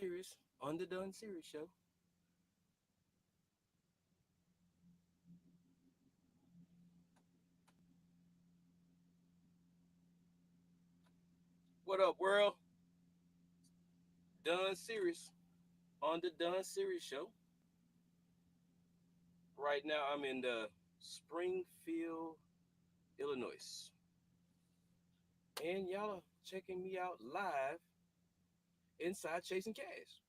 Sirius on the Don Sirius Show. What up, world? Don Sirius on the Don Sirius Show. Right now, I'm in the Springfield, Illinois, and y'all are checking me out live inside Chasing Cash.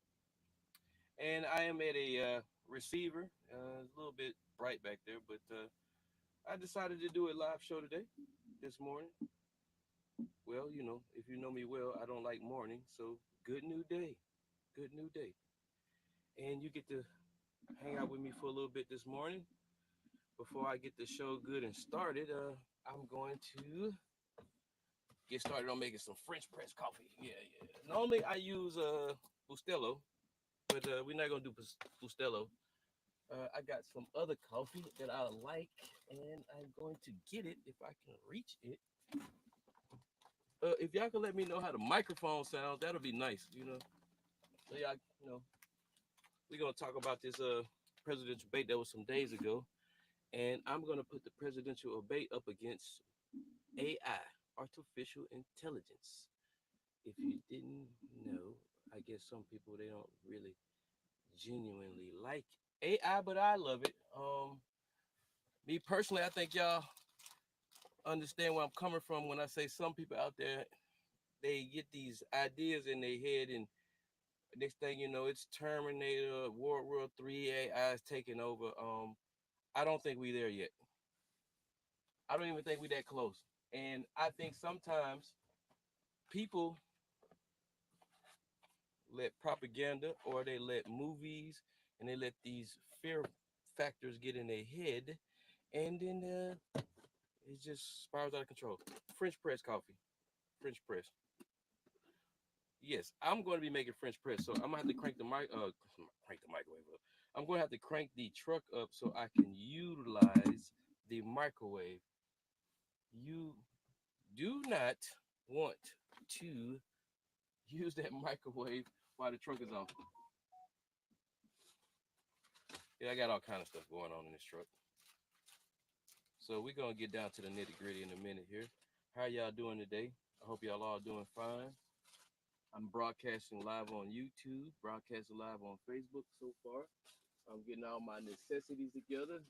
And I am at a receiver. It's a little bit bright back there, but I decided to do a live show today, this morning. Well, if you know me well, I don't like morning, so good new day, good new day. And you get to hang out with me for a little bit this morning. Before I get the show good and started, I'm going to get started on making some French press coffee. Yeah, yeah. Normally I use Bustelo, but we're not gonna do Bustelo. I got some other coffee that I like, and I'm going to get it if I can reach it. If y'all can let me know how the microphone sounds, that'll be nice. So yeah, we're gonna talk about this presidential debate that was some days ago, and I'm gonna put the presidential debate up against AI, artificial intelligence. If you didn't know, I guess some people they don't really genuinely like AI, but I love it. Me personally, I think y'all understand where I'm coming from when I say some people out there they get these ideas in their head, and next thing you know, it's Terminator, World War III, AI is taking over. I don't think we there yet. I don't even think we that close. And I think sometimes people let propaganda or they let movies and they let these fear factors get in their head, and then it just spirals out of control. French press coffee, French press. Yes, I'm going to be making French press, so I'm gonna have to crank the microwave up. I'm going to have to crank the truck up so I can utilize the microwave. You do not want to use that microwave while the truck is on. Yeah, I got all kind of stuff going on in this truck. So we're gonna get down to the nitty gritty in a minute here. How y'all doing today? I hope y'all all doing fine. I'm broadcasting live on YouTube, broadcasting live on Facebook so far. I'm getting all my necessities together.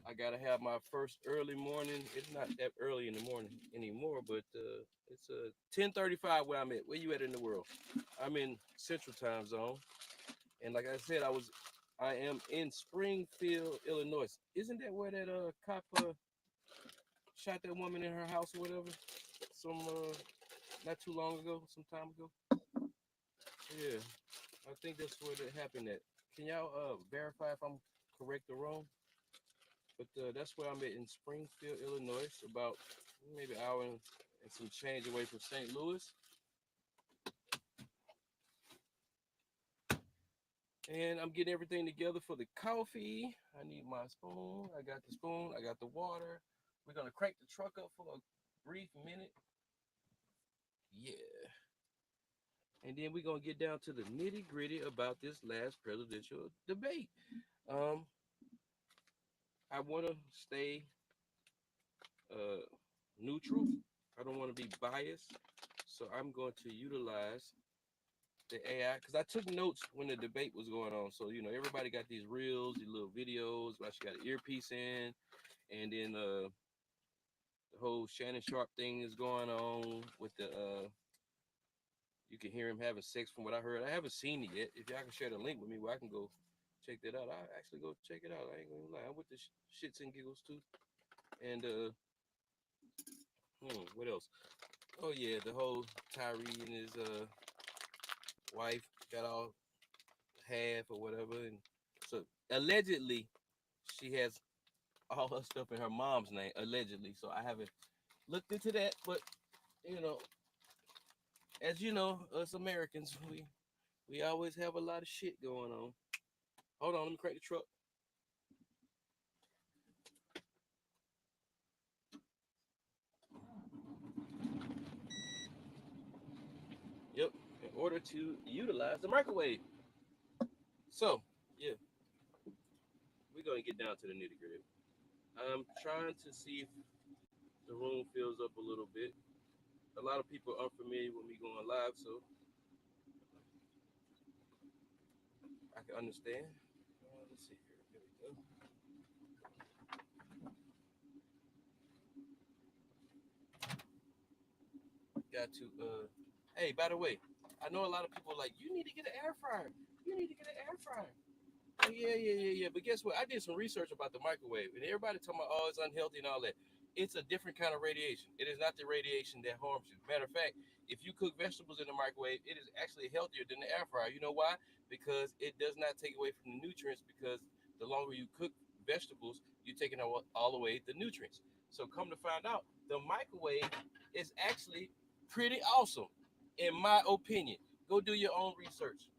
I gotta have my first early morning. It's not that early in the morning anymore, but it's 10:35 where I'm at. Where you at in the world? I'm in Central Time Zone, and like I said, I am in Springfield, Illinois. Isn't that where that cop shot that woman in her house or whatever? Some not too long ago, some time ago. Yeah, I think that's where that happened at. Can y'all verify if I'm correct or wrong? But that's where I'm at in Springfield, Illinois, about maybe an hour and some change away from St. Louis. And I'm getting everything together for the coffee. I need my spoon. I got the spoon. I got the water. We're going to crank the truck up for a brief minute. Yeah. And then we're going to get down to the nitty gritty about this last presidential debate. I want to stay neutral. I don't want to be biased. So I'm going to utilize the AI because I took notes when the debate was going on. So, everybody got these reels, these little videos. I actually got an earpiece in. And then the whole Shannon Sharp thing is going on with the you can hear him having sex from what I heard. I haven't seen it yet. If y'all can share the link with me where I can go check that out, I actually go check it out. I ain't gonna lie. I'm with the shits and giggles too. And what else? Oh yeah, the whole Tyree and his wife got all half or whatever, and so allegedly she has all her stuff in her mom's name. Allegedly, so I haven't looked into that, but as you know, us Americans, we always have a lot of shit going on. Hold on, let me crank the truck. Yep, in order to utilize the microwave. So, yeah, we're going to get down to the nitty gritty. I'm trying to see if the room fills up a little bit. A lot of people are unfamiliar with me going live, so I can understand. Let's see here. Here we go. Got to, hey, by the way, I know a lot of people are like, you need to get an air fryer. You need to get an air fryer. Oh, yeah. But guess what? I did some research about the microwave, and everybody talking about, oh, it's unhealthy and all that. It's a different kind of radiation. It is not the radiation that harms you. Matter of fact, if you cook vegetables in the microwave, it is actually healthier than the air fryer. You know why? Because it does not take away from the nutrients. Because the longer you cook vegetables, you're taking all away the nutrients. So come to find out, the microwave is actually pretty awesome, in my opinion. Go do your own research.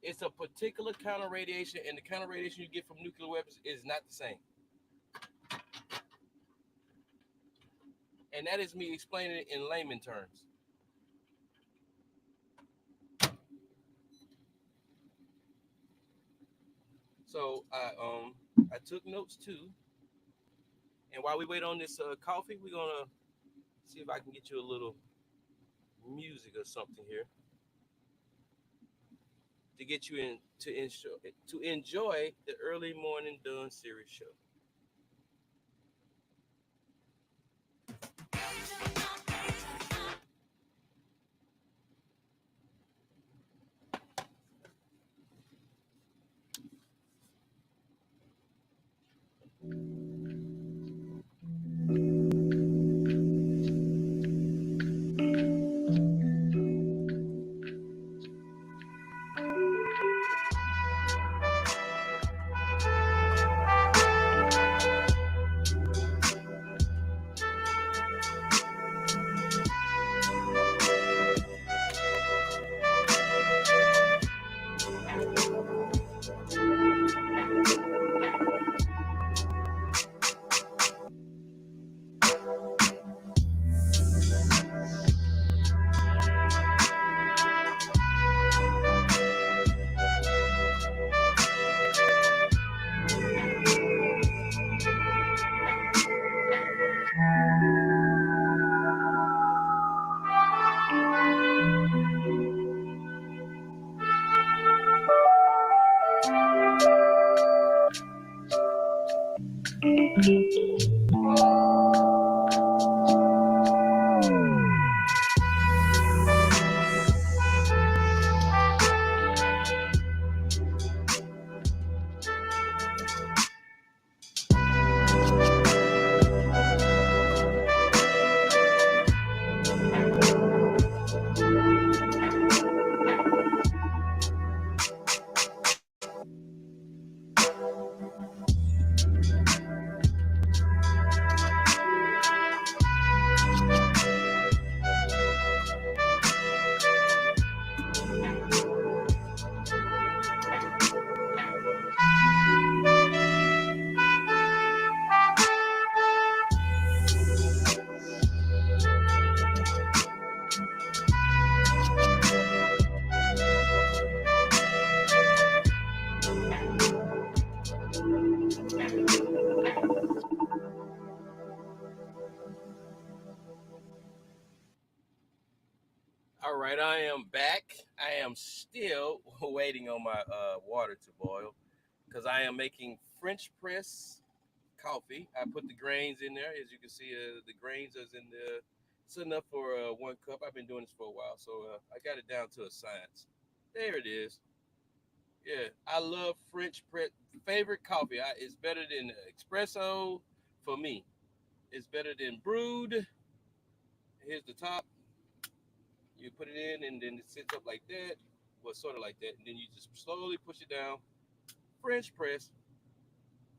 It's a particular kind of radiation, and the kind of radiation you get from nuclear weapons is not the same. And that is me explaining it in layman terms. So I took notes too. And while we wait on this coffee, we're gonna see if I can get you a little music or something here to get you in to enjoy the early morning Don Sirius Show. All right, I am back. I am still waiting on my water to boil because I am making French press coffee. I put the grains in there. As you can see, the grains is in the. It's enough for 1 cup. I've been doing this for a while, so I got it down to a science. There it is. Yeah, I love French press. Favorite coffee. It's better than espresso for me. It's better than brewed. Here's the top. You put it in, and then it sits up like that. Well, sort of like that, and then you just slowly push it down. French press,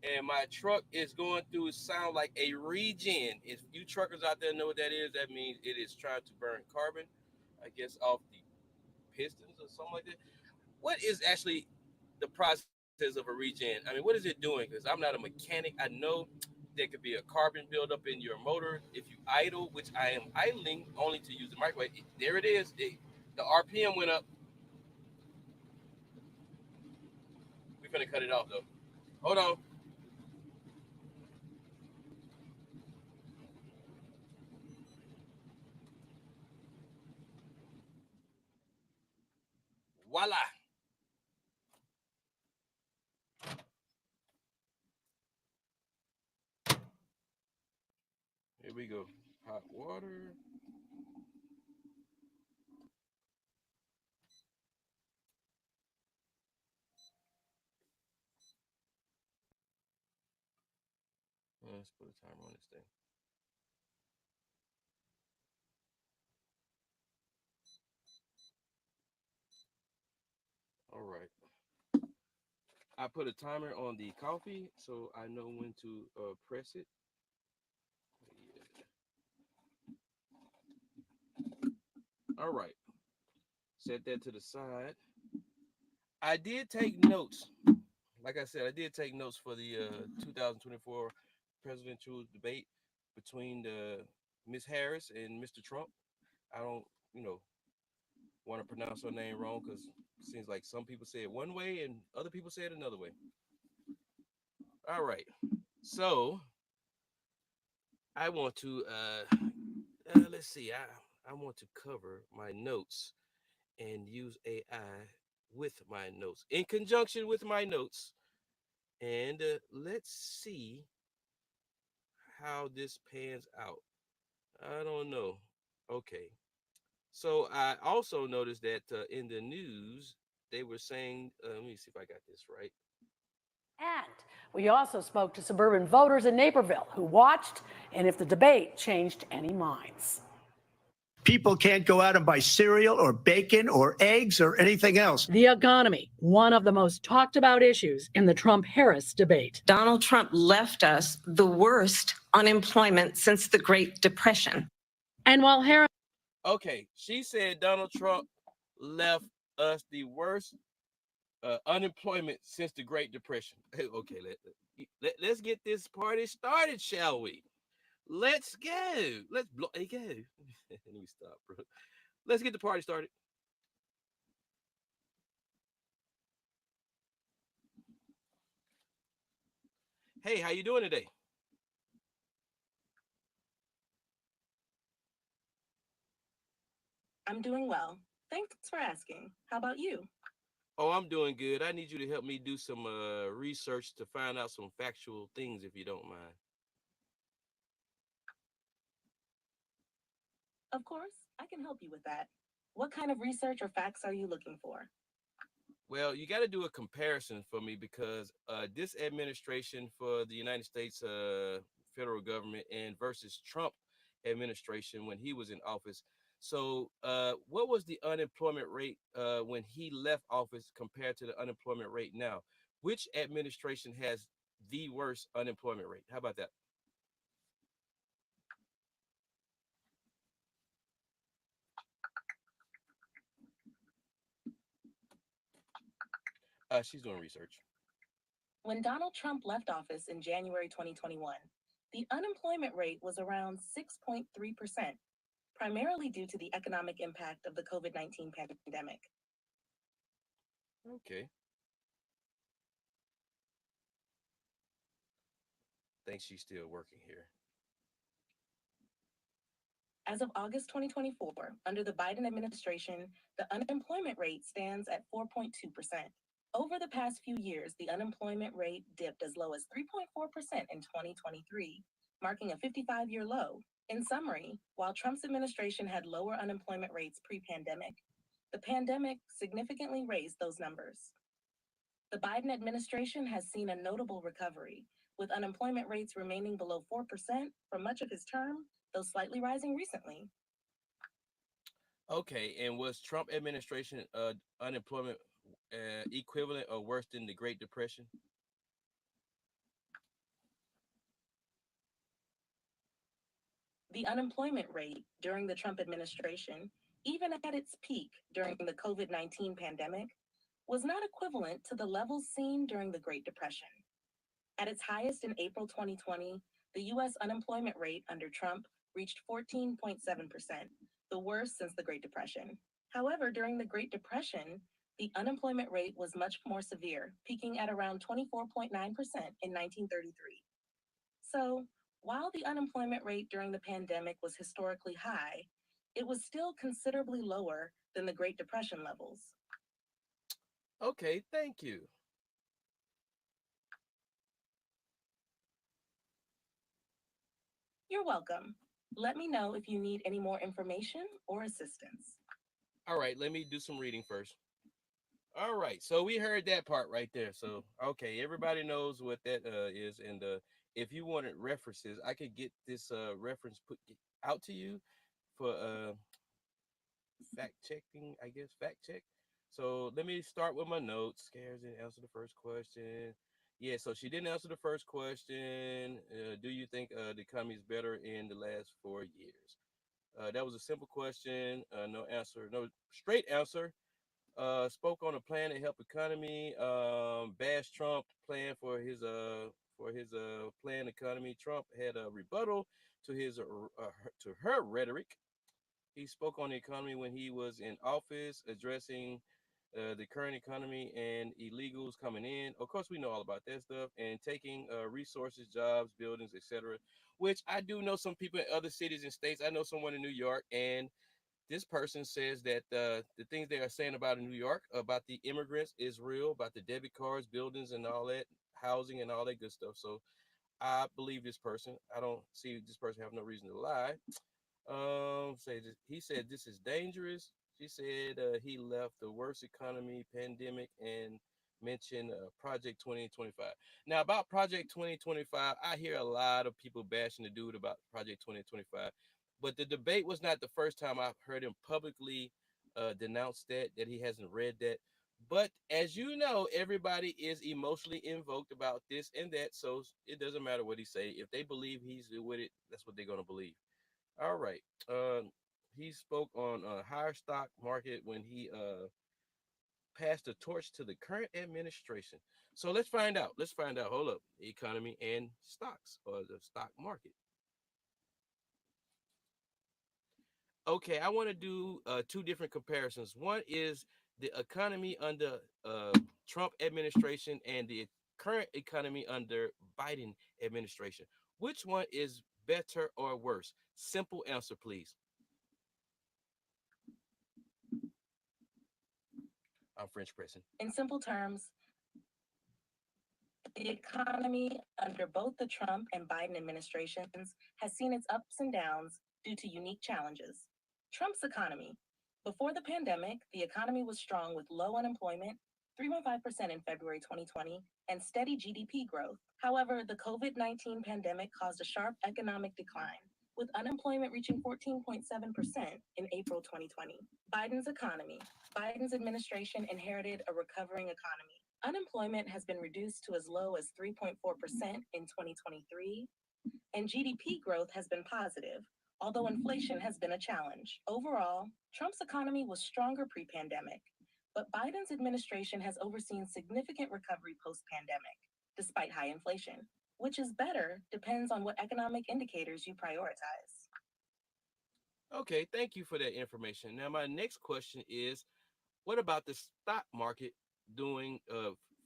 and my truck is going through sound like a regen. If you truckers out there know what that is, that means it is trying to burn carbon, I guess, off the pistons or something like that. What is actually the process of a regen? I mean, what is it doing? Because I'm not a mechanic. I know there could be a carbon buildup in your motor if you idle, which I am idling only to use the microwave. There it is. The RPM went up. We're gonna cut it off though. Hold on. Voila. Here we go. Hot water. Let's put a timer on this thing. All right. I put a timer on the coffee so I know when to press it. Yeah. All right. Set that to the side. I did take notes. Like I said, I did take notes for the 2024 presidential debate between Miss Harris and Mr. Trump. I don't, you know, want to pronounce her name wrong because it seems like some people say it one way and other people say it another way. All right. So I want to let's see. I want to cover my notes and use AI with my notes in conjunction with my notes, and let's see how this pans out. I don't know. Okay. So I also noticed that in the news they were saying, let me see if I got this right. And we also spoke to suburban voters in Naperville who watched and if the debate changed any minds. People can't go out and buy cereal or bacon or eggs or anything else. The economy, one of the most talked about issues in the Trump-Harris debate. Donald Trump left us the worst unemployment since the Great Depression. And while Harris... Okay, she said Donald Trump left us the worst unemployment since the Great Depression. Okay, let's get this party started, shall we? Let's go. Let's blow. Hey, go. Let me stop, bro. Let's get the party started. Hey, how you doing today? I'm doing well. Thanks for asking. How about you? Oh, I'm doing good. I need you to help me do some research to find out some factual things, if you don't mind. Of course, I can help you with that. What kind of research or facts are you looking for? Well, you got to do a comparison for me because this administration for the United States federal government and versus Trump administration when he was in office. So, what was the unemployment rate when he left office compared to the unemployment rate now? Which administration has the worst unemployment rate? How about that? She's doing research. When Donald Trump left office in January 2021, the unemployment rate was around 6.3%, primarily due to the economic impact of the COVID-19 pandemic. Okay. Think she's still working here. As of August 2024, under the Biden administration, the unemployment rate stands at 4.2%. Over the past few years, the unemployment rate dipped as low as 3.4% in 2023, marking a 55-year low. In summary, while Trump's administration had lower unemployment rates pre-pandemic, the pandemic significantly raised those numbers. The Biden administration has seen a notable recovery, with unemployment rates remaining below 4% for much of his term, though slightly rising recently. Okay, and was Trump administration unemployment equivalent or worse than the Great Depression? The unemployment rate during the Trump administration, even at its peak during the COVID-19 pandemic, was not equivalent to the levels seen during the Great Depression. At its highest in April 2020, The U.S. unemployment rate under Trump reached 14.7%, the worst since the Great Depression. However, during the Great Depression, the unemployment rate was much more severe, peaking at around 24.9% in 1933. So, while the unemployment rate during the pandemic was historically high, it was still considerably lower than the Great Depression levels. Okay, thank you. You're welcome. Let me know if you need any more information or assistance. All right, let me do some reading first. All right, so we heard that part right there. So okay, everybody knows what that is, and if you wanted references, I could get this reference put out to you for fact checking, I guess, fact check. So let me start with my notes. Scares didn't answer the first question. Yeah, so she didn't answer the first question. Do you think the economy is better in the last 4 years? That was a simple question. No answer, no straight answer. Spoke on a plan to help economy. Bashed Trump plan for his planned economy. Trump had a rebuttal to his to her rhetoric. He spoke on the economy when he was in office, addressing the current economy and illegals coming in. Of course, we know all about that stuff, and taking resources, jobs, buildings, etc. Which I do know some people in other cities and states. I know someone in New York, and this person says that the things they are saying about in New York about the immigrants is real, about the debit cards, buildings, and all that, housing, and all that good stuff. So I believe this person. I don't see this person have no reason to lie. He said this is dangerous. She said he left the worst economy, pandemic, and mentioned Project 2025. Now about Project 2025, I hear a lot of people bashing the dude about Project 2025, but the debate was not the first time I've heard him publicly denounce that he hasn't read that. But as you know, everybody is emotionally invoked about this and that, so it doesn't matter what he say. If they believe he's with it, that's what they're gonna believe. All right. He spoke on a higher stock market when he passed the torch to the current administration. So let's find out. Let's find out. Hold up. Economy and stocks, or the stock market. Okay, I want to do two different comparisons. One is the economy under Trump administration and the current economy under Biden administration. Which one is better or worse? Simple answer, please. I'm French pressing. In simple terms, the economy under both the Trump and Biden administrations has seen its ups and downs due to unique challenges. Trump's economy. Before the pandemic, the economy was strong with low unemployment, 3.5% in February 2020, and steady GDP growth. However, the COVID-19 pandemic caused a sharp economic decline, with unemployment reaching 14.7% in April 2020. Biden's economy. Biden's administration inherited a recovering economy. Unemployment has been reduced to as low as 3.4% in 2023, and GDP growth has been positive, although inflation has been a challenge. Overall, Trump's economy was stronger pre-pandemic, but Biden's administration has overseen significant recovery post-pandemic, despite high inflation. Which is better depends on what economic indicators you prioritize. Okay, thank you for that information. Now, my next question is, what about the stock market doing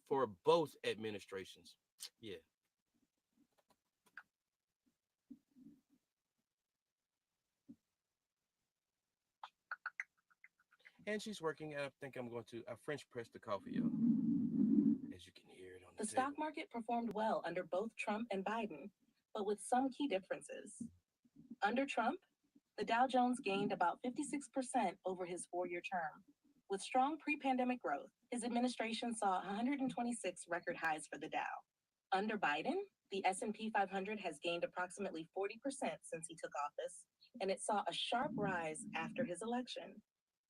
for both administrations? Yeah. And she's working. I think I'm going to French press the coffee, y'all. As you can hear it on The the stock table. market performed well under both Trump and Biden, but with some key differences. Under Trump, the Dow Jones gained about 56% over his 4-year term. With strong pre-pandemic growth, his administration saw 126 record highs for the Dow. Under Biden, the S&P 500 has gained approximately 40% since he took office, and it saw a sharp rise after his election.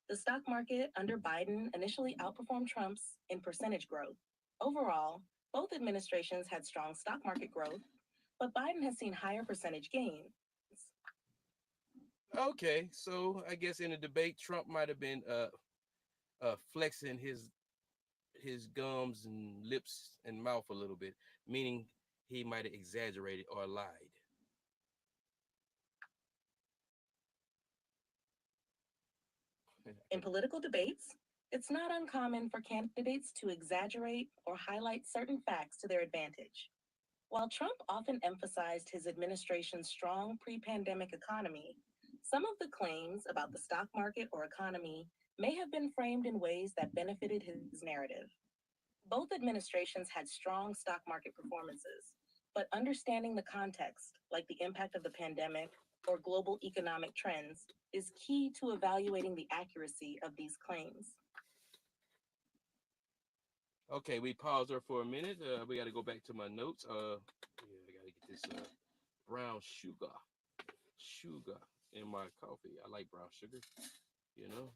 The stock market under Biden initially outperformed Trump's in percentage growth. Overall, both administrations had strong stock market growth, but Biden has seen higher percentage gains. Okay, so I guess in the debate, Trump might have been flexing his gums and lips and mouth a little bit, meaning he might have exaggerated or lied. In political debates, it's not uncommon for candidates to exaggerate or highlight certain facts to their advantage. While Trump often emphasized his administration's strong pre pandemic economy, some of the claims about the stock market or economy may have been framed in ways that benefited his narrative. Both administrations had strong stock market performances, but understanding the context, like the impact of the pandemic or global economic trends, is key to evaluating the accuracy of these claims. Okay, we paused her for a minute. We got to go back to my notes. Yeah, I got to get this brown sugar in my coffee. I like brown sugar, you know.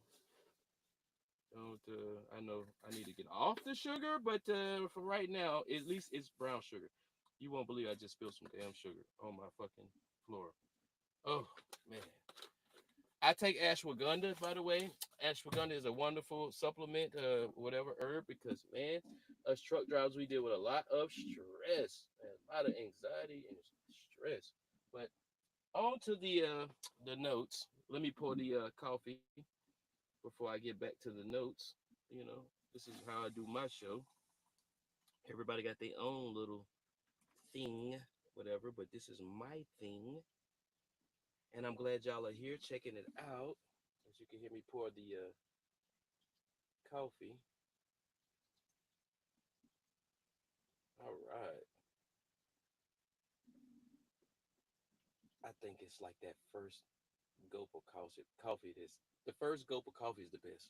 Don't I know I need to get off the sugar, but for right now, at least it's brown sugar. You won't believe I just spilled some damn sugar on my fucking floor. Oh man. I take ashwagandha, by the way. Ashwagandha is a wonderful supplement, whatever herb, because man, us truck drivers, we deal with a lot of stress, a lot of anxiety and stress. But on to the notes. Let me pour the coffee before I get back to the notes. You know, this is how I do my show. Everybody got their own little thing, whatever, but this is my thing. And I'm glad y'all are here checking it out. As you can hear me pour the coffee. All right. I think it's like that first gulp of coffee. The first gulp of coffee is the best.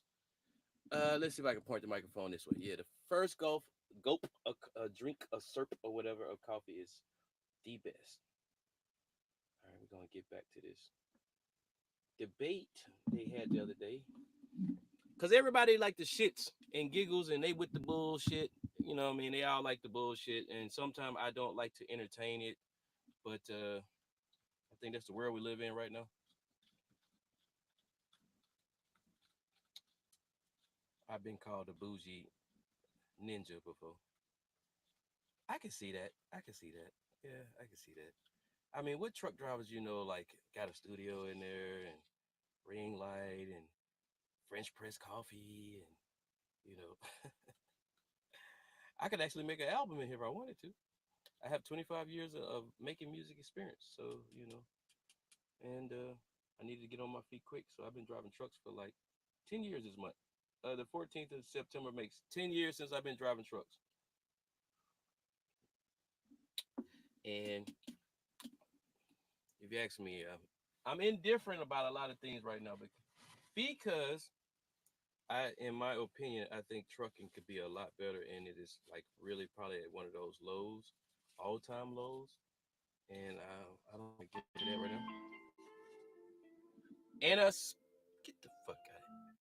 Let's see if I can point the microphone this way. Yeah, the first gulp, a drink, a slurp, or whatever of coffee is the best. All right, we're gonna get back to this debate they had the other day. Cause everybody like the shits and giggles, and they with the bullshit. You know what I mean? They all like the bullshit, and sometimes I don't like to entertain it, but I think that's the world we live in right now. I've been called a bougie ninja before. I can see that. I can see that. Yeah, I can see that. I mean, what truck drivers like got a studio in there and ring light and French press coffee and you know, I could actually make an album in here if I wanted to. I have 25 years of making music experience, so and I needed to get on my feet quick, so I've been driving trucks for like 10 years this month. The 14th of September makes 10 years since I've been driving trucks. And if you ask me, I'm indifferent about a lot of things right now because in my opinion, I think trucking could be a lot better, and it is like really probably at one of those lows, all-time lows, and I don't want to get to that right now. And us, get the fuck out of here,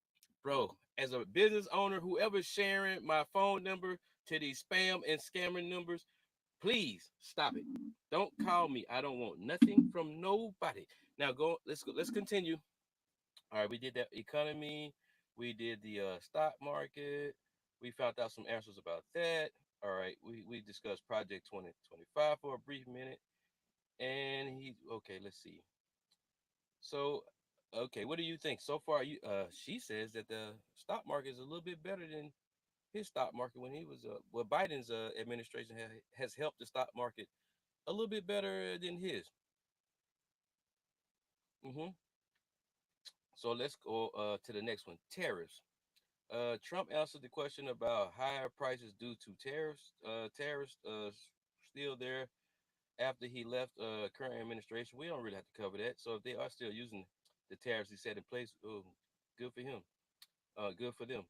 bro. As a business owner, whoever's sharing my phone number to these spam and scammer numbers, please stop it. Don't call me. I don't want nothing from nobody. Now go. Let's go. Let's continue. All right, we did that economy. We did the stock market. We found out some answers about that. All right, we discussed Project 2025 for a brief minute. And okay, let's see. So, okay, what do you think? So far, she says that the stock market is a little bit better than his stock market when he was Biden's administration has helped the stock market a little bit better than his. hmm So let's go to the next one. Tariffs. Trump answered the question about higher prices due to tariffs. Tariffs still there after he left current administration. We don't really have to cover that. So if they are still using the tariffs he set in place, oh, good for him. Good for them.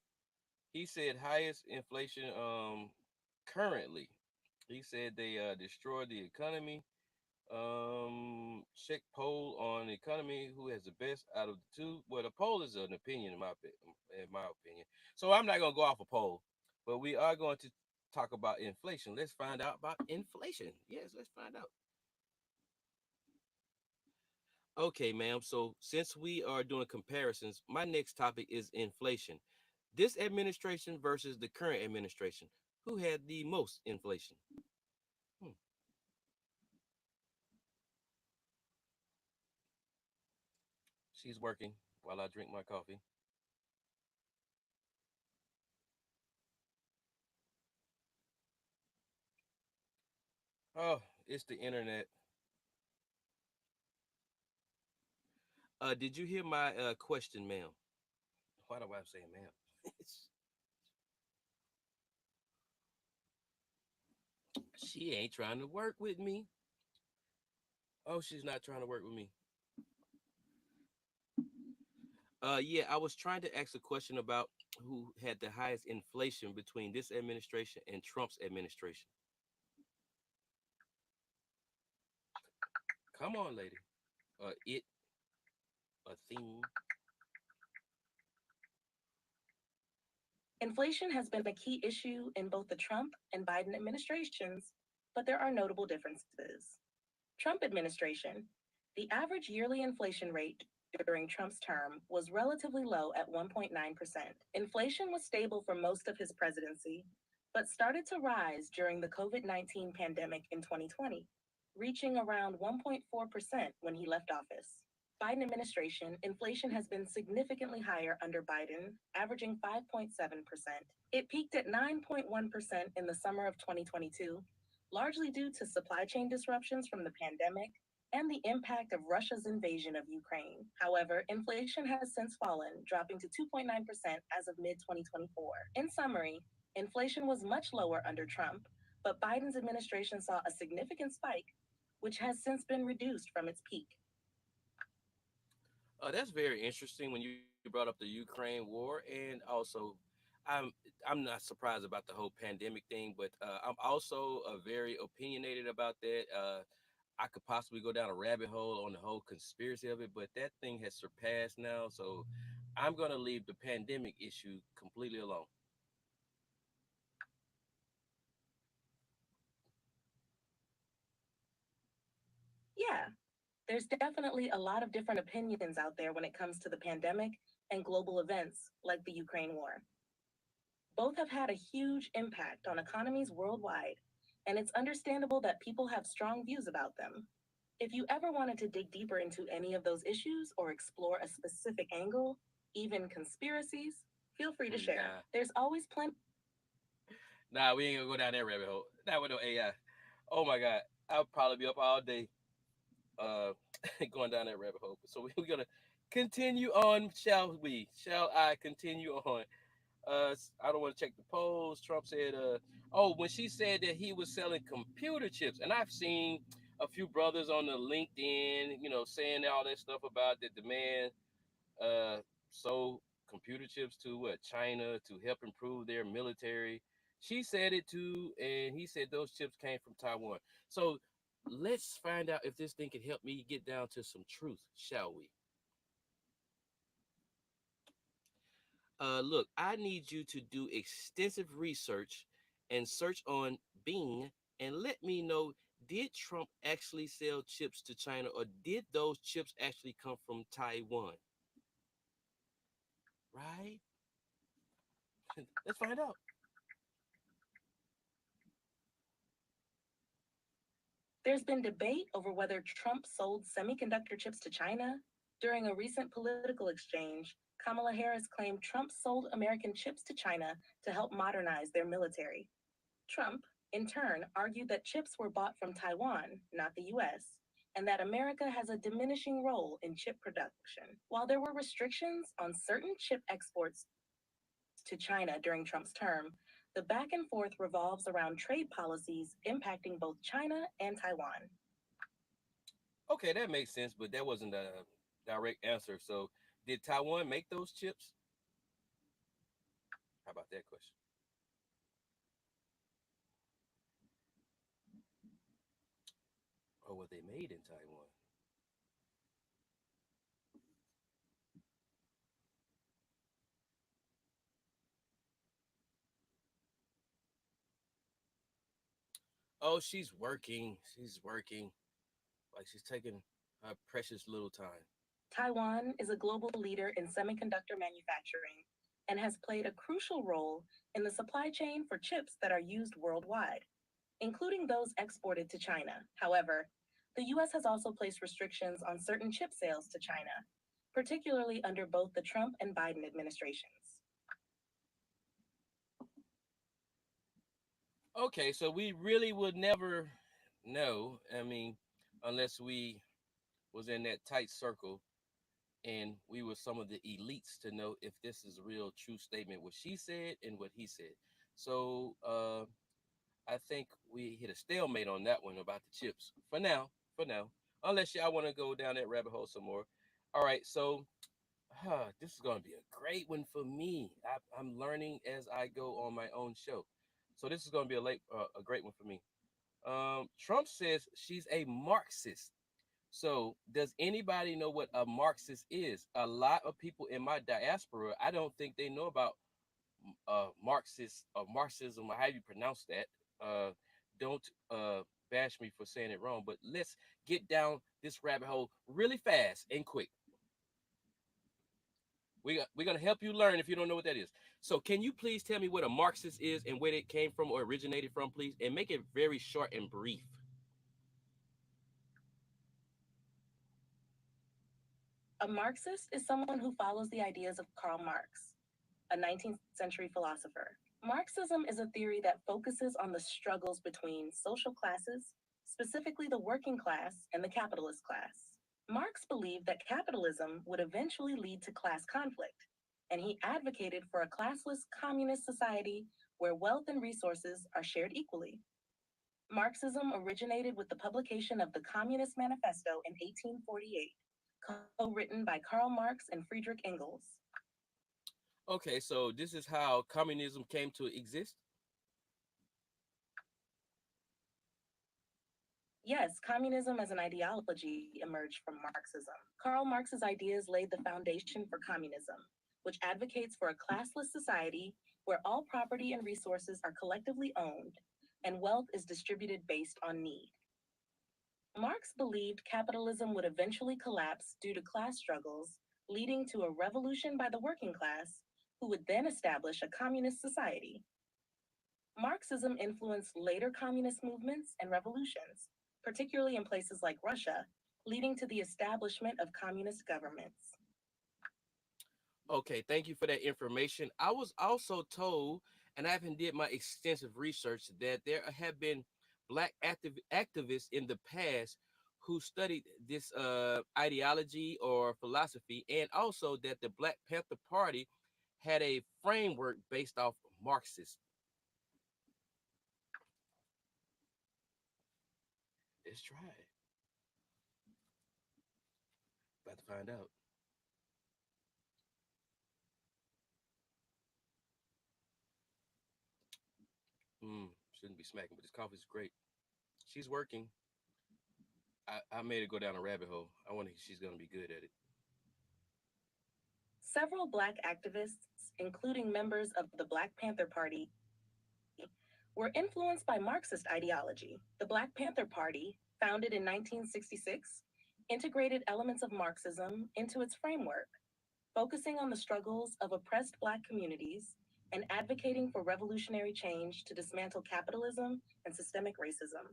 He said highest inflation currently. He said they destroyed the economy. Check poll on the economy. Who has the best out of the two? Well, the poll is an opinion in my opinion. So I'm not gonna go off a poll, but we are going to talk about inflation. Let's find out about inflation. Yes, let's find out. Okay, ma'am. So since we are doing comparisons, my next topic is inflation. This administration versus the current administration. Who had the most inflation? Hmm. She's working while I drink my coffee. Oh, it's the internet. Did you hear my question, ma'am? Why do I say ma'am? She ain't trying to work with me. Oh, she's not trying to work with me. Yeah, I was trying to ask a question about who had the highest inflation between this administration and Trump's administration. Come on, lady. It a theme. Inflation has been a key issue in both the Trump and Biden administrations, but there are notable differences. Trump administration, the average yearly inflation rate during Trump's term was relatively low at 1.9%. Inflation was stable for most of his presidency, but started to rise during the COVID-19 pandemic in 2020, reaching around 1.4% when he left office. Biden administration, inflation has been significantly higher under Biden, averaging 5.7%. It peaked at 9.1% in the summer of 2022, largely due to supply chain disruptions from the pandemic and the impact of Russia's invasion of Ukraine. However, inflation has since fallen, dropping to 2.9% as of mid 2024. In summary, inflation was much lower under Trump, but Biden's administration saw a significant spike, which has since been reduced from its peak. That's very interesting when you brought up the Ukraine war, and also, I'm I'm not surprised about the whole pandemic thing, but I'm also very opinionated about that. I could possibly go down a rabbit hole on the whole conspiracy of it, but that thing has surpassed now, so I'm gonna leave the pandemic issue completely alone. Yeah, there's definitely a lot of different opinions out there when it comes to the pandemic and global events like the Ukraine war. Both have had a huge impact on economies worldwide, and it's understandable that people have strong views about them. If you ever wanted to dig deeper into any of those issues or explore a specific angle, even conspiracies, feel free to share. Nah, There's always plenty. nah, we ain't gonna go down that rabbit hole. Not with no AI. Oh my God, I'll probably be up all day uh going down that rabbit hole. So we're gonna continue on, shall we? Shall I continue on? I don't want to check the polls. Trump said, oh, when she said that he was selling computer chips, and I've seen a few brothers on the LinkedIn, saying all that stuff about that the man uh sold computer chips to what, China, to help improve their military. She said it too, and he said those chips came from Taiwan. So let's find out if this thing can help me get down to some truth, shall we? Look, I need you to do extensive research and search on Bing and let me know, did Trump actually sell chips to China, or did those chips actually come from Taiwan? Right? Let's find out. There's been debate over whether Trump sold semiconductor chips to China. During a recent political exchange, Kamala Harris claimed Trump sold American chips to China to help modernize their military. Trump, in turn, argued that chips were bought from Taiwan, not the US, and that America has a diminishing role in chip production. While there were restrictions on certain chip exports to China during Trump's term, the back and forth revolves around trade policies impacting both China and Taiwan. Okay, that makes sense, but that wasn't a direct answer. So, did Taiwan make those chips? How about that question? Or were they made in Taiwan? Oh, she's working. She's working. Like she's taking her precious little time. Taiwan is a global leader in semiconductor manufacturing and has played a crucial role in the supply chain for chips that are used worldwide, including those exported to China. However, the US has also placed restrictions on certain chip sales to China, particularly under both the Trump and Biden administrations. Okay, so we really would never know. I mean, unless we was in that tight circle and we were some of the elites to know if this is a real true statement, what she said and what he said. So I think we hit a stalemate on that one about the chips for now. For now, unless y'all want to go down that rabbit hole some more. All right, so this is going to be a great one for me. I'm learning as I go on my own show, so this is going to be a great one for me. Trump says she's a Marxist. So, does anybody know what a Marxist is? A lot of people in my diaspora, I don't think they know about Marxist or Marxism or how you pronounce that. Don't bash me for saying it wrong, but let's get down this rabbit hole really fast and quick. We're gonna help you learn if you don't know what that is. So, can you please tell me what a Marxist is and where it came from or originated from, please, and make it very short and brief. A Marxist is someone who follows the ideas of Karl Marx, a 19th century philosopher. Marxism is a theory that focuses on the struggles between social classes, specifically the working class and the capitalist class. Marx believed that capitalism would eventually lead to class conflict, and he advocated for a classless communist society where wealth and resources are shared equally. Marxism originated with the publication of the Communist Manifesto in 1848, co-written by Karl Marx and Friedrich Engels. Okay, so this is how communism came to exist. Yes, communism as an ideology emerged from Marxism. Karl Marx's ideas laid the foundation for communism, which advocates for a classless society where all property and resources are collectively owned and wealth is distributed based on need. Marx believed capitalism would eventually collapse due to class struggles, leading to a revolution by the working class, who would then establish a communist society. Marxism influenced later communist movements and revolutions, particularly in places like Russia, leading to the establishment of communist governments. Okay, thank you for that information. I was also told, and I haven't did my extensive research, that there have been black activists in the past who studied this ideology or philosophy, and also that the Black Panther Party had a framework based off Marxist. Let's try it. About to find out. Shouldn't be smacking, but this coffee is great. She's working. I made her go down a rabbit hole. I wonder if she's gonna be good at it. Several Black activists, including members of the Black Panther Party, were influenced by Marxist ideology. The Black Panther Party, founded in 1966, integrated elements of Marxism into its framework, focusing on the struggles of oppressed Black communities and advocating for revolutionary change to dismantle capitalism and systemic racism.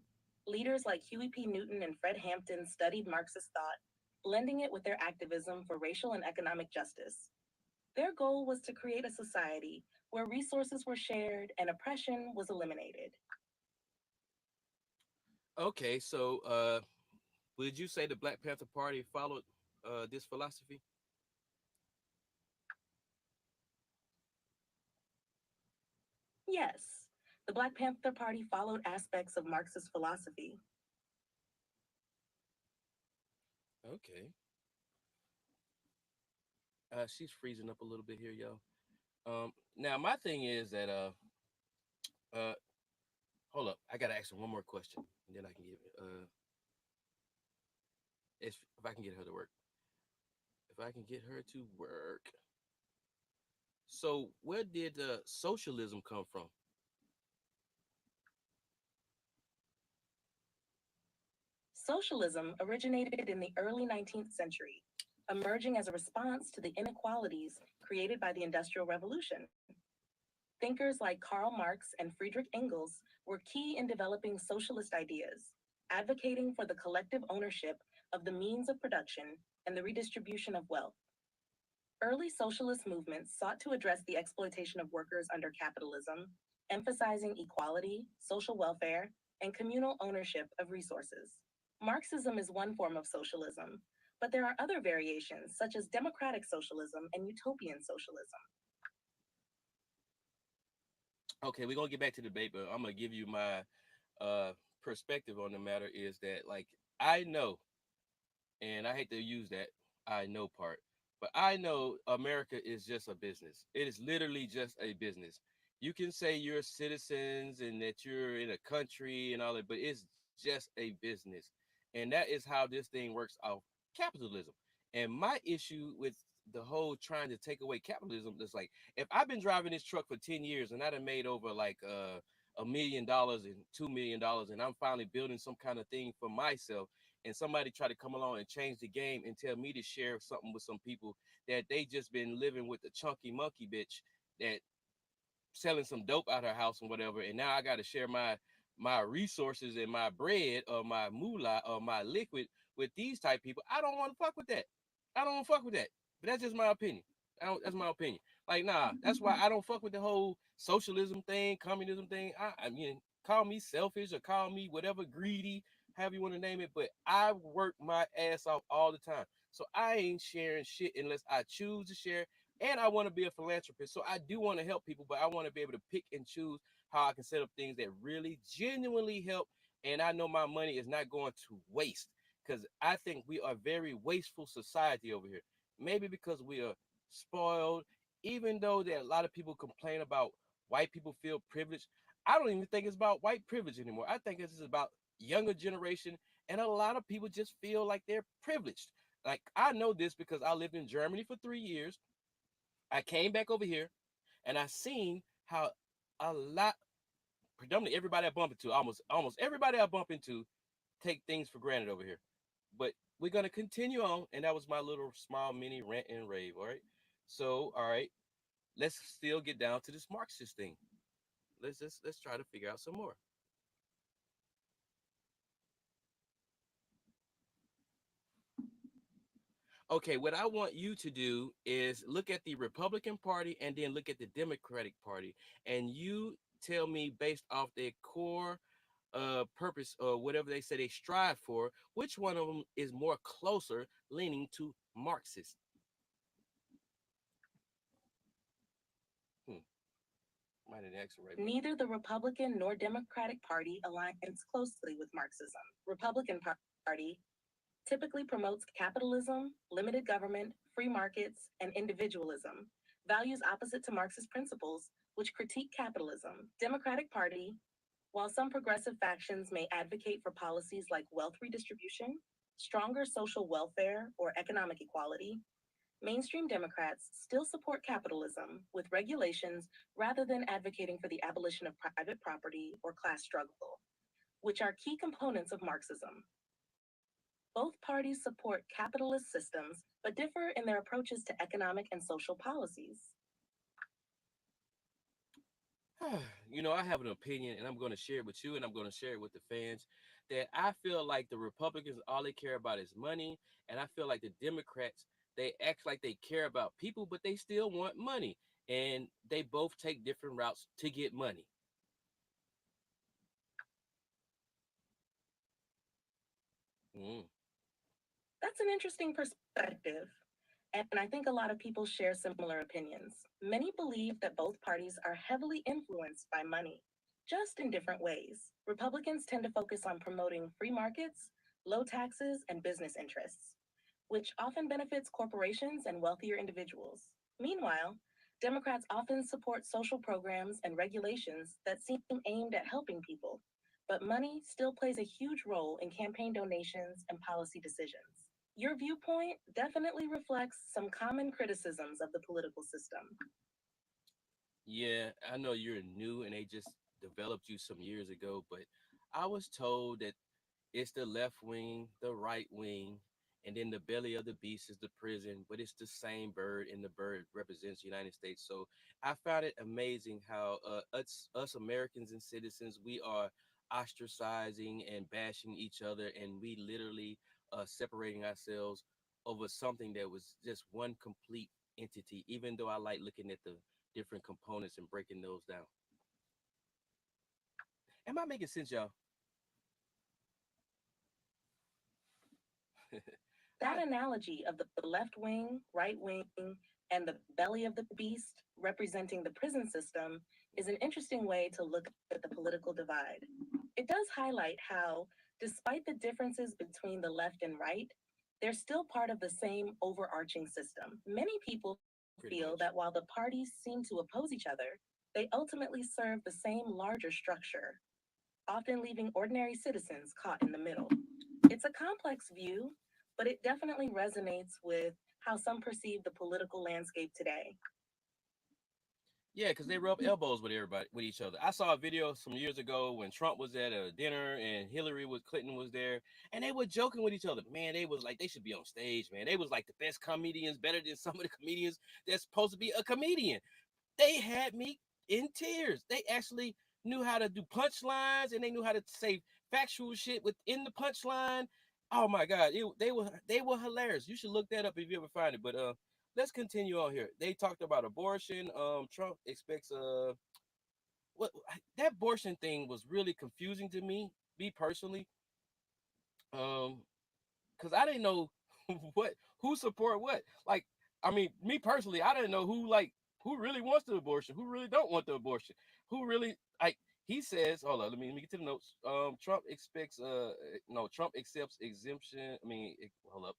Leaders like Huey P. Newton and Fred Hampton studied Marxist thought, blending it with their activism for racial and economic justice. Their goal was to create a society where resources were shared and oppression was eliminated. Okay, so would you say the Black Panther Party followed this philosophy? Yes, the Black Panther Party followed aspects of Marxist philosophy. Okay. She's freezing up a little bit here, y'all. Now my thing is that uh, hold up, I gotta ask her one more question, and then I can give if I can get her to work. If I can get her to work. So where did socialism come from? Socialism originated in the early 19th century, emerging as a response to the inequalities created by the Industrial Revolution. Thinkers like Karl Marx and Friedrich Engels were key in developing socialist ideas, advocating for the collective ownership of the means of production and the redistribution of wealth. Early socialist movements sought to address the exploitation of workers under capitalism, emphasizing equality, social welfare, and communal ownership of resources. Marxism is one form of socialism, but there are other variations such as democratic socialism and utopian socialism. Okay, we're gonna get back to the debate, but I'm gonna give you my perspective on the matter. Is that like I know, and I hate to use that I know part, but I know America is just a business. It is literally just a business. You can say you're citizens and that you're in a country and all that, but it's just a business. And that is how this thing works off capitalism. And my issue with the whole trying to take away capitalism is like if I've been driving this truck for 10 years and I done made over like $1 million and $2 million and I'm finally building some kind of thing for myself and somebody try to come along and change the game and tell me to share something with some people that they just been living with the chunky monkey bitch that selling some dope out her house and whatever, and now I got to share my resources and my bread or my moolah or my liquid with these type people. I don't want to fuck with that. I don't want to fuck with that. But that's just my opinion. That's my opinion. Like, nah, that's why I don't fuck with the whole socialism thing, communism thing. I mean, call me selfish or call me whatever, greedy, however you want to name it. But I work my ass off all the time. So I ain't sharing shit unless I choose to share. And I want to be a philanthropist. So I do want to help people, but I want to be able to pick and choose how I can set up things that really genuinely help. And I know my money is not going to waste because I think we are a very wasteful society over here. Maybe because we are spoiled, even though that a lot of people complain about white people feel privileged. I don't even think it's about white privilege anymore. I think it's about younger generation, and a lot of people just feel like they're privileged. Like I know this because I lived in Germany for 3 years. I came back over here and I seen how a lot, predominantly everybody I bump into, almost everybody I bump into, take things for granted over here. But we're gonna continue on, and that was my little small mini rant and rave. All right. So, all right, let's still get down to this Marxist thing. Let's try to figure out some more. Okay, what I want you to do is look at the Republican Party and then look at the Democratic Party, and you tell me based off their core purpose or whatever they say they strive for, which one of them is more closer leaning to Marxist. Hmm. Might have asked right. Neither the Republican nor Democratic Party aligns closely with Marxism. Republican Party typically promotes capitalism, limited government, free markets, and individualism, values opposite to Marxist principles, which critique capitalism. Democratic Party, while some progressive factions may advocate for policies like wealth redistribution, stronger social welfare, or economic equality, mainstream Democrats still support capitalism with regulations rather than advocating for the abolition of private property or class struggle, which are key components of Marxism. Both parties support capitalist systems, but differ in their approaches to economic and social policies. You know, I have an opinion and I'm going to share it with you and I'm going to share it with the fans that I feel like the Republicans, all they care about is money. And I feel like the Democrats, they act like they care about people, but they still want money. And they both take different routes to get money. Mm. That's an interesting perspective, and I think a lot of people share similar opinions. Many believe that both parties are heavily influenced by money, just in different ways. Republicans tend to focus on promoting free markets, low taxes, and business interests, which often benefits corporations and wealthier individuals. Meanwhile, Democrats often support social programs and regulations that seem aimed at helping people, but money still plays a huge role in campaign donations and policy decisions. Your viewpoint definitely reflects some common criticisms of the political system. Yeah, I know you're new and they just developed you some years ago, but I was told that it's the left wing, the right wing, and then the belly of the beast is the prison, but it's the same bird, and the bird represents the United States. So I found it amazing how us Americans and citizens, we are ostracizing and bashing each other, and we literally separating ourselves over something that was just one complete entity, even though I like looking at the different components and breaking those down. Am I making sense, y'all? That analogy of the left wing, right wing, and the belly of the beast representing the prison system is an interesting way to look at the political divide. It does highlight how, despite the differences between the left and right, they're still part of the same overarching system. Many people Pretty feel much. that while the parties seem to oppose each other, they ultimately serve the same larger structure, often leaving ordinary citizens caught in the middle. It's a complex view, but it definitely resonates with how some perceive the political landscape today. Yeah, because they rub elbows with everybody, with each other. I saw a video some years ago when Trump was at a dinner and Clinton was there, and they were joking with each other. Man, they was like they should be on stage. Man, they was like the best comedians, better than some of the comedians that's supposed to be a comedian. They had me in tears. They actually knew how to do punchlines and they knew how to say factual shit within the punchline. Oh my God, they were hilarious. You should look that up if you ever find it. But let's continue on here. They talked about abortion. Trump expects what that abortion thing was really confusing to me personally. Um, because I didn't know what who support what. Like, I mean, me personally, I didn't know who really wants the abortion, who really don't want the abortion, who really like. He says, hold on, let me get to the notes. Trump expects no, Trump accepts exemption. I mean, hold up.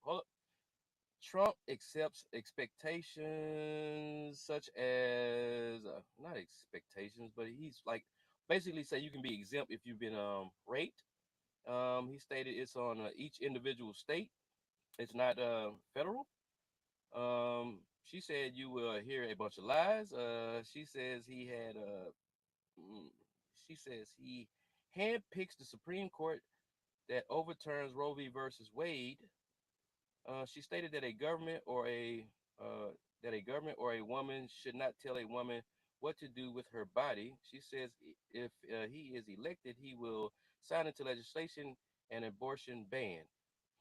Trump accepts expectations such as not expectations, but he's like basically say you can be exempt if you've been raped. He stated it's on each individual state. It's not federal. She said you will hear a bunch of lies. She says he had. She says he handpicks the Supreme Court that overturns Roe v. versus Wade. She stated that uh, a government or a woman should not tell a woman what to do with her body. She says if he is elected, he will sign into legislation an abortion ban.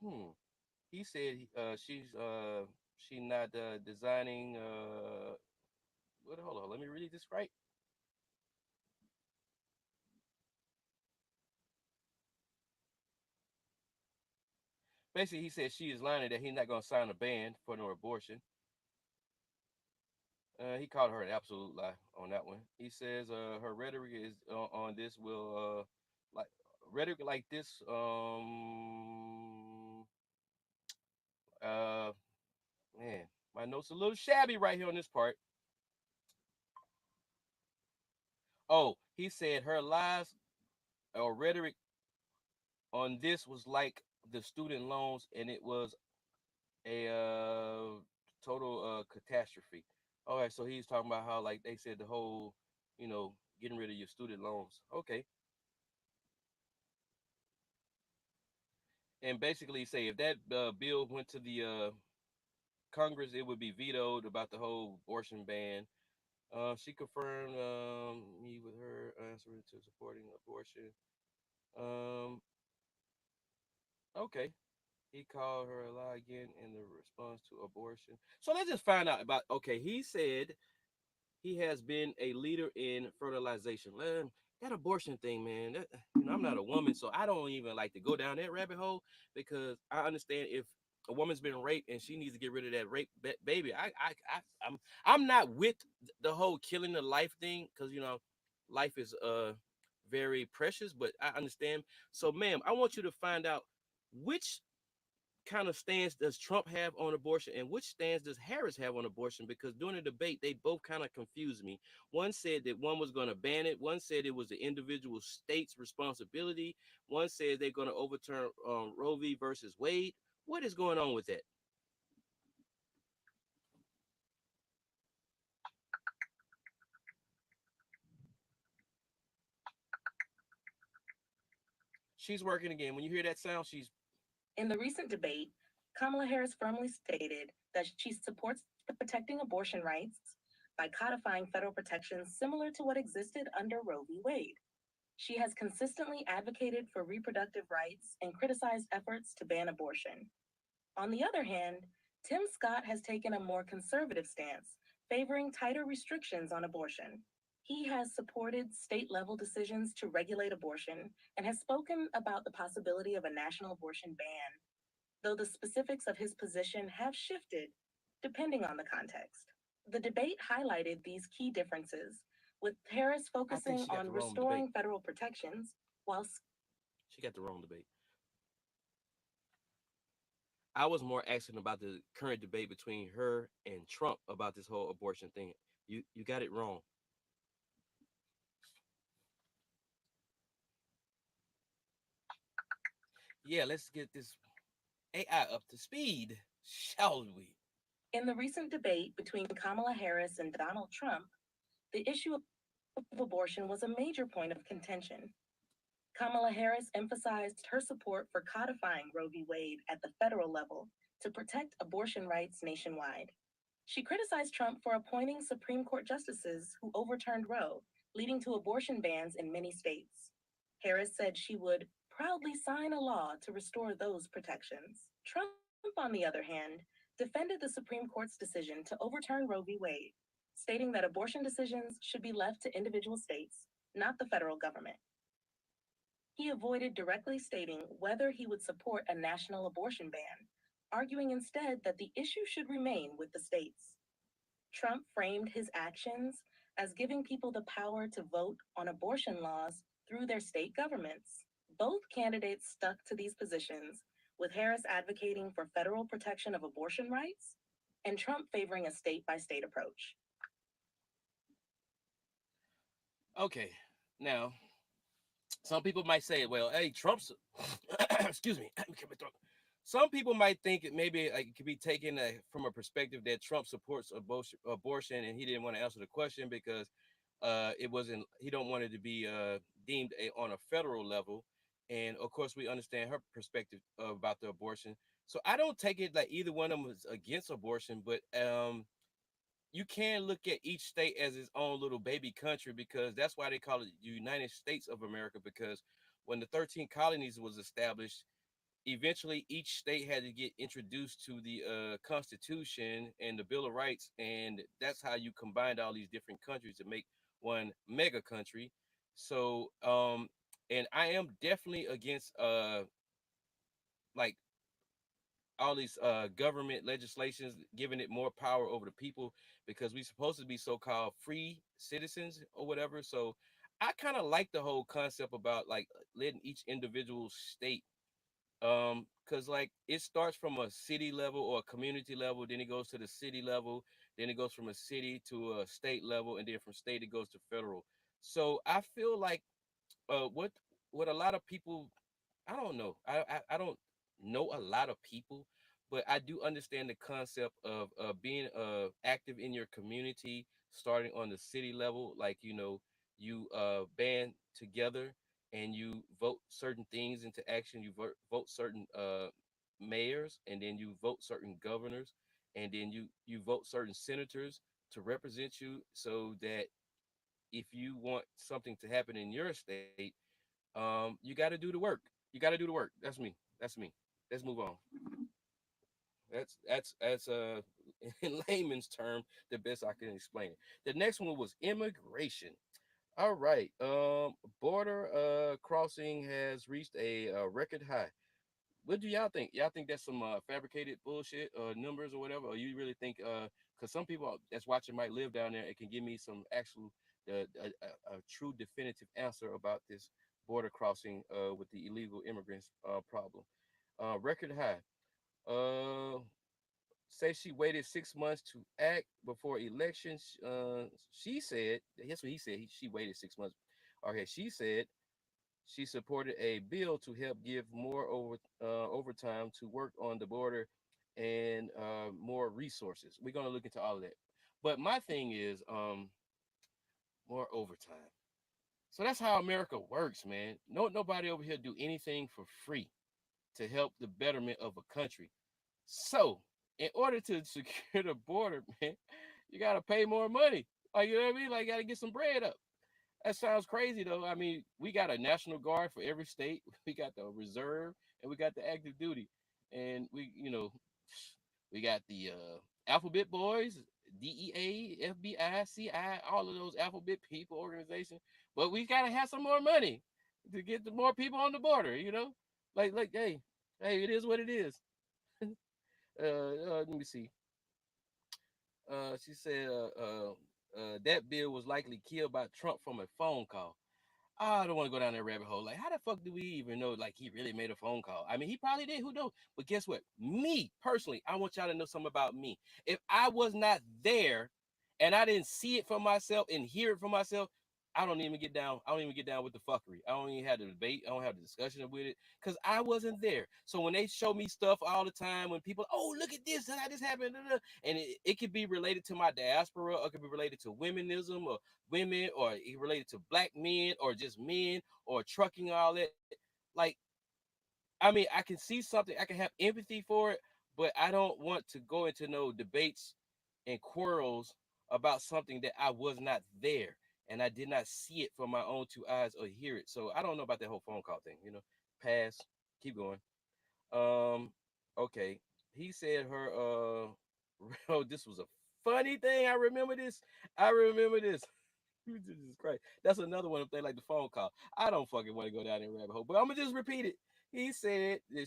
Hmm. He said she not designing. What? Hold on. Let me read this right. Basically, he said she is lying that he's not going to sign a ban for no abortion. He called her an absolute lie on that one. He says her rhetoric is on this will like rhetoric like this uh man, my notes a little shabby right here on this part. Oh, he said her lies or rhetoric on this was like the student loans, and it was a total catastrophe. All right, so he's talking about how like they said the whole, getting rid of your student loans. Okay, and basically say if that bill went to the Congress, it would be vetoed about the whole abortion ban. She confirmed me with her answer to supporting abortion. Um, okay. He called her a lie again in the response to abortion. So let's just find out about. Okay, he said he has been a leader in fertilization. That abortion thing, man. I'm not a woman, so I don't even like to go down that rabbit hole because I understand if a woman's been raped and she needs to get rid of that rape baby. I'm not with the whole killing the life thing because life is very precious, but I understand. So, ma'am, I want you to find out which kind of stance does Trump have on abortion and which stance does Harris have on abortion? Because during the debate, they both kind of confused me. One said that one was going to ban it. One said it was the individual state's responsibility. One said they're going to overturn Roe v. versus Wade. What is going on with that? She's working again. When you hear that sound, she's In the recent debate, Kamala Harris firmly stated that she supports protecting abortion rights by codifying federal protections similar to what existed under Roe v. Wade. She has consistently advocated for reproductive rights and criticized efforts to ban abortion. On the other hand, Tim Scott has taken a more conservative stance, favoring tighter restrictions on abortion. He has supported state level decisions to regulate abortion and has spoken about the possibility of a national abortion ban. though the specifics of his position have shifted depending on the context. The debate highlighted these key differences, with Harris I think focusing she got on the wrong restoring debate. federal protections while She got the wrong debate. I was more asking about the current debate between her and Trump about this whole abortion thing. You got it wrong. Yeah, let's get this AI up to speed, shall we? in the recent debate between Kamala Harris and Donald Trump, the issue of abortion was a major point of contention. Kamala Harris emphasized her support for codifying Roe v. Wade at the federal level to protect abortion rights nationwide. She criticized Trump for appointing Supreme Court justices who overturned Roe, leading to abortion bans in many states. Harris said she would proudly sign a law to restore those protections. Trump, on the other hand, defended the Supreme Court's decision to overturn Roe v. Wade, stating that abortion decisions should be left to individual states, not the federal government. He avoided directly stating whether he would support a national abortion ban, arguing instead that the issue should remain with the states. Trump framed his actions as giving people the power to vote on abortion laws through their state governments. Both candidates stuck to these positions, with Harris advocating for federal protection of abortion rights and Trump favoring a state-by-state approach. Okay, now some people might say, well, hey, Trump's excuse me, some people might think it maybe like it could be taken from a perspective that Trump supports abortion and he didn't want to answer the question because it wasn't, he don't want it to be deemed on a federal level. And of course we understand her perspective about the abortion, so I don't take it like either one of them is against abortion, but you can look at each state as its own little baby country, because that's why they call it the United States of America, because when the 13 colonies was established, eventually each state had to get introduced to the Constitution and the Bill of Rights, and that's how you combined all these different countries to make one mega country. So and I am definitely against like all these government legislations giving it more power over the people, because we're supposed to be so-called free citizens or whatever. So I kind of like the whole concept about like letting each individual state, because like it starts from a city level or a community level, then it goes to the city level, then it goes from a city to a state level, and then from state it goes to federal. So I feel like what a lot of people, I don't know. I don't know a lot of people, but I do understand the concept of being active in your community, starting on the city level. Like, you know, you band together and you vote certain things into action. You vote certain mayors, and then you vote certain governors, and then you vote certain senators to represent you, so that if you want something to happen in your state, you got to do the work. You got to do the work. That's me. That's me. Let's move on. That's in layman's term the best I can explain it. The next one was immigration. All right. Border crossing has reached a record high. What do y'all think? Y'all think that's some fabricated bullshit numbers or whatever? Or you really think because some people that's watching might live down there and can give me some actual a true definitive answer about this border crossing with the illegal immigrants problem. Record high. Uh, Say she waited 6 months to act before elections. She said, that's what he said. She waited 6 months. Okay, she said she supported a bill to help give more overtime to work on the border and more resources. We're gonna look into all of that. But my thing is more overtime. So that's how America works, man. Nobody over here do anything for free to help the betterment of a country. So in order to secure the border, man, you gotta pay more money. Like, you know what I mean? Like, you gotta get some bread up. That sounds crazy though. I mean, we got a national guard for every state. We got the reserve and we got the active duty. And we, you know, we got the alphabet boys, DEA, FBI, CI, all of those alphabet people organizations. But we gotta have some more money to get the more people on the border, you know? Like, hey, it is what it is. Let me see. She said that bill was likely killed by Trump from a phone call. I don't want to go down that rabbit hole. Like, how the fuck do we even know, like, he really made a phone call? I mean, he probably did. Who knows? But guess what? Me, personally, I want y'all to know something about me. If I was not there and I didn't see it for myself and hear it for myself, I don't even get down. I don't even get down with the fuckery. I don't even have the debate. I don't have the discussion with it because I wasn't there. So when they show me stuff all the time, when people, oh, look at this, how this happened, and it could be related to my diaspora, or it could be related to womenism, or women, or related to black men, or just men, or trucking, all that. Like, I mean, I can see something, I can have empathy for it, but I don't want to go into no debates and quarrels about something that I was not there and I did not see it from my own two eyes or hear it. So I don't know about that whole phone call thing, Pass. Keep going. Um, okay. He said her oh, this was a funny thing. I remember this. I remember this. Jesus Christ. That's another one of them, like the phone call. I don't fucking want to go down that rabbit hole, but I'm gonna just repeat it. He said that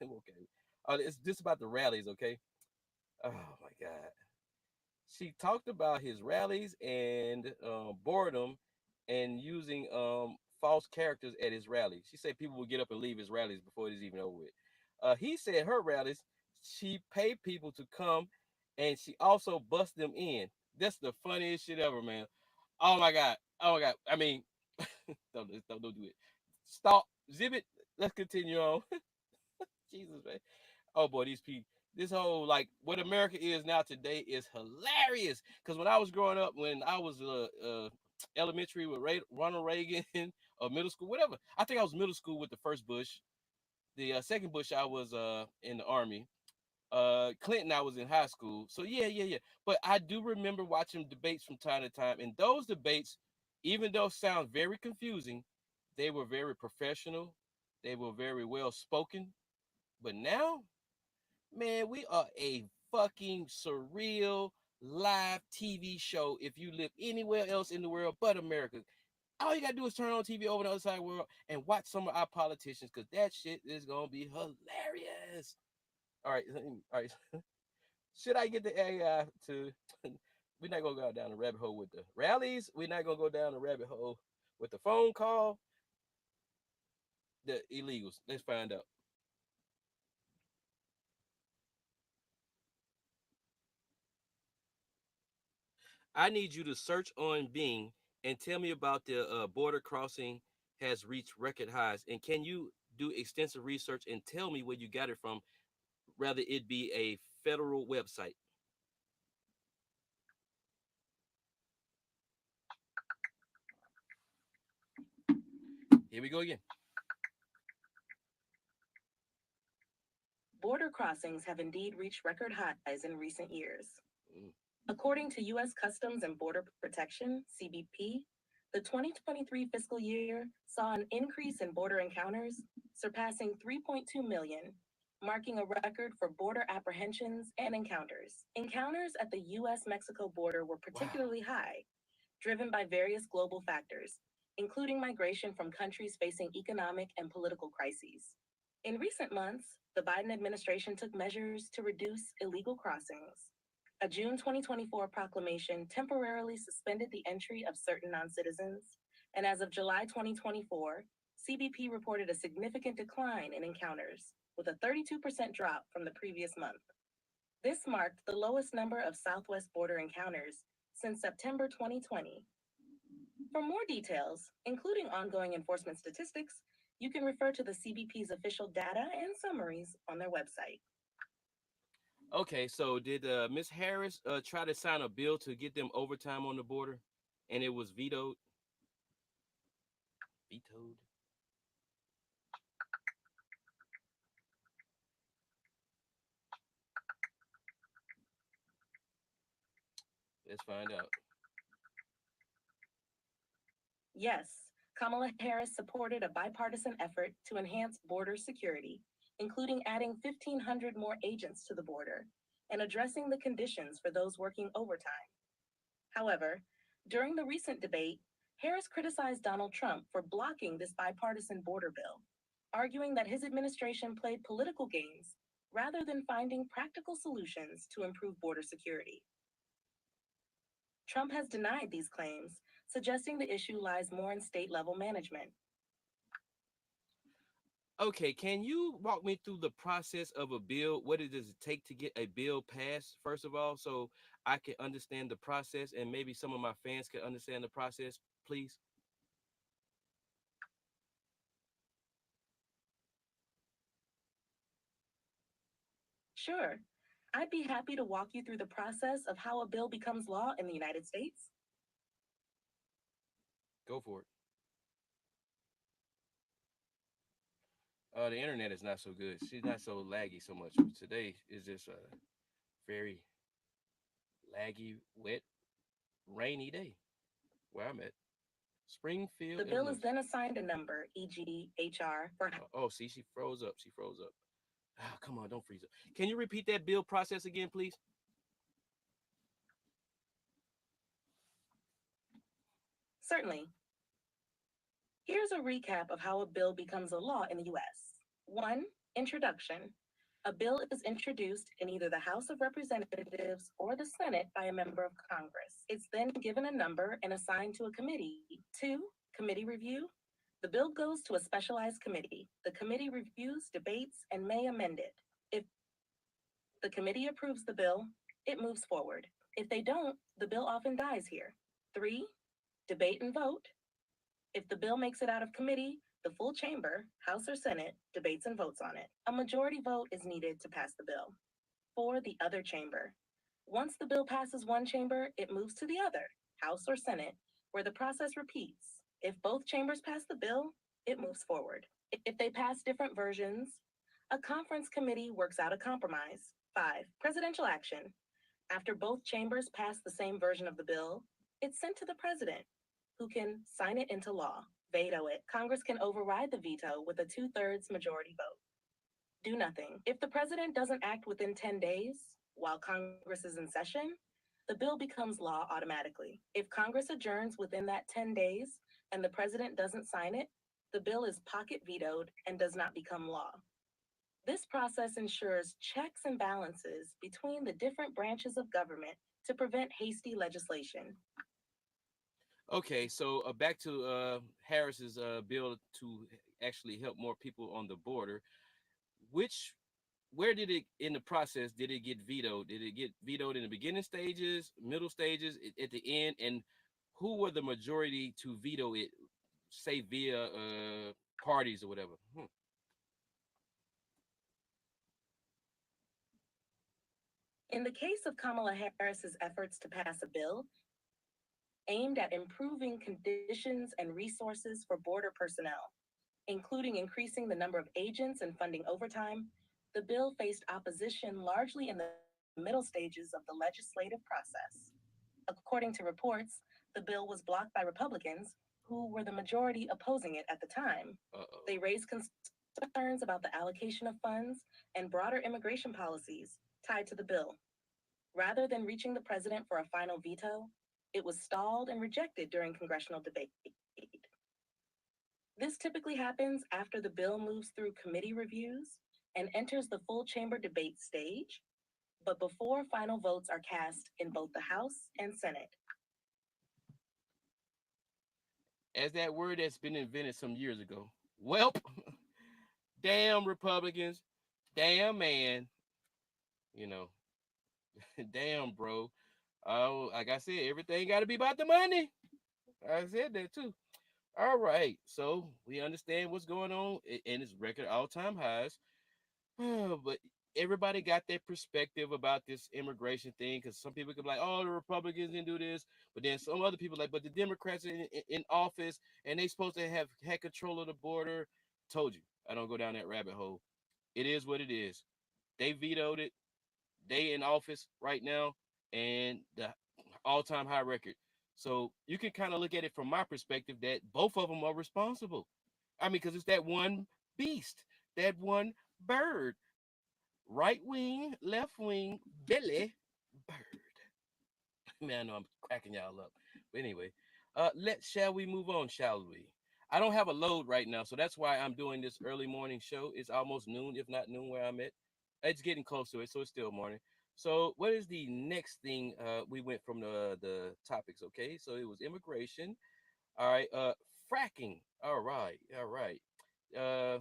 okay. It's just about the rallies, okay? Oh my God. She talked about his rallies and boredom and using false characters at his rallies. She said people would get up and leave his rallies before it is even over with. He said her rallies, she paid people to come and she also bust them in. That's the funniest shit ever, man. Oh my God. Oh my God. I mean, don't do it. Stop. Zip it. Let's continue on. Jesus, man. Oh boy, these people. This whole, like, what America is now today is hilarious. Because when I was growing up, when I was elementary with Ronald Reagan, or middle school, whatever. I think I was middle school with the first Bush. The second Bush, I was in the army. Clinton, I was in high school. So yeah. But I do remember watching debates from time to time, and those debates, even though sound very confusing, they were very professional. They were very well spoken. But now, man, we are a fucking surreal live TV show if you live anywhere else in the world but America. All you gotta do is turn on TV over the other side of the world and watch some of our politicians, because that shit is gonna be hilarious. All right, all right. Should I get the AI to? We're not gonna go down the rabbit hole with the rallies. We're not gonna go down the rabbit hole with the phone call, the illegals. Let's find out. I need you to search on Bing and tell me about the border crossing has reached record highs. And can you do extensive research and tell me where you got it from, rather it be a federal website? Here we go again. Border crossings have indeed reached record highs in recent years. Mm. According to U.S. Customs and Border Protection, CBP, the 2023 fiscal year saw an increase in border encounters, surpassing 3.2 million, marking a record for border apprehensions and encounters. Encounters at the U.S.-Mexico border were particularly high, driven by various global factors, including migration from countries facing economic and political crises. In recent months, the Biden administration took measures to reduce illegal crossings. A June 2024 proclamation temporarily suspended the entry of certain non-citizens, and as of July 2024, CBP reported a significant decline in encounters, with a 32% drop from the previous month. This marked the lowest number of Southwest border encounters since September 2020. For more details, including ongoing enforcement statistics, you can refer to the CBP's official data and summaries on their website. Okay, so did Miss Harris try to sign a bill to get them overtime on the border, and it was vetoed? Vetoed. Let's find out. Yes, Kamala Harris supported a bipartisan effort to enhance border security, including adding 1,500 more agents to the border and addressing the conditions for those working overtime. However, during the recent debate, Harris criticized Donald Trump for blocking this bipartisan border bill, arguing that his administration played political games rather than finding practical solutions to improve border security. Trump has denied these claims, suggesting the issue lies more in state-level management. Okay, can you walk me through the process of a bill? What does it take to get a bill passed, first of all, so I can understand the process and maybe some of my fans can understand the process, please? Sure, I'd be happy to walk you through the process of how a bill becomes law in the United States. Go for it. The internet is not so good. She's not so laggy so much. Today is just a very laggy, wet, rainy day where I'm at. Springfield, The bill is Illinois. then assigned a number, e.g., HR, for Oh, see, she froze up. She froze up. Ah, come on, don't freeze up. Can you repeat that bill process again, please? certainly. Here's a recap of how a bill becomes a law in the US. 1. Introduction. A bill is introduced in either the House of Representatives or the Senate by a member of Congress. It's then given a number and assigned to a committee. 2. Committee review. The bill goes to a specialized committee. The committee reviews, debates, and may amend it. If the committee approves the bill, it moves forward. If they don't, the bill often dies here. 3. Debate and vote. If the bill makes it out of committee, the full chamber, House or Senate, debates and votes on it. A majority vote is needed to pass the bill. 4. The other chamber. Once the bill passes one chamber, it moves to the other, House or Senate, where the process repeats. If both chambers pass the bill, it moves forward. If they pass different versions, a conference committee works out a compromise. 5. Presidential action. After both chambers pass the same version of the bill, it's sent to the president, who can sign it into law, veto it. Congress can override the veto with a 2/3 majority vote. Do nothing. If the president doesn't act within 10 days while Congress is in session, the bill becomes law automatically. If Congress adjourns within that 10 days and the president doesn't sign it, the bill is pocket vetoed and does not become law. This process ensures checks and balances between the different branches of government to prevent hasty legislation. Okay, so back to Harris's bill to actually help more people on the border. Which, where did it in the process? Did it get vetoed? Did it get vetoed in the beginning stages, middle stages, at the end? And who were the majority to veto it? Say via parties or whatever. In the case of Kamala Harris's efforts to pass a bill aimed at improving conditions and resources for border personnel, including increasing the number of agents and funding overtime, the bill faced opposition largely in the middle stages of the legislative process. According to reports, the bill was blocked by Republicans, who were the majority opposing it at the time. Uh-oh. They raised concerns about the allocation of funds and broader immigration policies tied to the bill. Rather than reaching the president for a final veto, it was stalled and rejected during congressional debate. This typically happens after the bill moves through committee reviews and enters the full chamber debate stage, but before final votes are cast in both the House and Senate. As that word that's been invented some years ago. Welp, damn Republicans, damn man, you know, damn bro. Oh, like I said, everything got to be about the money. I said that too. All right, so we understand what's going on, and it's record all-time highs. But everybody got their perspective about this immigration thing, because some people could be like, "Oh, the Republicans didn't do this," but then some other people like, "But the Democrats are in office, and they supposed to have had control of the border." Told you, I don't go down that rabbit hole. It is what it is. They vetoed it. They in office right now, and the all-time high record. So you can kind of look at it from my perspective that both of them are responsible. I mean, because it's that one beast, that one bird, right wing, left wing, Billy Bird. Man, I know I'm cracking y'all up. But anyway, shall we move on, shall we? I don't have a load right now, so that's why I'm doing this early morning show. It's almost noon, if not noon, where I'm at. It's getting close to it, so it's still morning. So what is the next thing? We went from the topics, okay? So it was immigration. All right. Fracking. All right. All right. Uh,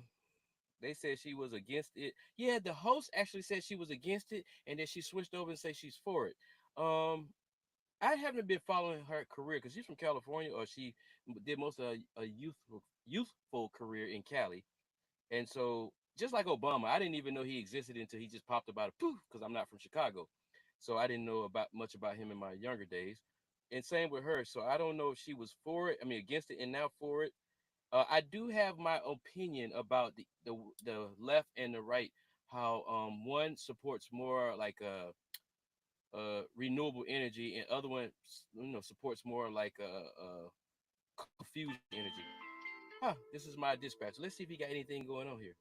they said she was against it. Yeah, the host actually said she was against it, and then she switched over and say she's for it. Um, I haven't been following her career because she's from California, or she did most of a youthful career in Cali. And so, just like Obama, I didn't even know he existed until he just popped about a poof because I'm not from Chicago. So I didn't know about much about him in my younger days. And same with her. So I don't know if she was for it, I mean against it and now for it. I do have my opinion about the left and the right. How one supports more like renewable energy, and other one supports more like fusion energy. Huh, this is my dispatch. Let's see if he got anything going on here.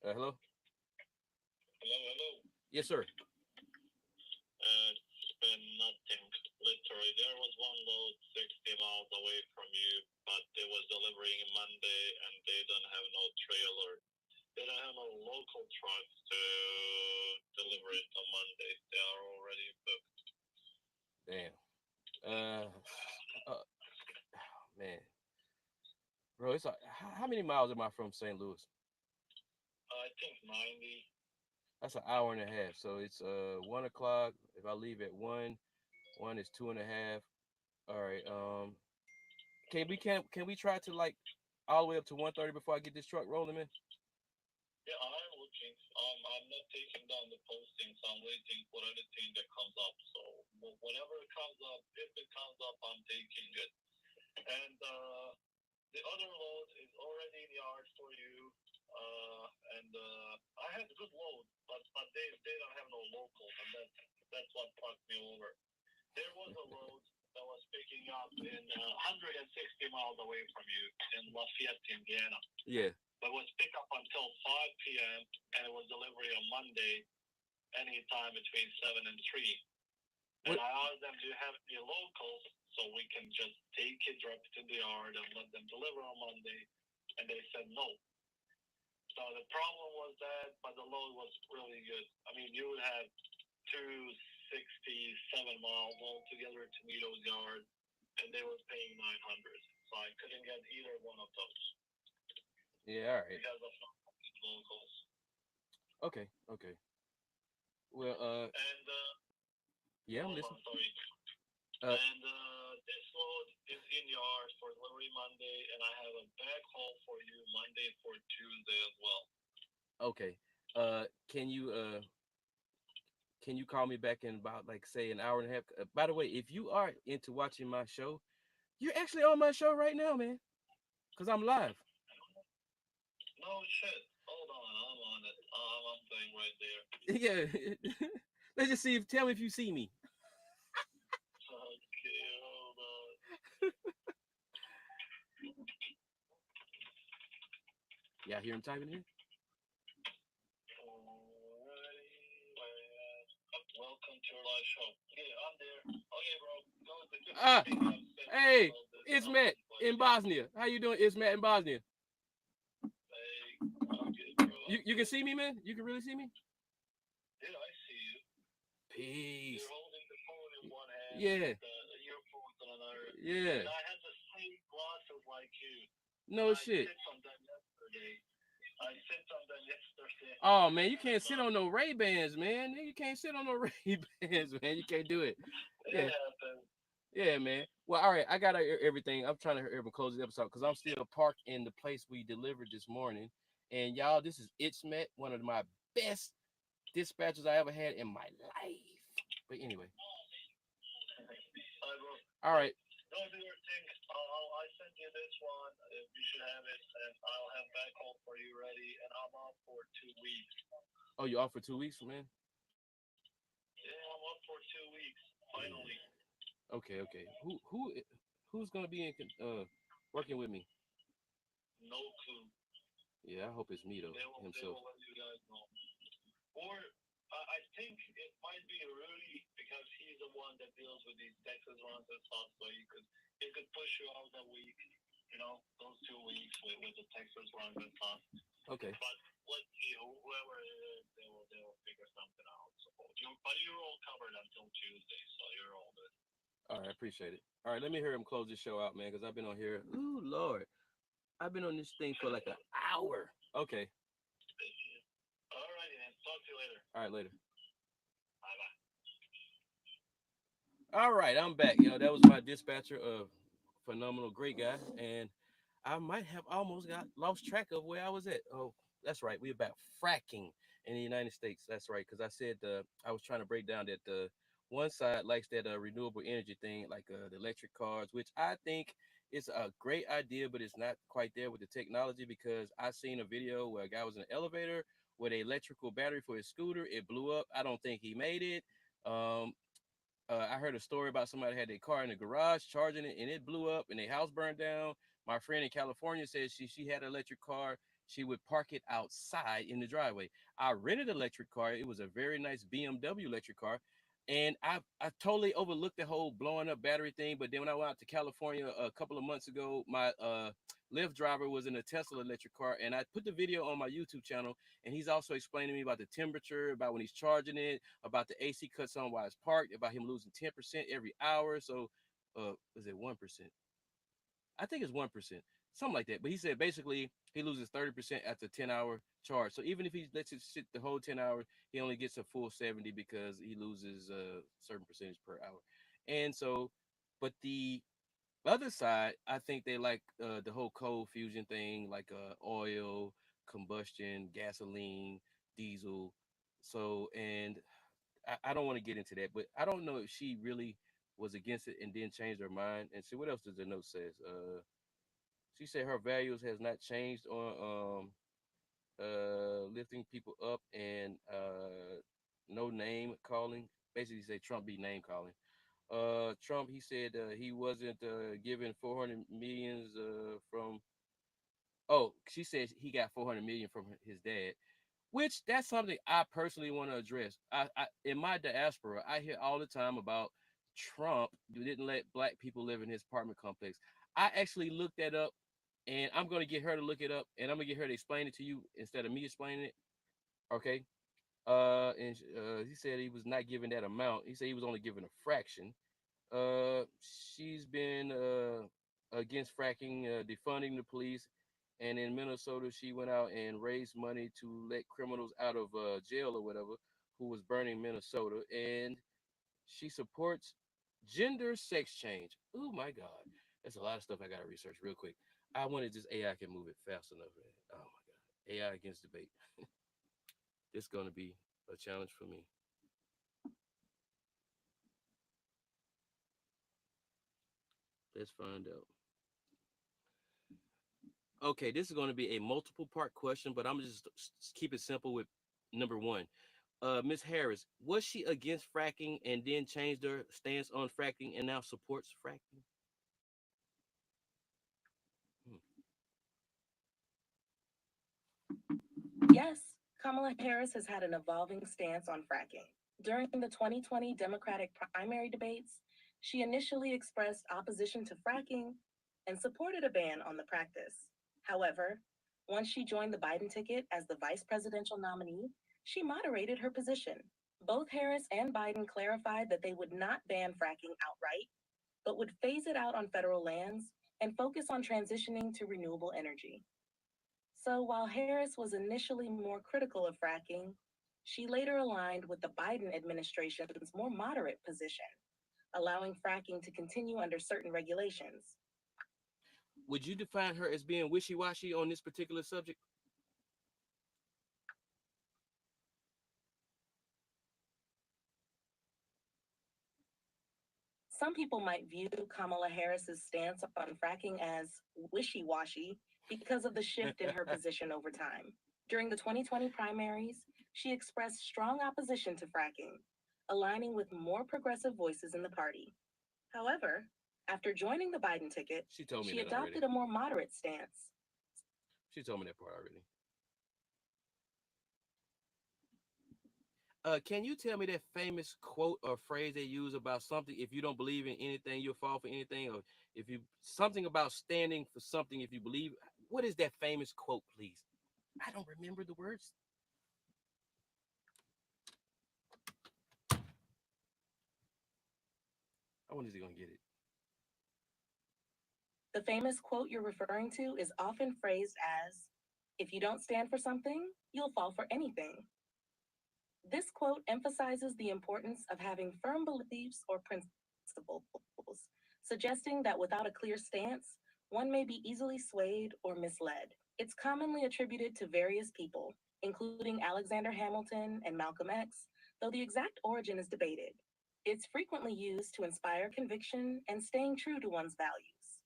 Hello? Hello, hello. Yes, sir. It's been nothing. Literally, there was one load 60 miles away from you, but they was delivering Monday, and they don't have no trailer. They don't have no local trucks to deliver it on Monday. They are already booked. Damn. Man, bro, it's like how many miles am I from St. Louis? I think 90. That's an hour and a half. So it's 1 o'clock. If I leave at one is 2.5. All right. Can we try to like all the way up to 1:30 before I get this truck rolling, man? Yeah, I'm looking. I'm not taking down the postings. I'm waiting for anything that comes up. So whenever it comes up, if it comes up, I'm taking it. And the other load is already in the yard for you. I had a good load, but they don't have no local, and that's what fucked me over. There was a load that was picking up in 160 miles away from you in Lafayette, Indiana. Yeah. But it was picked up until 5 p.m. and it was delivery on Monday, anytime between 7 and 3. And I asked them, do you have any locals so we can just take it, drop it in the yard, and let them deliver on Monday? And they said no. So the problem was that, but the load was really good. I mean, you would have 267 miles altogether to Toledo's yard, and they were paying 900. So I couldn't get either one of those. Yeah, all right. Because of locals. Okay. Well, yeah, I'm listening. Sorry. This load is in yard for delivery Monday, and I have a back haul for you Monday for Tuesday as well. Okay. Can you call me back in about like say an hour and a half? By the way, if you are into watching my show, you're actually on my show right now, man. Cause I'm live. No shit. Hold on, I'm on it. I'm playing right there. Yeah. Let's just see. Tell me if you see me. Okay, hold on. Yeah, I hear him typing in. Welcome to our live show. Yeah, I'm there. Okay, bro. Hey, it's Matt in Bosnia. How you doing? It's Matt in Bosnia. Hey, I'm good, bro. You can see me, man? You can really see me? Yeah, I see you. Peace. You're holding the phone in one hand. Yeah. The earphones in another. Yeah. And I had the same glasses like you. No shit. I sit on them yesterday. Oh man, you can't sit on no Ray-Bans, man. You can't sit on no Ray-Bans, man. You can't do it. Yeah. Yeah, man. Well, all right. I got everything. I'm trying to hurry up and close the episode because I'm still parked in the place we delivered this morning. And y'all, this is It's Met, one of my best dispatchers I ever had in my life. But anyway. All right. Don't do your thing. I sent you this one. You should have it, and I'll have back home for you ready. And I'm off for 2 weeks. Oh, you off for 2 weeks, man? Yeah, I'm off for 2 weeks. Finally. Okay. Who's gonna be in working with me? No clue. Yeah, I hope it's me though. Himself. They will let you guys know. Or I think it might be Rudy because he's the one that deals with these Texas runs and stuff. So he could push you out that week. You know, those 2 weeks with the Texas runs and stuff. Okay. But let's see, whoever it is, they will figure something out. So but you're all covered until Tuesday, so you're all good. All right, I appreciate it. All right, let me hear him close this show out, man, because I've been on here. Ooh, Lord. I've been on this thing for like an hour. Okay. All righty, then. Talk to you later. All right, later. Bye-bye. All right, I'm back. That was my dispatcher, phenomenal, great guy. And I might have almost got lost track of where I was at. Oh, that's right. We're about fracking in the United States. That's right. Because I said I was trying to break down that one side likes that renewable energy thing, like the electric cars, which I think is a great idea, but it's not quite there with the technology because I seen a video where a guy was in an elevator with an electrical battery for his scooter. It blew up. I don't think he made it. Um, I heard a story about somebody had their car in the garage charging it and it blew up and their house burned down. My friend in California said she had an electric car. She would park it outside in the driveway. I rented an electric car. It was a very nice BMW electric car. And I totally overlooked the whole blowing up battery thing. But then when I went out to California a couple of months ago, my Lyft driver was in a Tesla electric car. And I put the video on my YouTube channel. And he's also explaining to me about the temperature, about when he's charging it, about the AC cuts on while it's parked, about him losing 10% every hour. So, is it 1%? I think it's 1%, something like that. But he said basically he loses 30% after 10-hour charge. So even if he lets it sit the whole 10 hours, he only gets a full 70 because he loses a certain percentage per hour. And so, but the other side, I think they like the whole cold fusion thing, like oil, combustion, gasoline, diesel. So, and I don't want to get into that, but I don't know if she really was against it and then changed her mind. And see what else does the note says? She said her values has not changed on lifting people up and no name calling. Basically, say Trump be name calling. Trump, he said he wasn't given 400 millions from. Oh, she said he got 400 million from his dad, which that's something I personally want to address. I in my diaspora, I hear all the time about Trump didn't let black people live in his apartment complex. I actually looked that up, and I'm gonna get her to look it up, and I'm gonna get her to explain it to you instead of me explaining it. Okay. And he said he was not given that amount. He said he was only given a fraction. Uh, she's been against fracking, defunding the police, and in Minnesota, she went out and raised money to let criminals out of jail or whatever who was burning Minnesota, and she supports gender sex change. Oh my God, that's a lot of stuff I gotta research real quick. I wanted this AI can move it fast enough. Man. Oh my God, AI against debate. It's gonna be a challenge for me. Let's find out. Okay, this is going to be a multiple part question, but I'm just keep it simple with number one. Miss Harris, was she against fracking and then changed her stance on fracking and now supports fracking? Hmm. Yes, Kamala Harris has had an evolving stance on fracking. During the 2020 Democratic primary debates, she initially expressed opposition to fracking and supported a ban on the practice. However, once she joined the Biden ticket as the vice presidential nominee, she moderated her position. Both Harris and Biden clarified that they would not ban fracking outright, but would phase it out on federal lands and focus on transitioning to renewable energy. So while Harris was initially more critical of fracking, she later aligned with the Biden administration's more moderate position, allowing fracking to continue under certain regulations. Would you define her as being wishy washy on this particular subject? Some people might view Kamala Harris's stance on fracking as wishy-washy because of the shift in her position over time. During the 2020 primaries, she expressed strong opposition to fracking, aligning with more progressive voices in the party. However, after joining the Biden ticket, She told me she that already. adopted a more moderate stance. She told me that part already. Can you tell me that famous quote or phrase they use about something? If you don't believe in anything, you'll fall for anything, or if you something about standing for something. If you believe, what is that famous quote, please? I don't remember the words. I wonder if he's gonna get it. The famous quote you're referring to is often phrased as, "If you don't stand for something, you'll fall for anything." This quote emphasizes the importance of having firm beliefs or principles, suggesting that without a clear stance, one may be easily swayed or misled. It's commonly attributed to various people, including Alexander Hamilton and Malcolm X, though the exact origin is debated. It's frequently used to inspire conviction and staying true to one's values.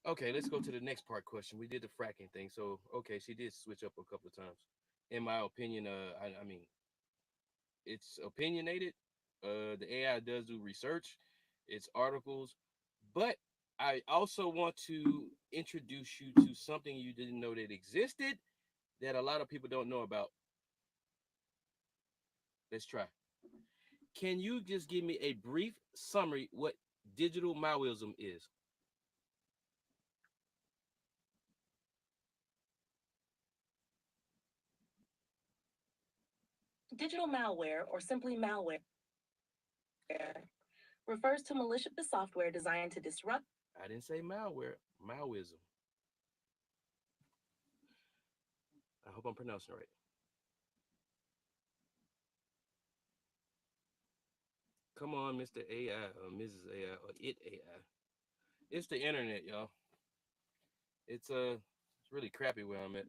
Okay, let's go to the next part question. We did the fracking thing, so okay, she did switch up a couple of times. In my opinion, I mean, it's opinionated. The AI does do research, it's articles, but I also want to introduce you to something you didn't know that existed that a lot of people don't know about. Let's try. Can you just give me a brief summary what digital Maoism is? Digital malware, or simply malware, refers to malicious software designed to disrupt. I didn't say malware, Maoism. I hope I'm pronouncing it right. Come on, Mr. AI or Mrs. AI or it AI. It's the internet, y'all. It's really crappy where I'm at.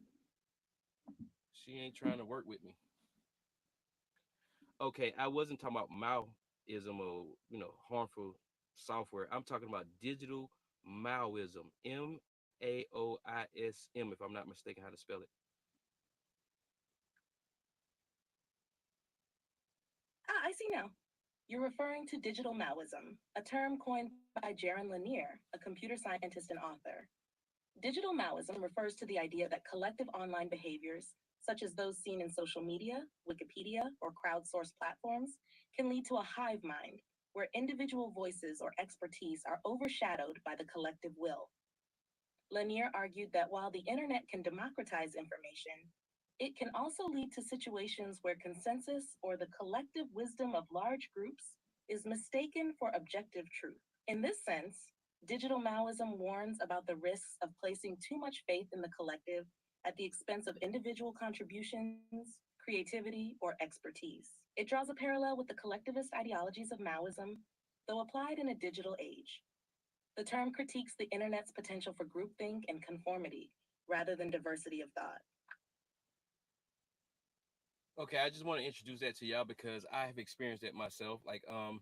She ain't trying to work with me. Okay, I wasn't talking about Maoism or harmful software. I'm talking about digital Maoism. Maoism, if I'm not mistaken how to spell it. Ah, I see now. You're referring to digital Maoism, a term coined by Jaron Lanier, a computer scientist and author. Digital Maoism refers to the idea that collective online behaviors, such as those seen in social media, Wikipedia, or crowdsourced platforms, can lead to a hive mind where individual voices or expertise are overshadowed by the collective will. Lanier argued that while the internet can democratize information, it can also lead to situations where consensus or the collective wisdom of large groups is mistaken for objective truth. In this sense, digital Maoism warns about the risks of placing too much faith in the collective at the expense of individual contributions, creativity, or expertise. It draws a parallel with the collectivist ideologies of Maoism, though applied in a digital age. The term critiques the internet's potential for groupthink and conformity rather than diversity of thought. Okay, I just want to introduce that to y'all because I have experienced that myself. Like, I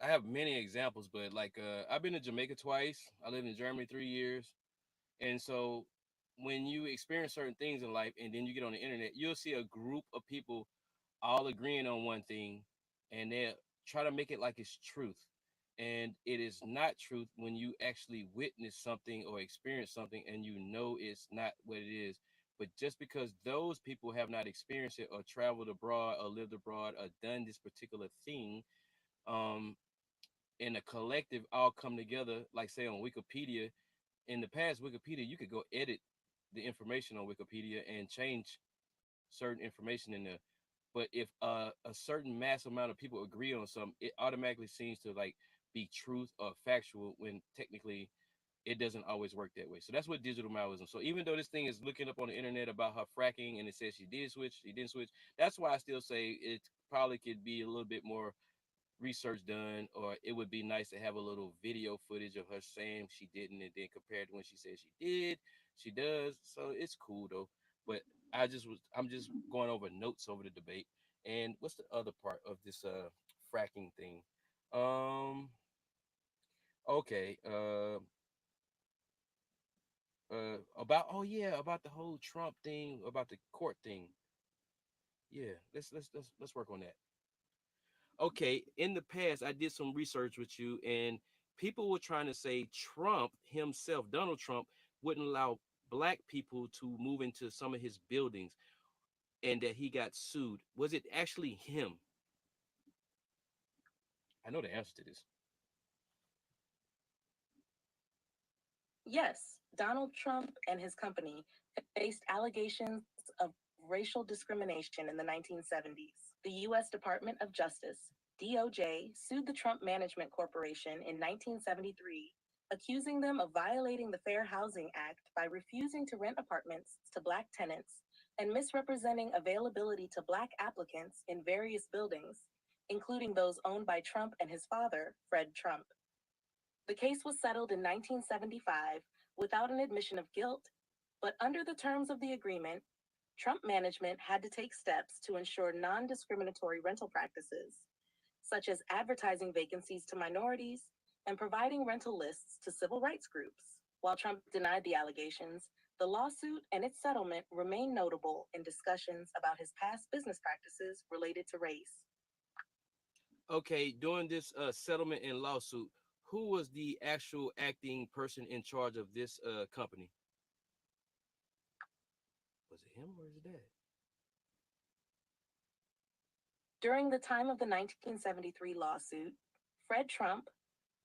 have many examples, but like, I've been to Jamaica twice. I lived in Germany 3 years, and so when you experience certain things in life, and then you get on the internet, you'll see a group of people all agreeing on one thing, and they try to make it like it's truth, and it is not truth when you actually witness something or experience something, and you know it's not what it is. But just because those people have not experienced it or traveled abroad or lived abroad or done this particular thing, um, in a collective all come together, like say on Wikipedia. In the past, Wikipedia, you could go edit the information on Wikipedia and change certain information in there. But if a certain mass amount of people agree on something, it automatically seems to like be truth or factual when technically it doesn't always work that way. So that's what digital Maoism. So even though this thing is looking up on the internet about her fracking and it says she did switch, she didn't switch, that's why I still say it probably could be a little bit more research done, or it would be nice to have a little video footage of her saying she didn't and then compared to when she said she did, she does. So it's cool though. But I'm just going over notes over the debate. And what's the other part of this fracking thing? Um okay. About, oh yeah, about the whole Trump thing, about the court thing. Yeah, let's work on that. Okay, in the past, I did some research with you, and people were trying to say Trump himself, Donald Trump, wouldn't allow black people to move into some of his buildings and that he got sued. Was it actually him? I know the answer to this. Yes, Donald Trump and his company faced allegations of racial discrimination in the 1970s. The U.S. Department of Justice, DOJ, sued the Trump Management Corporation in 1973, accusing them of violating the Fair Housing Act by refusing to rent apartments to Black tenants and misrepresenting availability to Black applicants in various buildings, including those owned by Trump and his father, Fred Trump. The case was settled in 1975 without an admission of guilt, but under the terms of the agreement, Trump management had to take steps to ensure non-discriminatory rental practices, such as advertising vacancies to minorities and providing rental lists to civil rights groups. While Trump denied the allegations, the lawsuit and its settlement remain notable in discussions about his past business practices related to race. Okay, during this settlement and lawsuit, who was the actual acting person in charge of this company? Was it him or his dad? During the time of the 1973 lawsuit, Fred Trump,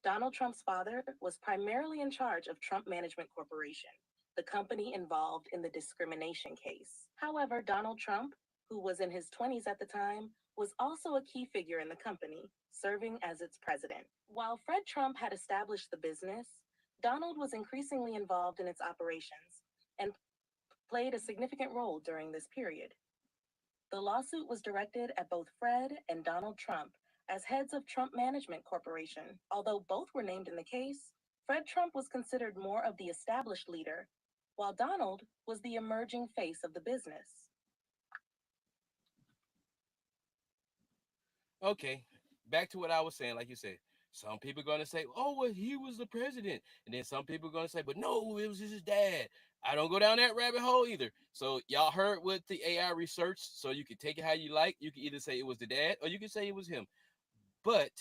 Donald Trump's father, was primarily in charge of Trump Management Corporation, the company involved in the discrimination case. However, Donald Trump, who was in his 20s at the time, was also a key figure in the company, serving as its president. While Fred Trump had established the business, Donald was increasingly involved in its operations and played a significant role during this period. The lawsuit was directed at both Fred and Donald Trump as heads of Trump Management Corporation. Although both were named in the case, Fred Trump was considered more of the established leader, while Donald was the emerging face of the business. Okay, back to what I was saying. Like you said, some people are going to say, oh, well, he was the president. And then some people are going to say, but no, it was his dad. I don't go down that rabbit hole either. So y'all heard what the AI researched. So you can take it how you like. You can either say it was the dad or you can say it was him. But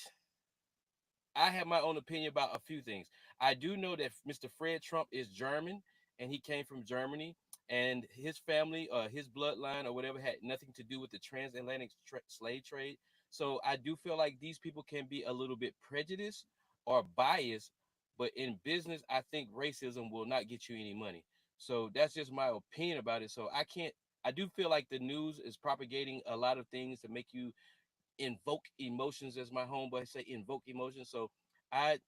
I have my own opinion about a few things. I do know that Mr. Fred Trump is German and he came from Germany, and his family, his bloodline or whatever had nothing to do with the transatlantic slave trade. So I do feel like these people can be a little bit prejudiced or biased, but in business, I think racism will not get you any money. So that's just my opinion about it. So I do feel like the news is propagating a lot of things to make you invoke emotions, as my homeboy say, invoke emotions. So I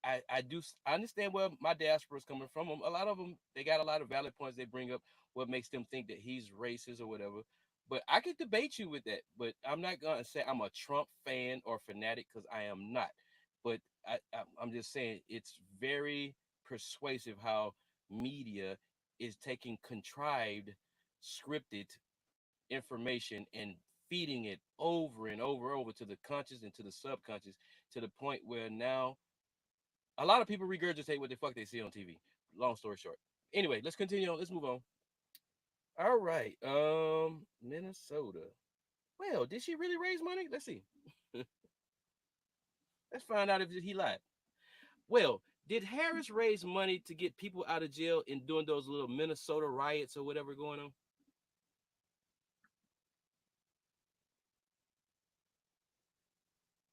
I understand where my diaspora is coming from. A lot of them, they got a lot of valid points they bring up, what makes them think that he's racist or whatever. But I could debate you with that. But I'm not gonna say I'm a Trump fan or fanatic, because I am not. But I'm just saying it's very persuasive how media is taking contrived, scripted information and feeding it over and over to the conscious and to the subconscious, to the point where now a lot of people regurgitate what the fuck they see on TV. Long story short. Anyway, let's continue on. Let's move on. All right. Minnesota. Well, did she really raise money? Let's see. Let's find out if he lied. Well, did Harris raise money to get people out of jail in doing those little Minnesota riots or whatever going on?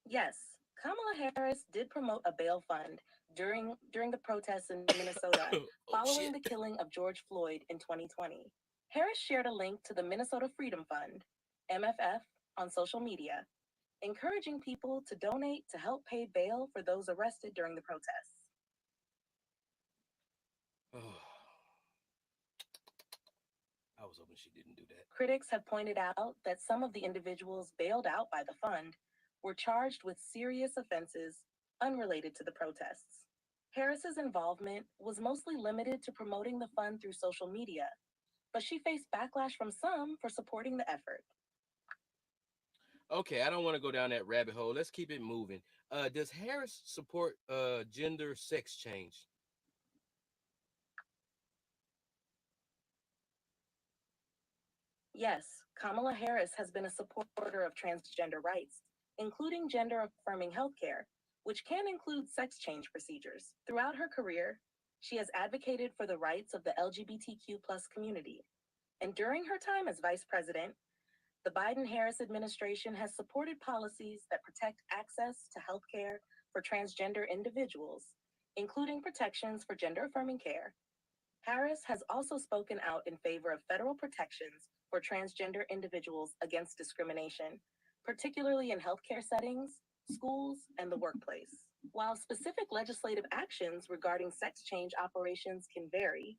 Yes, Kamala Harris did promote a bail fund during the protests in Minnesota Oh, following shit. the killing of George Floyd in 2020. Harris shared a link to the Minnesota Freedom Fund, MFF, on social media, encouraging people to donate to help pay bail for those arrested during the protests. Oh, I was hoping she didn't do that. Critics have pointed out that some of the individuals bailed out by the fund were charged with serious offenses unrelated to the protests. Harris's involvement was mostly limited to promoting the fund through social media, but she faced backlash from some for supporting the effort. Okay, I don't want to go down that rabbit hole. Let's keep it moving. Does Harris support gender sex change? Yes, Kamala Harris has been a supporter of transgender rights, including gender affirming healthcare, which can include sex change procedures. Throughout her career, she has advocated for the rights of the LGBTQ plus community. And during her time as vice president, the Biden Harris administration has supported policies that protect access to healthcare for transgender individuals, including protections for gender-affirming care. Harris has also spoken out in favor of federal protections for transgender individuals against discrimination, particularly in healthcare settings, schools, and the workplace. While specific legislative actions regarding sex change operations can vary,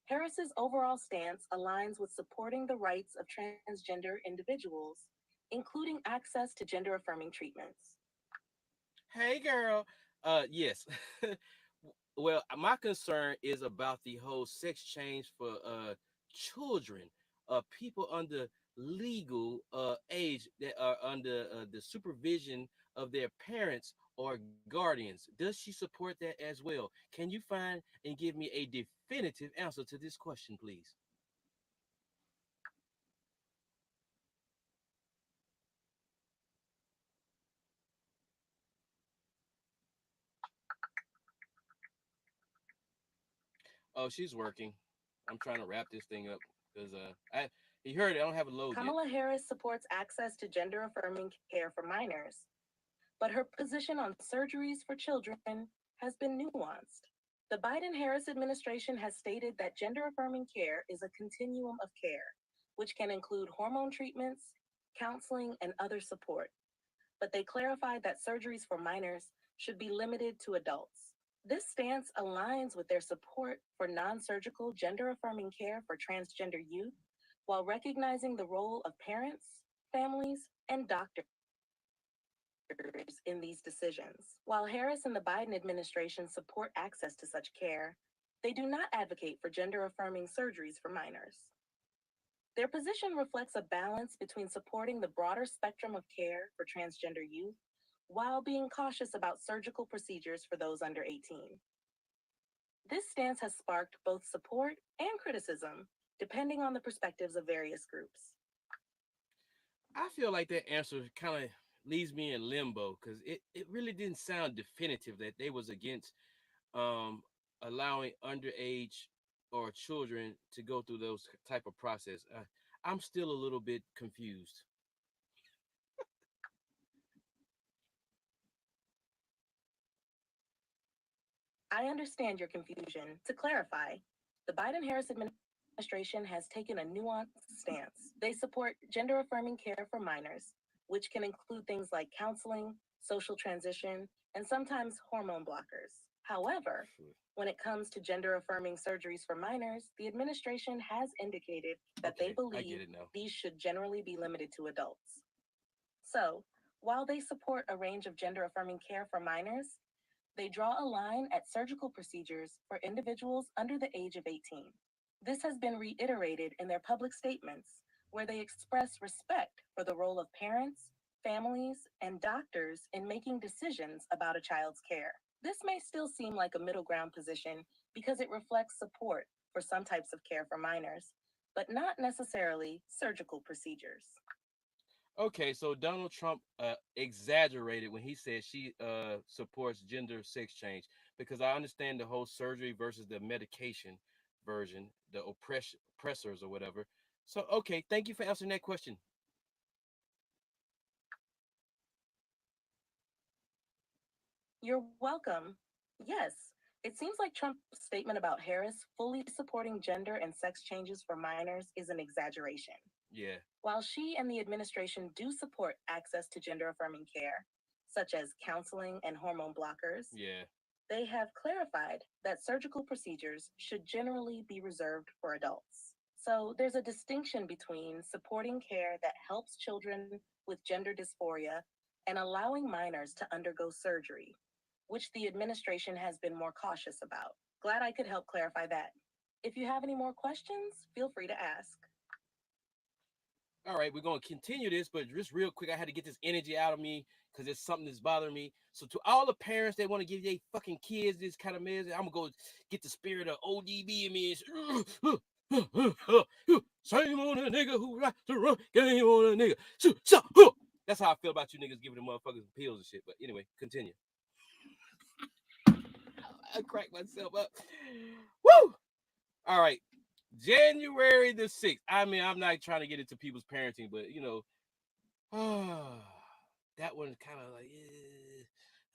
Harris's overall stance aligns with supporting the rights of transgender individuals, including access to gender-affirming treatments. Hey, girl. Yes. Well, my concern is about the whole sex change for children, people under legal age that are under the supervision of their parents or guardians. Does she support that as well? Can you find and give me a definitive answer to this question, please? Oh, she's working. I'm trying to wrap this thing up because I he heard it. I don't have a load yet. Kamala Harris supports access to gender-affirming care for minors, but her position on surgeries for children has been nuanced. The Biden-Harris administration has stated that gender-affirming care is a continuum of care, which can include hormone treatments, counseling, and other support. But they clarified that surgeries for minors should be limited to adults. This stance aligns with their support for non-surgical gender-affirming care for transgender youth, while recognizing the role of parents, families, and doctors in these decisions. While Harris and the Biden administration support access to such care, they do not advocate for gender-affirming surgeries for minors. Their position reflects a balance between supporting the broader spectrum of care for transgender youth while being cautious about surgical procedures for those under 18. This stance has sparked both support and criticism, depending on the perspectives of various groups. I feel like that answer kind of leaves me in limbo because it really didn't sound definitive that they was against um, allowing underage or children to go through those type of process. I'm still a little bit confused. I understand your confusion. To clarify, the Biden-Harris administration has taken a nuanced stance. They support gender-affirming care for minors, which can include things like counseling, social transition, and sometimes hormone blockers. However, when it comes to gender-affirming surgeries for minors, the administration has indicated that they Okay, I get believe it now. these should generally be limited to adults. So, while they support a range of gender-affirming care for minors, they draw a line at surgical procedures for individuals under the age of 18. This has been reiterated in their public statements, where they express respect for the role of parents, families, and doctors in making decisions about a child's care. This may still seem like a middle ground position because it reflects support for some types of care for minors, but not necessarily surgical procedures. Okay, so Donald Trump exaggerated when he said she supports gender sex change because I understand the whole surgery versus the medication version, the oppressors or whatever. So okay, thank you for answering that question. You're welcome. Yes, it seems like Trump's statement about Harris fully supporting gender and sex changes for minors is an exaggeration. Yeah. While she and the administration do support access to gender affirming care, such as counseling and hormone blockers, Yeah. they have clarified that surgical procedures should generally be reserved for adults. So there's a distinction between supporting care that helps children with gender dysphoria and allowing minors to undergo surgery, which the administration has been more cautious about. Glad I could help clarify that. If you have any more questions, feel free to ask. All right, we're gonna continue this, but just real quick, I had to get this energy out of me because it's something that's bothering me. So to all the parents that want to give their fucking kids this kind of message, I'm gonna go get the spirit of ODB in me. Shame on a nigga who likes to run game on a nigga. That's how I feel about you niggas giving the motherfuckers pills and shit. But anyway, continue. I cracked myself up. Woo! All right. January the 6th. I mean, I'm not trying to get into people's parenting, but you know, that one kind of like,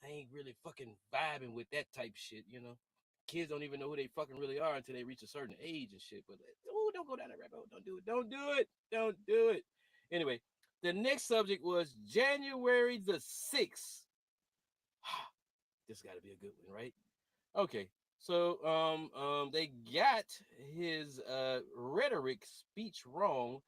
I ain't really fucking vibing with that type shit, you know. Kids don't even know who they fucking really are until they reach a certain age and shit. But oh, don't go down that rabbit hole. Don't do it. Don't do it. Don't do it. Anyway, the next subject was January the 6th. This got to be a good one, right? Okay. So they got his rhetoric speech wrong.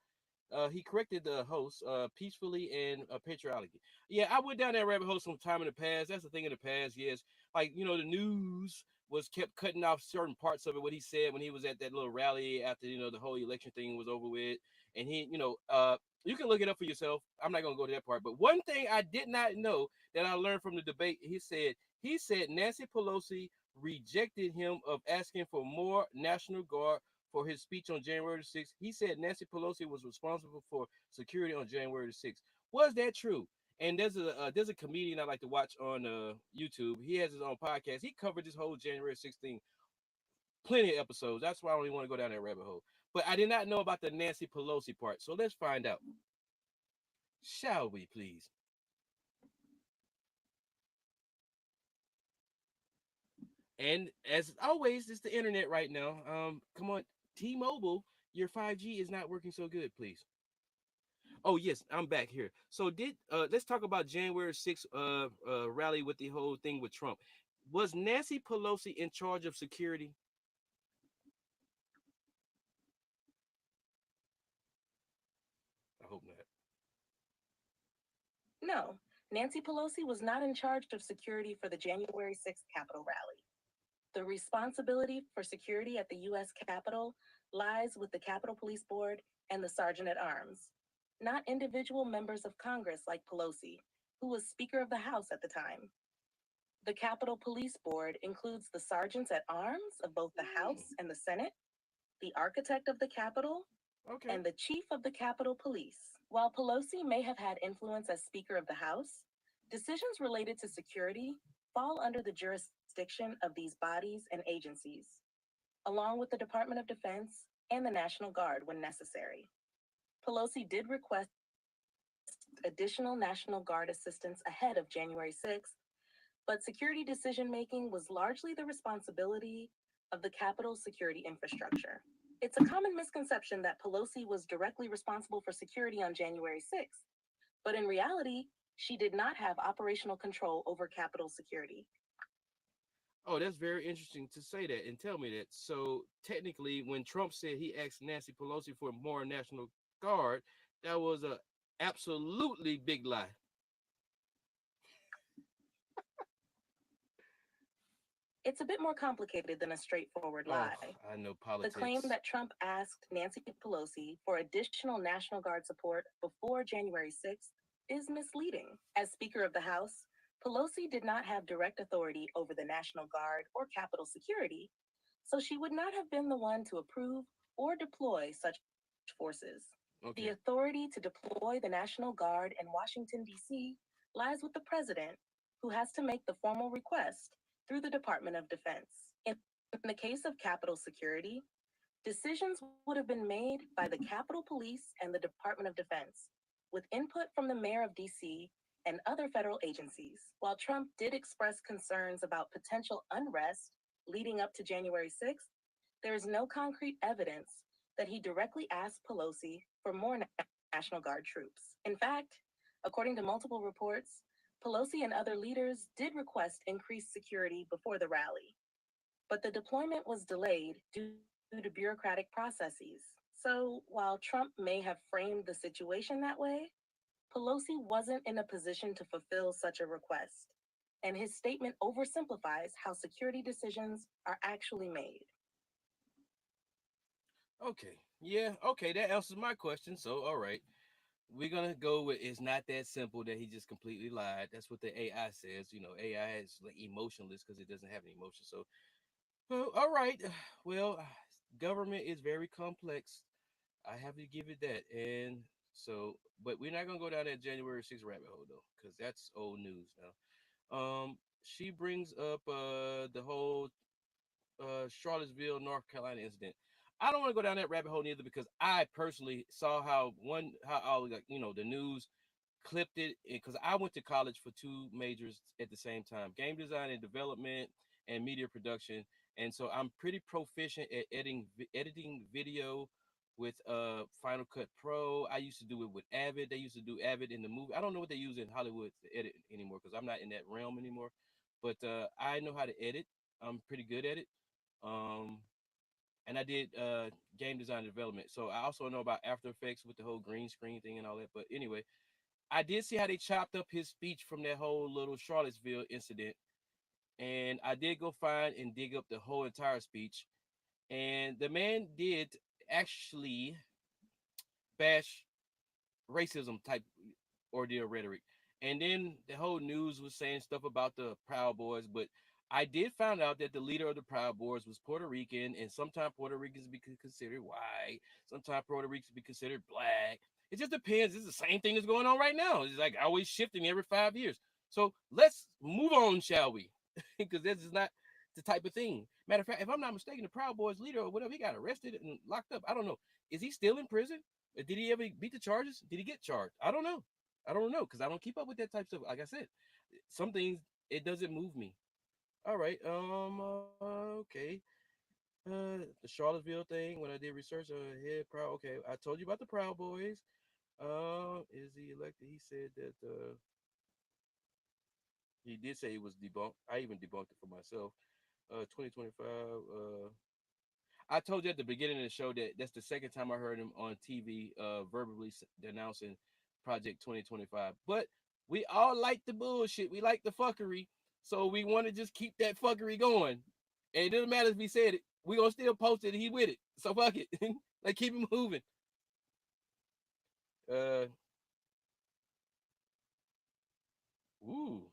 He corrected the host peacefully and patriotically. Yeah, I went down that rabbit hole some time in the past. That's the thing in the past. Yes, like the news was kept cutting off certain parts of it. What he said when he was at that little rally after the whole election thing was over with, and he you can look it up for yourself. I'm not gonna go to that part. But one thing I did not know that I learned from the debate, he said Nancy Pelosi rejected him of asking for more National Guard for his speech on January the 6th. He said Nancy Pelosi was responsible for security on January the 6th. Was that true? And there's a comedian I like to watch on YouTube. He has his own podcast. He covered this whole January 6th thing, plenty of episodes. That's why I don't even want to go down that rabbit hole. But I did not know about the Nancy Pelosi part. So let's find out. Shall we, please? And as always, it's the internet right now. Come on, T-Mobile, your 5G is not working so good, please. Oh yes, I'm back here. So let's talk about January 6th rally with the whole thing with Trump. Was Nancy Pelosi in charge of security? I hope not. No, Nancy Pelosi was not in charge of security for the January 6th Capitol rally. The responsibility for security at the U.S. Capitol lies with the Capitol Police Board and the Sergeant at Arms, not individual members of Congress like Pelosi, who was Speaker of the House at the time. The Capitol Police Board includes the Sergeants at Arms of both the House and the Senate, the architect of the Capitol, Okay. and the chief of the Capitol Police. While Pelosi may have had influence as Speaker of the House, decisions related to security fall under the jurisdiction of these bodies and agencies, along with the Department of Defense and the National Guard when necessary. Pelosi did request additional National Guard assistance ahead of January 6th, but security decision-making was largely the responsibility of the Capitol's security infrastructure. It's a common misconception that Pelosi was directly responsible for security on January 6th, but in reality, she did not have operational control over Capitol security. Oh, that's very interesting to say that and tell me that. So technically, when Trump said he asked Nancy Pelosi for more National Guard, that was a absolutely big lie. It's a bit more complicated than a straightforward lie. I know The politics. claim that Trump asked Nancy Pelosi for additional National Guard support before January 6th is misleading. As Speaker of the House, Pelosi did not have direct authority over the National Guard or Capitol security, so she would not have been the one to approve or deploy such forces. Okay. The authority to deploy the National Guard in Washington, D.C. lies with the president, who has to make the formal request through the Department of Defense. In the case of Capitol security, decisions would have been made by the Capitol Police and the Department of Defense, with input from the mayor of DC and other federal agencies. While Trump did express concerns about potential unrest leading up to January 6th, there is no concrete evidence that he directly asked Pelosi for more National Guard troops. In fact, according to multiple reports, Pelosi and other leaders did request increased security before the rally, but the deployment was delayed due to bureaucratic processes. So while Trump may have framed the situation that way, Pelosi wasn't in a position to fulfill such a request, and his statement oversimplifies how security decisions are actually made. Okay. Yeah. Okay. That answers my question. So, all right. We're going to go with it's not that simple that he just completely lied. That's what the AI says. AI is like emotionless because it doesn't have any emotion. So, all right. Well, government is very complex. I have to give it that. And so, but we're not going to go down that January 6th rabbit hole, though, because that's old news now. She brings up the whole Charlottesville, North Carolina incident. I don't want to go down that rabbit hole either because I personally saw how all like the news clipped it because I went to college for 2 majors at the same time: game design and development and media production. And so I'm pretty proficient at editing video with Final Cut Pro. I used to do it with Avid. They used to do Avid in the movie. I don't know what they use in Hollywood to edit anymore because I'm not in that realm anymore. But I know how to edit. I'm pretty good at it. Um, and I did game design and development. So I also know about After Effects with the whole green screen thing and all that. But anyway, I did see how they chopped up his speech from that whole little Charlottesville incident. And I did go find and dig up the whole entire speech. And the man did actually bash racism type ordeal rhetoric. And then the whole news was saying stuff about the Proud Boys, but I did find out that the leader of the Proud Boys was Puerto Rican, and sometimes Puerto Ricans be considered white, sometimes Puerto Ricans be considered black. It just depends. It's the same thing that's going on right now. It's like always shifting every 5 years. So let's move on, shall we? Because this is not the type of thing. Matter of fact, if I'm not mistaken, the Proud Boys leader or whatever, he got arrested and locked up. I don't know. Is he still in prison? Did he ever beat the charges? Did he get charged? I don't know. I don't know because I don't keep up with that type of stuff. Like I said, some things it doesn't move me. All right. Okay. The Charlottesville thing. When I did research, head Proud. Okay, I told you about the Proud Boys. Is he elected? He said that. He did say he was debunked. I even debunked it for myself. 2025. I told you at the beginning of the show that that's the second time I heard him on TV verbally denouncing Project 2025. But we all like the bullshit. We like the fuckery. So we want to just keep that fuckery going. And it doesn't matter if he said it. We're going to still post it. He with it. So fuck it. Like, keep it moving. Ooh.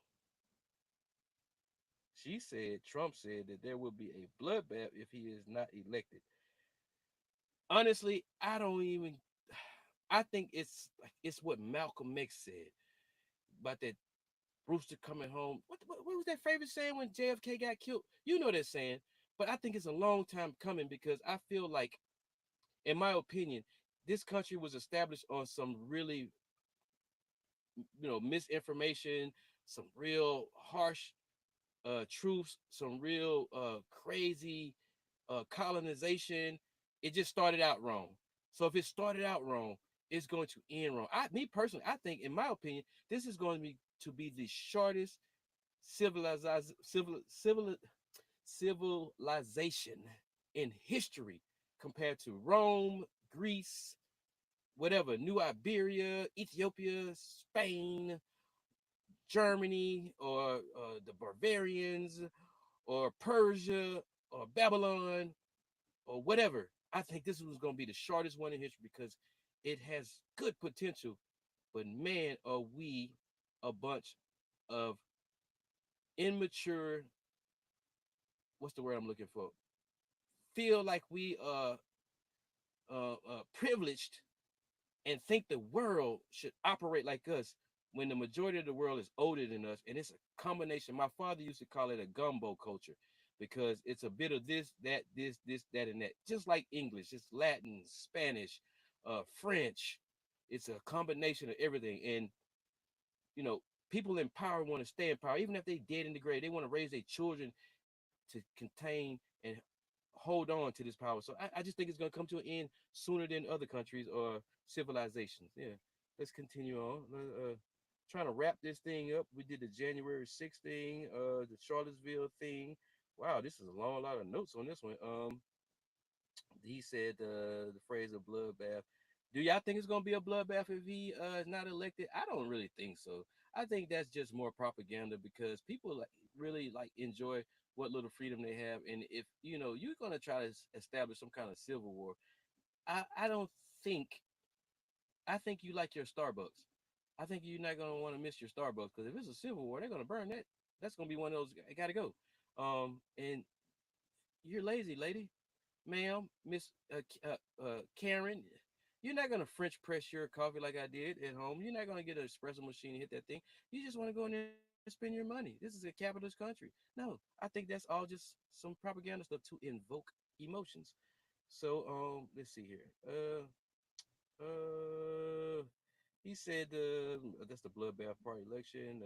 Trump said that there will be a bloodbath if he is not elected. Honestly, I think it's what Malcolm X said about that rooster coming home. What was that favorite saying when JFK got killed? You know that saying, but I think it's a long time coming because I feel like, in my opinion, this country was established on some really, misinformation, some real harsh truths, some real crazy colonization. It just started out wrong. So if it started out wrong, it's going to end wrong. Me personally, I think, in my opinion, this is going to be the shortest civilization in history compared to Rome, Greece, whatever, New Iberia, Ethiopia, Spain, Germany, or the Bavarians, or Persia, or Babylon, or whatever. I think this was going to be the shortest one in history because it has good potential. But man, are we a bunch of immature, what's the word I'm looking for? Feel like we are privileged and think the world should operate like us when the majority of the world is older than us. And it's a combination. My father used to call it a gumbo culture because it's a bit of this, that, that, and that. Just like English, it's Latin, Spanish, French. It's a combination of everything. And, people in power want to stay in power. Even if they dead in the grave, they want to raise their children to contain and hold on to this power. So I just think it's going to come to an end sooner than other countries or civilizations. Yeah, let's continue on. Trying to wrap this thing up. We did the January 6th thing, the Charlottesville thing. Wow, this is a long lot of notes on this one. He said the phrase of bloodbath. Do y'all think it's gonna be a bloodbath if he is not elected? I don't really think so. I think that's just more propaganda because people really enjoy what little freedom they have, and if you're gonna try to establish some kind of civil war, I don't think. I think you like your Starbucks. I think you're not gonna want to miss your Starbucks because if it's a civil war, they're gonna burn that. That's gonna be one of those. I gotta go. And you're lazy, lady, ma'am, Miss Karen. You're not gonna French press your coffee like I did at home. You're not gonna get an espresso machine and hit that thing. You just want to go in there and spend your money. This is a capitalist country. No, I think that's all just some propaganda stuff to invoke emotions. So let's see here. Uh He said that's the bloodbath party election.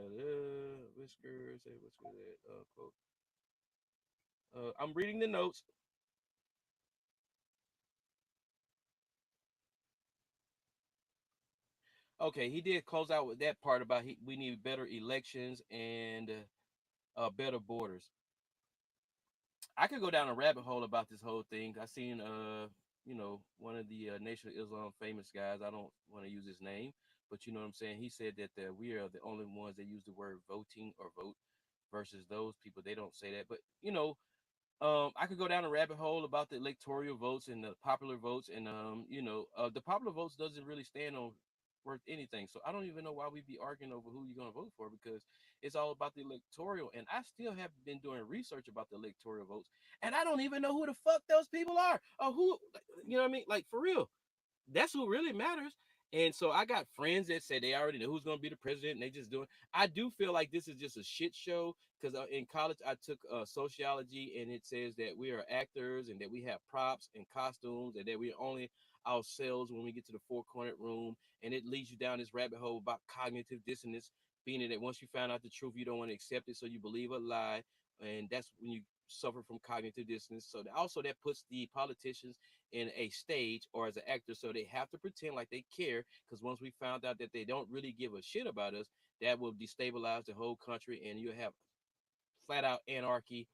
Whiskers. What's that? Quote. I'm reading the notes. Okay, he did close out with that part about we need better elections and better borders. I could go down a rabbit hole about this whole thing. I seen one of the Nation of Islam famous guys. I don't want to use his name, but you know what I'm saying. He said that we are the only ones that use the word voting or vote versus those people. They don't say that, but I could go down a rabbit hole about the electoral votes and the popular votes, and the popular votes doesn't really stand on worth anything. So I don't even know why we be arguing over who you're gonna vote for because it's all about the electoral. And I still have been doing research about the electoral votes, and I don't even know who the fuck those people are or who, you know what I mean? Like for real, that's who really matters. And so I got friends that say they already know who's going to be the president, and they just doing. I do feel like this is just a shit show because in college I took sociology, and it says that we are actors and that we have props and costumes, and that we're only ourselves when we get to the four-cornered room, and it leads you down this rabbit hole about cognitive dissonance, being that once you find out the truth, you don't want to accept it, so you believe a lie, and that's when you suffer from cognitive dissonance. So also that puts the politicians in a stage or as an actor, so they have to pretend like they care, because once we found out that they don't really give a shit about us, that will destabilize the whole country, and you have flat out anarchy,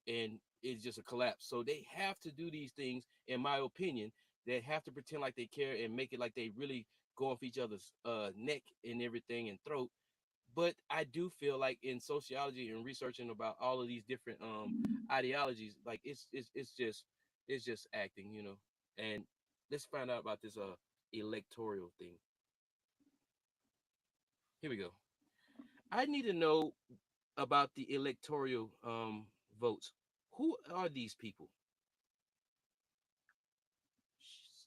and it's just a collapse. So they have to do these things, in my opinion. They have to pretend like they care and make it like they really go off each other's neck and everything and throat. But I do feel like in sociology and researching about all of these different ideologies, like it's just acting, And let's find out about this electoral thing. Here we go. I need to know about the electoral votes. Who are these people?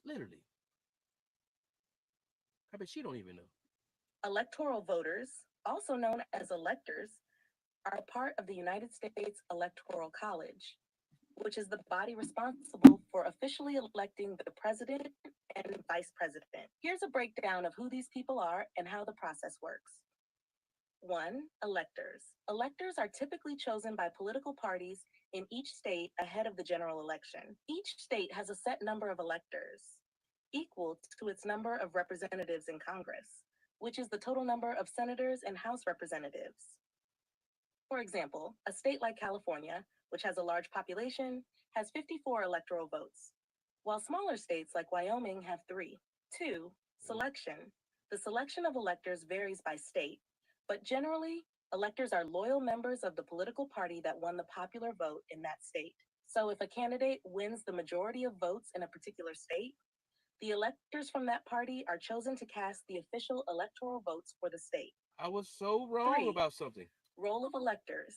Literally. I bet she don't even know. Electoral voters, also known as electors, are part of the United States Electoral College, which is the body responsible for officially electing the president and vice president. Here's a breakdown of who these people are and how the process works. 1. Electors. Electors are typically chosen by political parties in each state ahead of the general election. Each state has a set number of electors, equal to its number of representatives in Congress, which is the total number of senators and House representatives. For example, a state like California, which has a large population, has 54 electoral votes, while smaller states like Wyoming have 3. 2. Selection. The selection of electors varies by state, but generally, electors are loyal members of the political party that won the popular vote in that state. So if a candidate wins the majority of votes in a particular state, the electors from that party are chosen to cast the official electoral votes for the state. I was so wrong 3. about something. Role of electors.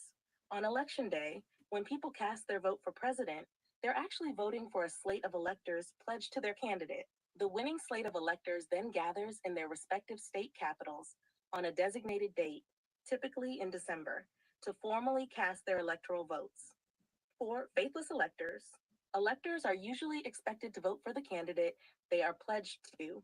On election day, when people cast their vote for president, they're actually voting for a slate of electors pledged to their candidate. The winning slate of electors then gathers in their respective state capitals on a designated date, typically in December, to formally cast their electoral votes. 4. Faithless electors. Electors are usually expected to vote for the candidate they are pledged to,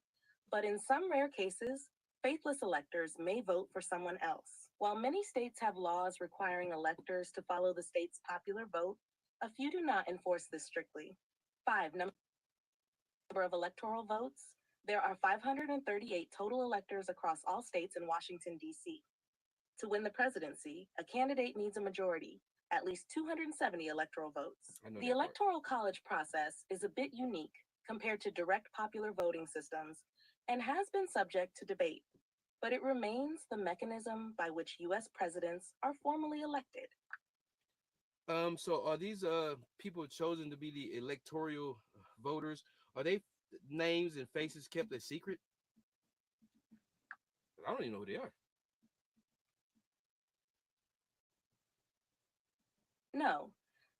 but in some rare cases, faithless electors may vote for someone else. While many states have laws requiring electors to follow the state's popular vote, a few do not enforce this strictly. 5. Number of electoral votes. There are 538 total electors across all states in Washington, D.C. To win the presidency, a candidate needs a majority, at least 270 electoral votes. The Electoral College process is a bit unique compared to direct popular voting systems and has been subject to debate, but it remains the mechanism by which U.S. presidents are formally elected. So are these people chosen to be the electoral voters? Are they names and faces kept a secret? I don't even know who they are. No,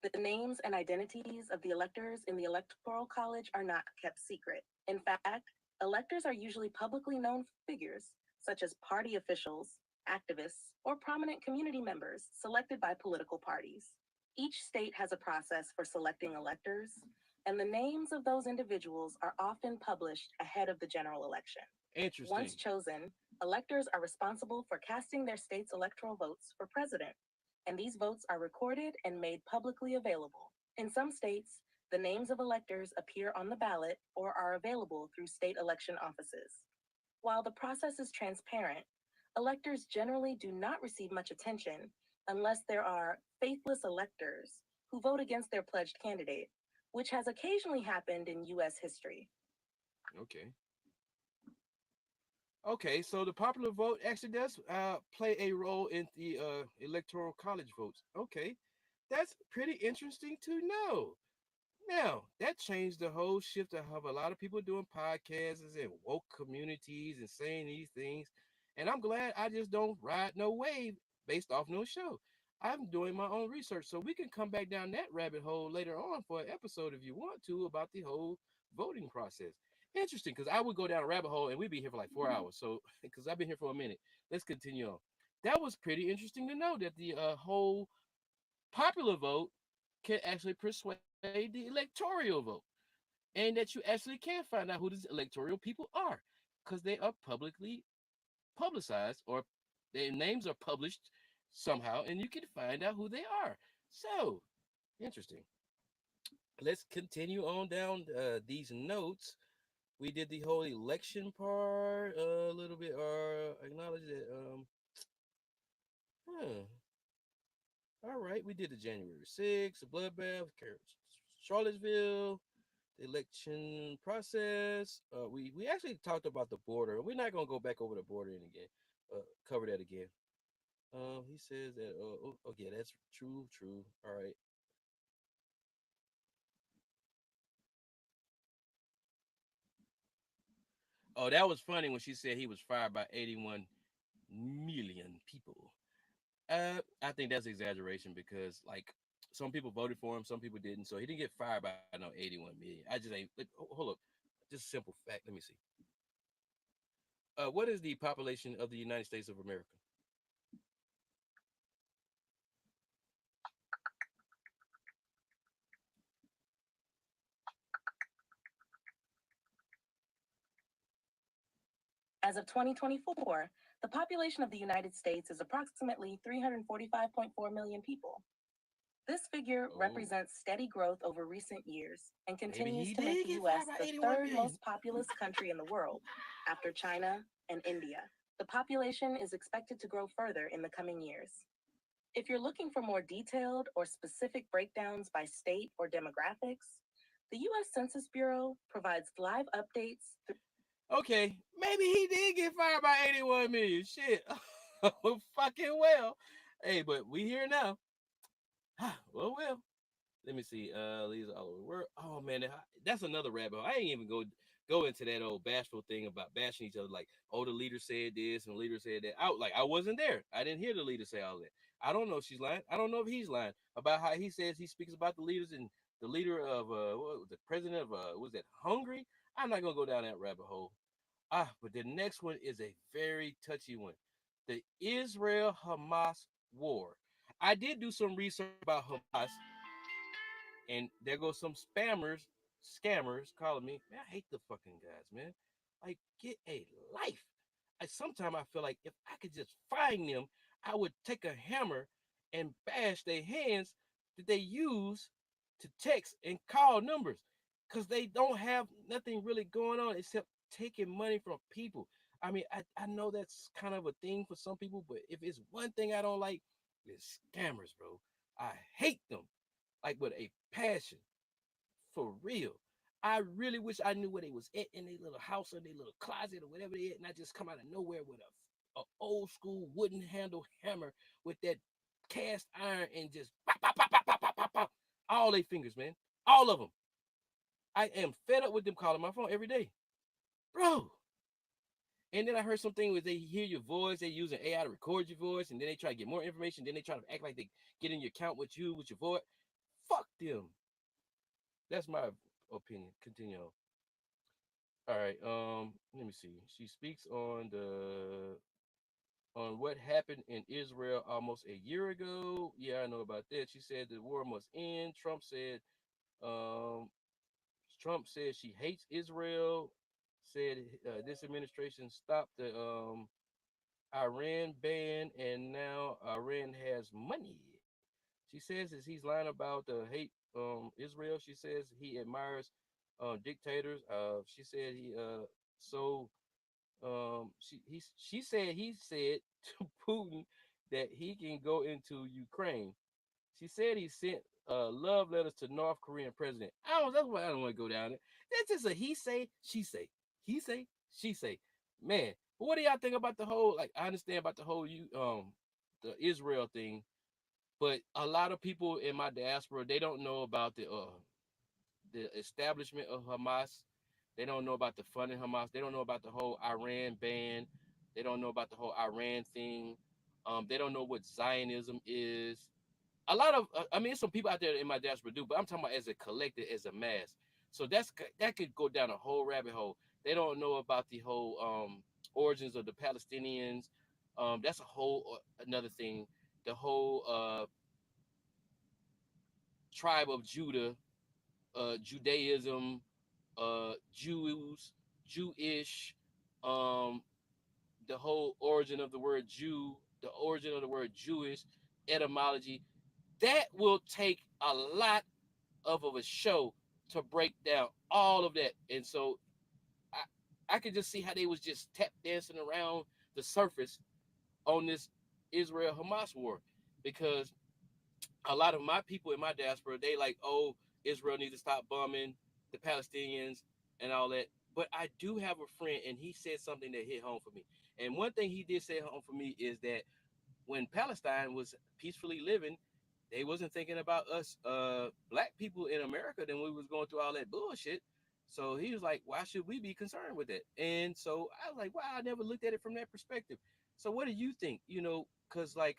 the names and identities of the electors in the Electoral College are not kept secret. In fact, electors are usually publicly known figures, such as party officials, activists, or prominent community members selected by political parties. Each state has a process for selecting electors, and the names of those individuals are often published ahead of the general election. Interesting. Once chosen, electors are responsible for casting their state's electoral votes for president, and these votes are recorded and made publicly available. In some states, the names of electors appear on the ballot or are available through state election offices. While the process is transparent, electors generally do not receive much attention unless there are faithless electors who vote against their pledged candidate, which has occasionally happened in U.S. history. Okay. Okay, so the popular vote actually does play a role in the electoral college votes. Okay, that's pretty interesting to know. Now, that changed the whole shift of a lot of people doing podcasts and woke communities and saying these things. And I'm glad I just don't ride no wave based off no show. I'm doing my own research. So we can come back down that rabbit hole later on for an episode if you want to about the whole voting process. Interesting, because I would go down a rabbit hole and we'd be here for like 4 hours. So, because I've been here for a minute, let's continue on. That was pretty interesting to know that the whole popular vote can actually persuade the electoral vote, and that you actually can find out who these electoral people are because they are publicly publicized or their names are published somehow, and you can find out who they are. So interesting. Let's continue on down these notes. We did the whole election part a little bit, or acknowledge that. Huh. All right, we did the January 6th, the bloodbath, Charlottesville, the election process. We actually talked about the border. We're not gonna go back over the border again. Cover that again. He says that. Okay, that's true. True. All right. Oh, that was funny when she said he was fired by 81 million people. I think that's exaggeration because like some people voted for him, some people didn't. So he didn't get fired by no 81 million. I just ain't. Hold up, just simple fact. Let me see. What is the population of the United States of America? As of 2024, the population of the United States is approximately 345.4 million people. This figure Oh, represents steady growth over recent years and maybe continues he to make did the get U.S. fired by the 81 third million. most populous country in the world after China and India. The population is expected to grow further in the coming years. If you're looking for more detailed or specific breakdowns by state or demographics, the U.S. Census Bureau provides live updates. Okay, maybe he did get fired by 81 million. Shit. Fucking well. Hey, but we here now. Well. Let me see. These all over the world. Oh man, that's another rabbit hole. I ain't even go into that old bashful thing about bashing each other. Like, oh, the leader said this and the leader said that. I wasn't there. I didn't hear the leader say all that. I don't know if she's lying. I don't know if he's lying about how he says he speaks about the leaders and the leader of what was the president of was that Hungary. I'm not gonna go down that rabbit hole. But the next one is a very touchy one. The Israel-Hamas war. I did do some research about Hamas, and there goes some scammers calling me. Man, I hate the fucking guys, man. Like, get a life. Sometimes I feel like if I could just find them, I would take a hammer and bash their hands that they use to text and call numbers, because they don't have nothing really going on except taking money from people. I mean, I know that's kind of a thing for some people, but if it's one thing I don't like, it's scammers, bro. I hate them like with a passion, for real. I really wish I knew where they was at in their little house or their little closet or whatever they at, and I just come out of nowhere with a old school wooden handle hammer with that cast iron and just pop, pop, pop, pop, pop, pop, pop, pop, all their fingers, man, all of them. I am fed up with them calling my phone every day, bro. And then I heard something where they hear your voice, they use an AI to record your voice, and then they try to get more information. Then they try to act like they get in your account with you with your voice. Fuck them. That's my opinion. Continue on. All right. Let me see. She speaks on what happened in Israel almost a year ago. Yeah, I know about that. She said the war must end. Um Trump said she hates Israel. said this administration stopped the Iran ban, and now Iran has money. She says as he's lying about the hate Israel. She says he admires dictators. She said so she said he said to Putin that he can go into Ukraine. She said he sent love letters to North Korean president. That's why I don't want to go down there. That's just a he say, she say, he say, she say. Man, but what do y'all think about the whole? Like, I understand about the whole the Israel thing, but a lot of people in my diaspora, they don't know about the establishment of Hamas. They don't know about the funding Hamas. They don't know about the whole Iran ban. They don't know about the whole Iran thing. They don't know what Zionism is. A lot of, I mean, some people out there in my diaspora do, but I'm talking about as a collective, as a mass. So that could go down a whole rabbit hole. They don't know about the whole origins of the Palestinians. That's a whole another thing. The whole tribe of Judah, Judaism, Jews, Jewish, um, the whole origin of the word Jew, the origin of the word Jewish, etymology. That will take a lot of a show to break down all of that. And so I could just see how they was just tap dancing around the surface on this Israel Hamas war, because a lot of my people in my diaspora, they like, oh, Israel needs to stop bombing the Palestinians and all that. But I do have a friend, and he said something that hit home for me. And one thing he did say home for me is that when Palestine was peacefully living, they wasn't thinking about us black people in America. Then we was going through all that bullshit. So he was like, why should we be concerned with that? And so I was like, wow, I never looked at it from that perspective. So what do you think? You know, because like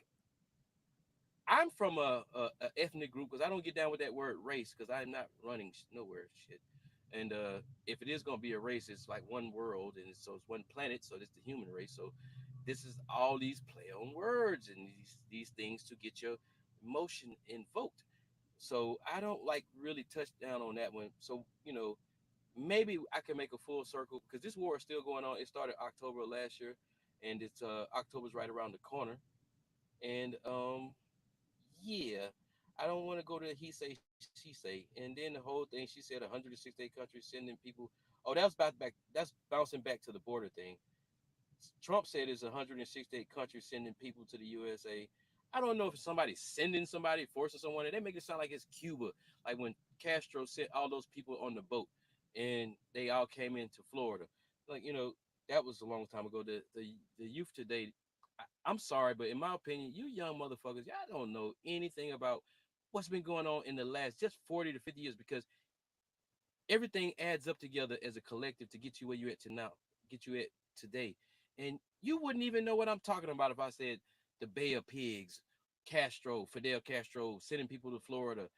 I'm from a ethnic group, because I don't get down with that word race, because I'm not running nowhere shit. And if it is gonna be a race, it's like one world, and so it's one planet, so it's the human race. So this is all these play on words and these things to get your emotion invoked. So I don't like really touch down on that one. So maybe I can make a full circle, because this war is still going on. It started October last year, and it's October's right around the corner. And yeah, I don't want to go to he say, she say. And then the whole thing, she said 168 countries sending people. Oh, that was that's bouncing back to the border thing. Trump said it's 168 countries sending people to the USA. I don't know if somebody's sending somebody, forcing someone, and they make it sound like it's Cuba, like when Castro sent all those people on the boat and they all came into Florida. Like, that was a long time ago. The youth today, I'm sorry, but in my opinion, you young motherfuckers, y'all don't know anything about what's been going on in the last just 40 to 50 years, because everything adds up together as a collective to get you where you at to now, get you at today. And you wouldn't even know what I'm talking about if I said the Bay of Pigs, Fidel Castro, sending people to Florida.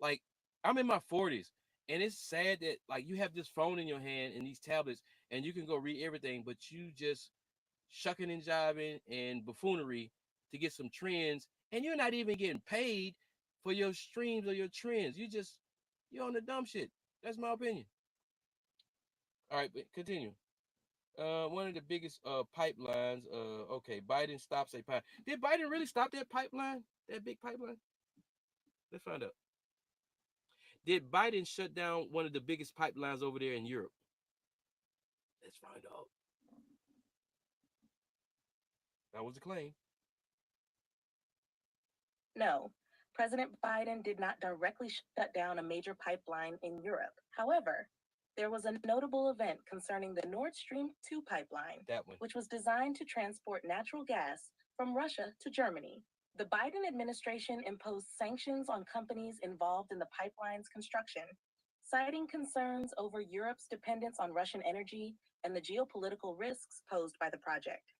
Like, I'm in my 40s, and it's sad that like you have this phone in your hand and these tablets, and you can go read everything, but you just shucking and jiving and buffoonery to get some trends, and you're not even getting paid for your streams or your trends. You're on the dumb shit. That's my opinion. All right, but continue. One of the biggest pipelines. Okay, Biden stops a pipe. Did Biden really stop that pipeline? That big pipeline? Let's find out. Did Biden shut down one of the biggest pipelines over there in Europe? Let's find out. That was the claim. No, President Biden did not directly shut down a major pipeline in Europe. However, there was a notable event concerning the Nord Stream 2 pipeline, That one. which was designed to transport natural gas from Russia to Germany. The Biden administration imposed sanctions on companies involved in the pipeline's construction, citing concerns over Europe's dependence on Russian energy and the geopolitical risks posed by the project.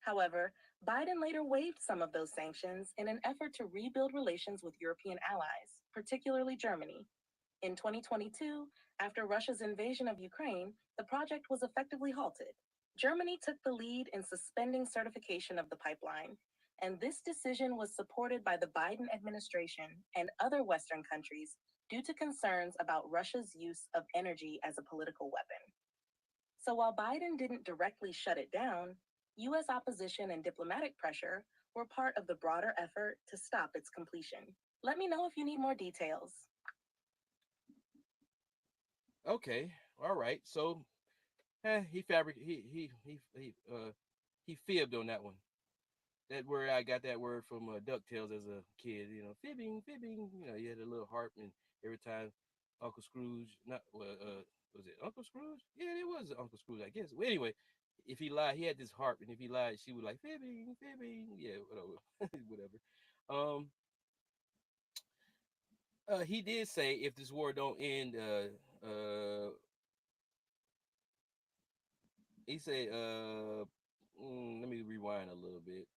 However, Biden later waived some of those sanctions in an effort to rebuild relations with European allies, particularly Germany. In 2022, after Russia's invasion of Ukraine, the project was effectively halted. Germany took the lead in suspending certification of the pipeline, and this decision was supported by the Biden administration and other Western countries due to concerns about Russia's use of energy as a political weapon. So while Biden didn't directly shut it down, U.S. opposition and diplomatic pressure were part of the broader effort to stop its completion. Let me know if you need more details. Okay, all right. So he fibbed on that one. That word, I got that word from DuckTales as a kid. You know, fibbing. You know, he had a little harp, and every time Uncle Scrooge, was it Uncle Scrooge? Yeah, it was Uncle Scrooge, I guess. Well, anyway, if he lied, he had this harp, and if he lied, she would like fibbing. Yeah, whatever, whatever. Um, he did say if this war don't end, he said, let me rewind a little bit.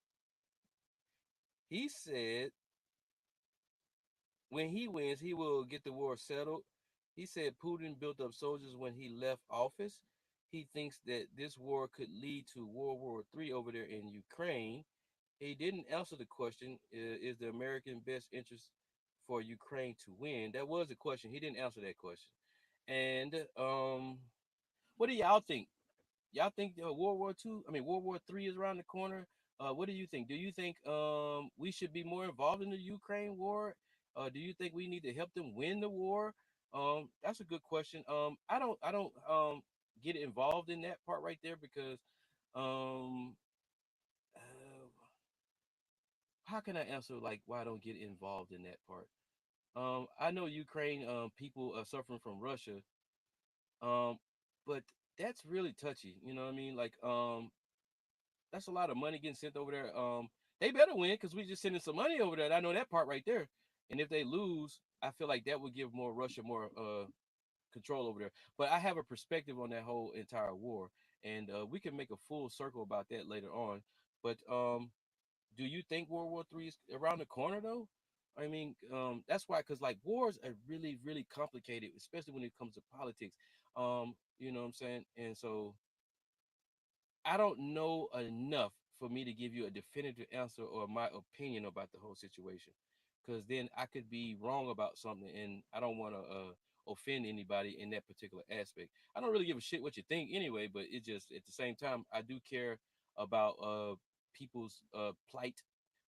He said when he wins, he will get the war settled. He said Putin built up soldiers when he left office. He thinks that this war could lead to World War III over there in Ukraine. He didn't answer the question, is the American best interest for Ukraine to win? That was the question. He didn't answer that question. And what do y'all think? Y'all think World War III is around the corner? What do you think? Do you think we should be more involved in the Ukraine war? Do you think we need to help them win the war? That's a good question. I don't get involved in that part right there because um, uh, how can I answer like why I don't get involved in that part? I know Ukraine people are suffering from Russia, um, but that's really touchy. You know what I mean? Like that's a lot of money getting sent over there. They better win because we just sending some money over there. I know that part right there. And if they lose, I feel like that would give more Russia more control over there. But I have a perspective on that whole entire war, and we can make a full circle about that later on. But do you think World War III is around the corner though? I mean, that's why, because like wars are really, really complicated, especially when it comes to politics. You know what I'm saying? And so I don't know enough for me to give you a definitive answer or my opinion about the whole situation, because then I could be wrong about something, and I don't want to offend anybody in that particular aspect. I don't really give a shit what you think anyway, but it just at the same time I do care about people's plight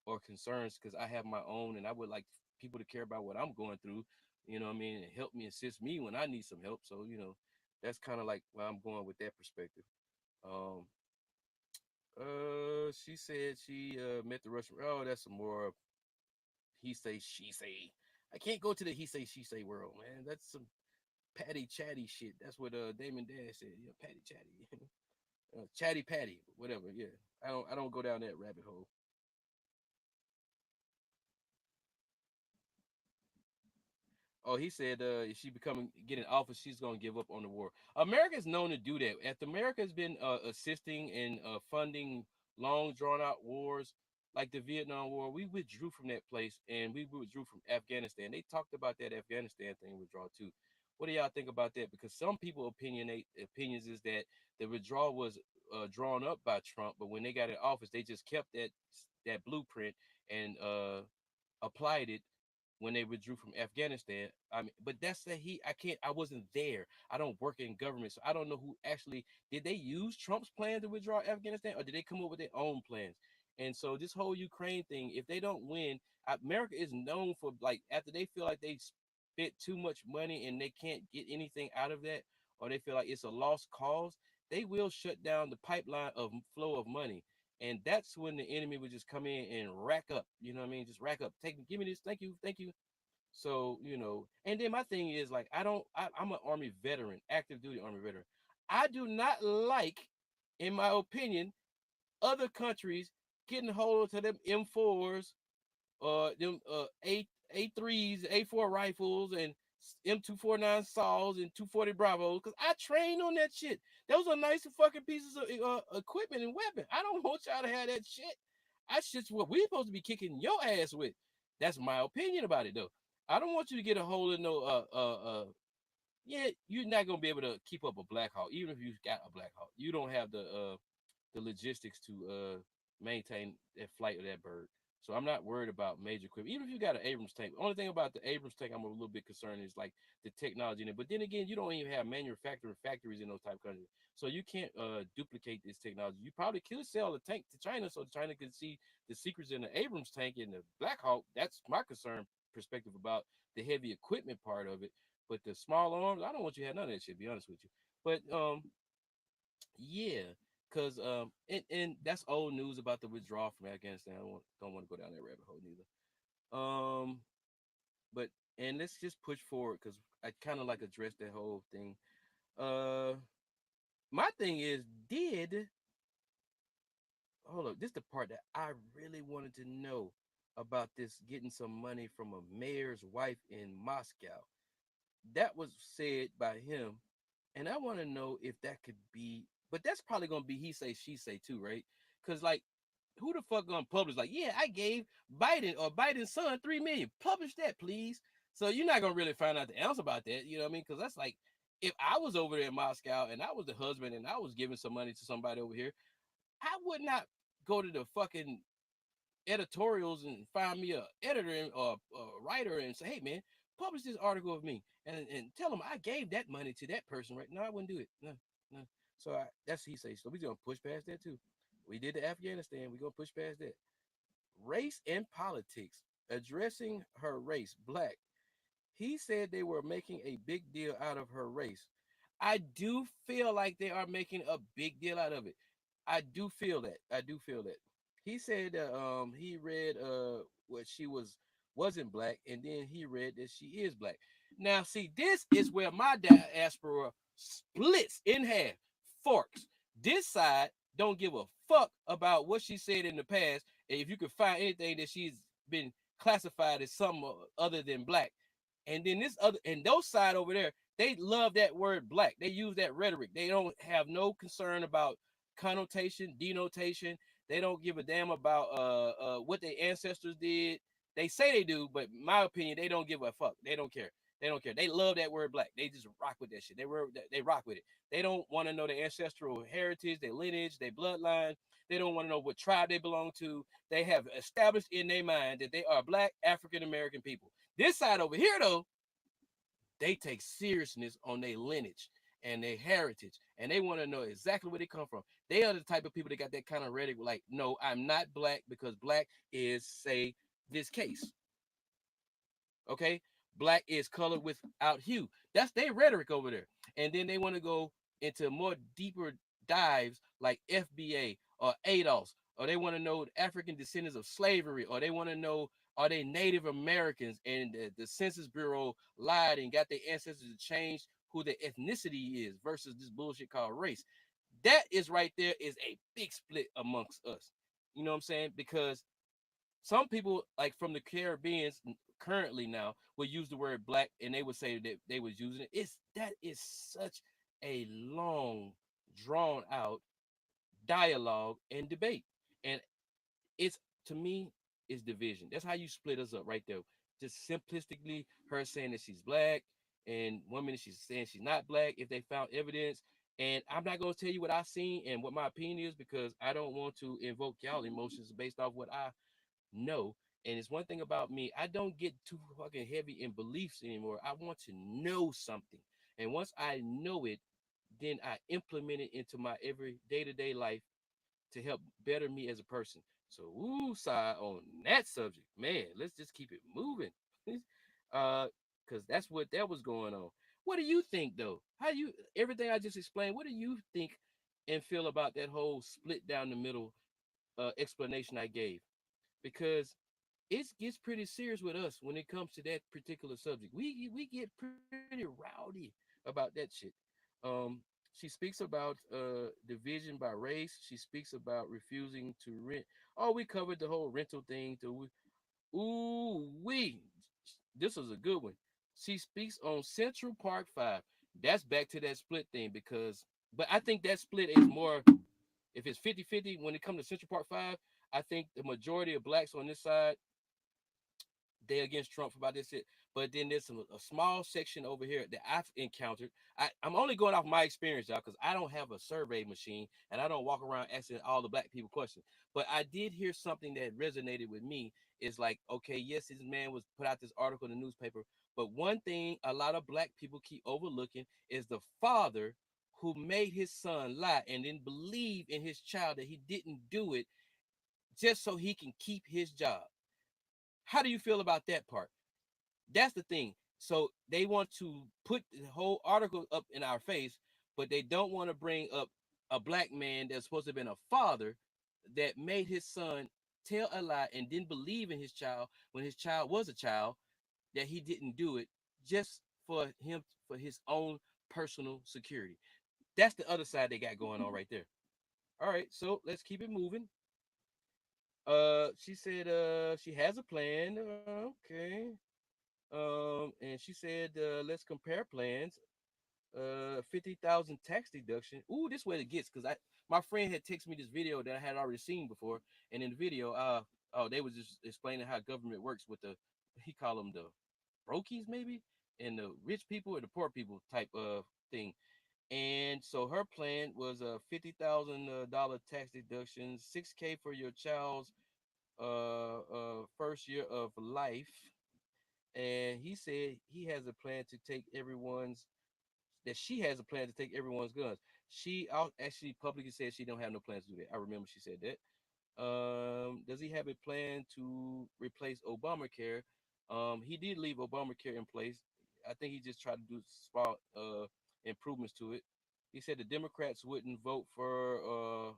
or concerns because I have my own, and I would like people to care about what I'm going through. You know what I mean, and help me assist me when I need some help. So that's kind of like where I'm going with that perspective. Um, she said she met the Russian. Oh, that's some more he say she say. I can't go to the he say she say world, man. That's some patty chatty shit. That's what Damon Dash said. Yeah, patty chatty, chatty patty, whatever. Yeah, I don't go down that rabbit hole. Oh, he said if she get in office, she's gonna give up on the war. America's known to do that. After America's been assisting and funding long drawn out wars like the Vietnam War, we withdrew from that place and we withdrew from Afghanistan. They talked about that Afghanistan thing withdrawal too. What do y'all think about that? Because some people opinions is that the withdrawal was drawn up by Trump, but when they got in office, they just kept that blueprint and applied it when they withdrew from Afghanistan. I mean, but that's the he. I wasn't there. I don't work in government, so I don't know who actually did they use Trump's plan to withdraw Afghanistan, or did they come up with their own plans? And so this whole Ukraine thing, if they don't win, America is known for like after they feel like they spent too much money and they can't get anything out of that, or they feel like it's a lost cause, they will shut down the pipeline of flow of money. And that's when the enemy would just come in and rack up, you know what I mean? Just rack up, give me this, thank you. So, and then my thing is like, I'm an Army veteran, active duty Army veteran. I do not like, in my opinion, other countries getting hold to them M4s them A3s, A4 rifles, and M249 saws and 240 Bravos, because I trained on that shit. Those are nice fucking pieces of equipment and weapon. I don't want y'all to have that shit. That shit's what we're supposed to be kicking your ass with. That's my opinion about it, though. I don't want you to get a hold of no yeah, you're not gonna be able to keep up a Black Hawk, even if you got a Black Hawk. You don't have the logistics to maintain that flight of that bird. So I'm not worried about major equipment. Even if you got an Abrams tank, the only thing about the Abrams tank I'm a little bit concerned is like the technology in it. But then again, you don't even have manufacturing factories in those type of countries, so you can't duplicate this technology. You probably could sell the tank to China so China could see the secrets in the Abrams tank and the Black Hawk. That's my concern perspective about the heavy equipment part of it. But the small arms, I don't want you to have none of that shit. To be honest with you, but yeah, because and that's old news about the withdrawal from Afghanistan. Don't want to go down that rabbit hole neither. But and let's just push forward because I kind of like addressed that whole thing. Uh, my thing is, did hold up, this is the part that I really wanted to know about this getting some money from a mayor's wife in Moscow. That was said by him, and I want to know if that could be, but that's probably gonna be he say she say too, right? Because like, who the fuck gonna publish? Like, yeah, I gave Biden or Biden's son 3 million. Publish that, please. So you're not gonna really find out the answer about that. You know what I mean? Because that's like, if I was over there in Moscow and I was the husband and I was giving some money to somebody over here, I would not go to the fucking editorials and find me a editor or a writer and say, hey man, publish this article of me and tell them I gave that money to that person. Right? No, I wouldn't do it. No, no. So that's he says. So we're gonna push past that too. We did the Afghanistan. We're gonna push past that. Race and politics. Addressing her race, black. He said they were making a big deal out of her race. I do feel like they are making a big deal out of it. I do feel that. I do feel that. He said that he read what she wasn't black, and then he read that she is black. Now, see, this is where my diaspora splits in half, forks. This side don't give a fuck about what she said in the past, and if you could find anything that she's been classified as something other than black. And then this other and those side over there, they love that word black. They use that rhetoric. They don't have no concern about connotation, denotation. They don't give a damn about what their ancestors did. They say they do, but in my opinion, they don't give a fuck. They don't care. They don't care. They love that word black. They just rock with that shit. They rock with it. They don't want to know their ancestral heritage, their lineage, their bloodline. They don't want to know what tribe they belong to. They have established in their mind that they are black African American people. This side over here, though, they take seriousness on their lineage and their heritage, and they want to know exactly where they come from. They are the type of people that got that kind of rhetoric, like, no, I'm not black because black is, say, this case. Okay? Black is colored without hue. That's their rhetoric over there. And then they want to go into more deeper dives like FBA or ADOS, or they want to know African descendants of slavery, or they want to know are they Native Americans, and the Census Bureau lied and got their ancestors to change who their ethnicity is versus this bullshit called race. That is right there is a big split amongst us. You know what I'm saying? Because some people like from the Caribbeans currently now will use the word black and they would say that they was using it. That is such a long, drawn out dialogue and debate. And it's to me is division. That's how you split us up right there. Just simplistically, her saying that she's black, and 1 minute she's saying she's not black. If they found evidence, and I'm not gonna tell you what I seen and what my opinion is because I don't want to invoke y'all emotions based off what I know. And it's one thing about me, I don't get too fucking heavy in beliefs anymore. I want to know something, and once I know it, then I implement it into my every day-to-day life to help better me as a person. So, side on that subject, man, let's just keep it moving. Because that's what that was going on. What do you think though? How you everything I just explained, what do you think and feel about that whole split down the middle explanation I gave? Because it gets pretty serious with us when it comes to that particular subject. We get pretty rowdy about that shit. She speaks about division by race. She speaks about refusing to rent. Oh, we covered the whole rental thing. This was a good one. She speaks on Central Park 5. That's back to that split thing but I think that split is more, if it's 50-50 when it comes to Central Park 5, I think the majority of blacks on this side, they against Trump about this. But then there's a small section over here that I've encountered. I'm only going off my experience, y'all, because I don't have a survey machine and I don't walk around asking all the black people questions. But I did hear something that resonated with me. Is like, okay, yes, this man was put out this article in the newspaper, but one thing a lot of black people keep overlooking is the father who made his son lie and then believe in his child that he didn't do it just so he can keep his job. How do you feel about that part? That's the thing. So they want to put the whole article up in our face, but they don't want to bring up a black man that's supposed to have been a father that made his son tell a lie and didn't believe in his child when his child was a child, that he didn't do it just for him, for his own personal security. That's the other side they got going on right there. All right, so let's keep it moving. She said she has a plan. Okay. And she said let's compare plans. 50,000 tax deduction. Ooh, this way it gets, because my friend had texted me this video that I had already seen before, and in the video, they was just explaining how government works with the, he called them the brokies maybe, and the rich people or the poor people type of thing. And so her plan was a $50,000 tax deduction, 6K for your child's first year of life. And he said he has a plan to take everyone's, that she has a plan to take everyone's guns. She actually publicly said she don't have no plans to do that. I remember she said that. Does he have a plan to replace Obamacare? He did leave Obamacare in place. I think he just tried to do small improvements to it. He said the Democrats wouldn't vote for